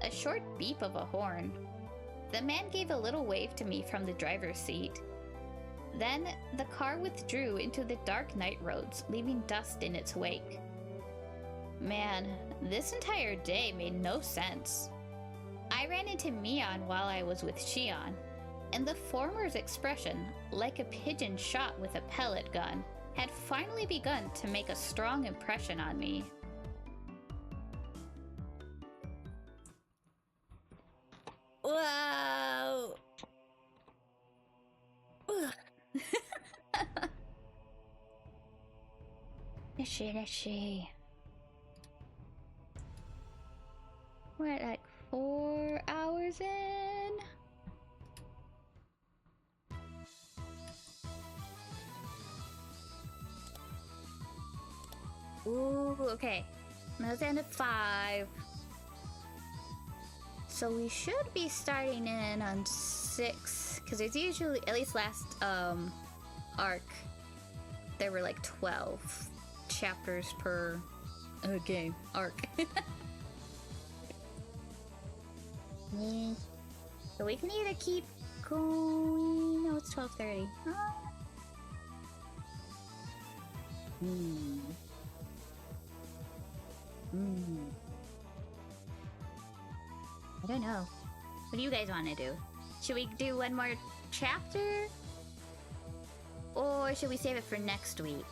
A short beep of a horn. The man gave a little wave to me from the driver's seat. Then, the car withdrew into the dark night roads, leaving dust in its wake. Man, this entire day made no sense. I ran into Mion while I was with Shion, and the former's expression, like a pigeon shot with a pellet gun, had finally begun to make a strong impression on me. Whoa! Ugh. let's see. We're at like 4 hours in. Ooh, okay. Let's end at 5. So we should be starting in on 6, because it's usually, at least last arc, there were like 12 chapters per game arc. Yeah. So we can either keep going. No, it's 12:30. I don't know. What do you guys want to do? Should we do one more chapter? Or should we save it for next week?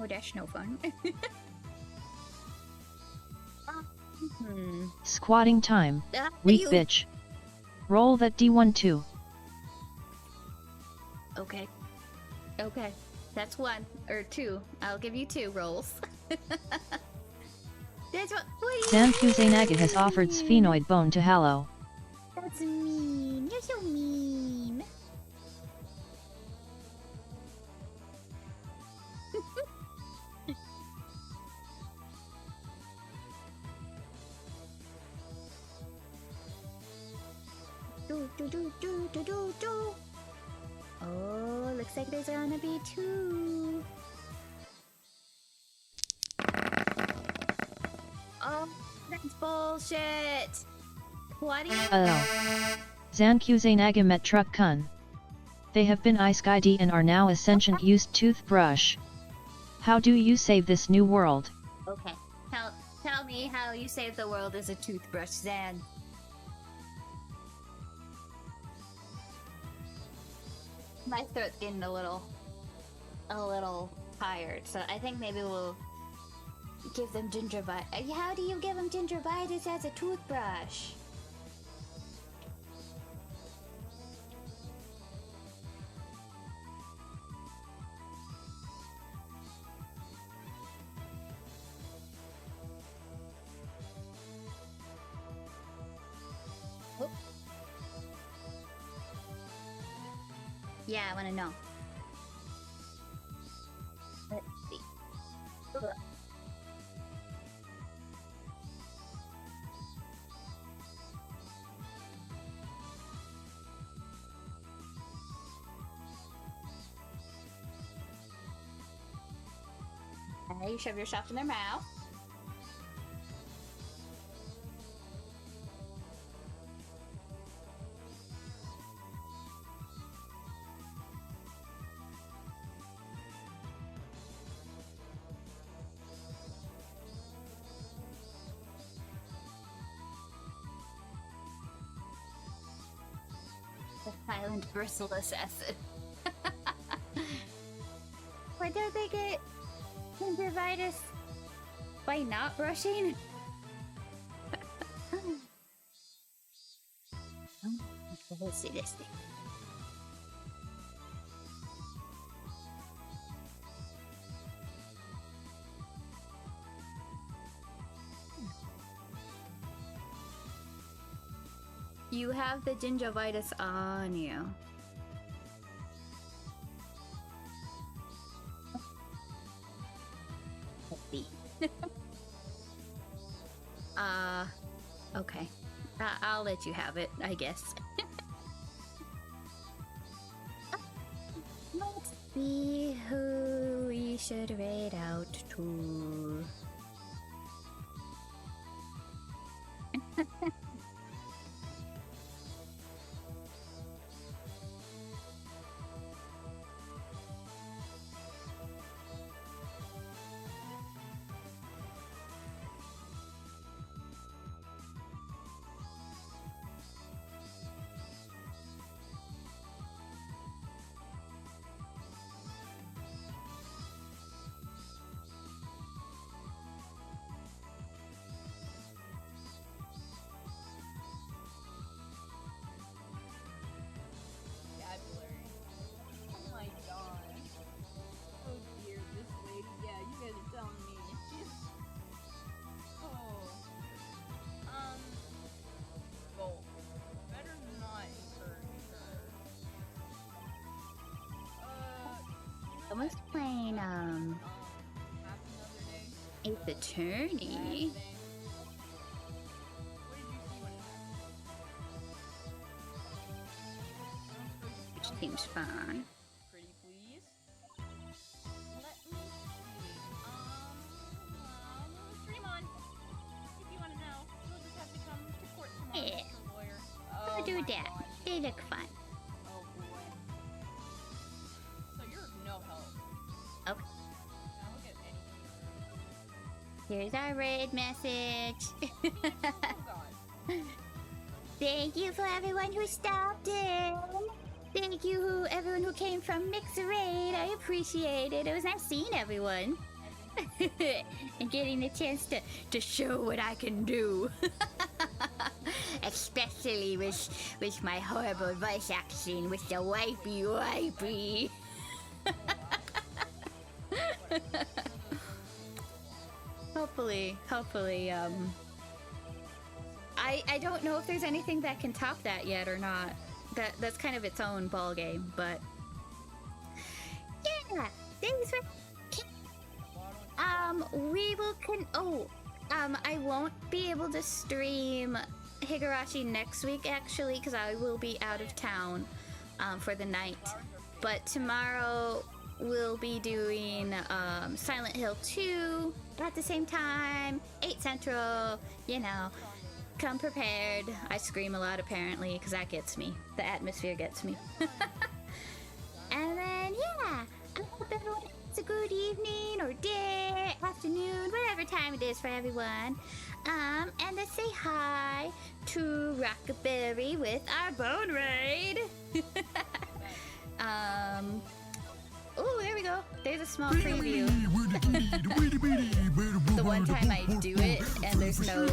Oh, that's no fun. Squatting time. Weak You- bitch. Roll that D1 too. Okay. Okay. That's 1 or 2. I'll give you 2 rolls. That's what do you Zancusenaga has offered mean? sphenoid bone to Hallow. That's mean. You're so mean. do. Oh, looks like there's gonna be 2. Oh, that's bullshit. What do you... Oh. Zancusenaga met truck kun. They have been ice guide and are now a sentient used toothbrush. How do you save this new world? Okay. Tell me how you save the world as a toothbrush, Zan. My throat's getting a little tired, so I think maybe we'll give them gingivitis. How do you give them gingivitis as a toothbrush? Oh. Yeah, I want to know. Let's see. Ugh. Okay, you shove yourself in their mouth. The silent bristleless acid. Why don't they get gingivitis by not brushing? Let's see this thing. You have the gingivitis on you. Let's see. Okay. I'll let you have it, I guess. Let's see who we should raid out to. was playing, Ace Attorney. Which seems fun. Pretty please. Let me see. Stream on. If you want to know, you'll just have to come to court tomorrow. Yeah. with your lawyer. Go Oh do my that. God. They look fun. Oh boy. So you're no help. Okay. Now look at anything. Here's our raid message. Oh god. Thank you for everyone who stopped in. Thank you, everyone who came from Mixer Raid. I appreciate it. It was nice seeing everyone. And getting the chance to show what I can do. Especially with my horrible voice acting with the wipey. Hopefully, I don't know if there's anything that can top that yet or not. That's kind of its own ball game, but yeah, thanks for we will I won't be able to stream Higurashi next week actually because I will be out of town for the night. But tomorrow we'll be doing Silent Hill 2 at the same time, 8 Central, you know. Come prepared. I scream a lot apparently because that gets me. The atmosphere gets me. And then yeah, I hope everyone has a good evening or day, afternoon, whatever time it is for everyone. And let's say hi to Rockaberry with our bone raid. Oh, there we go. There's a small preview. The one time I do it and there's no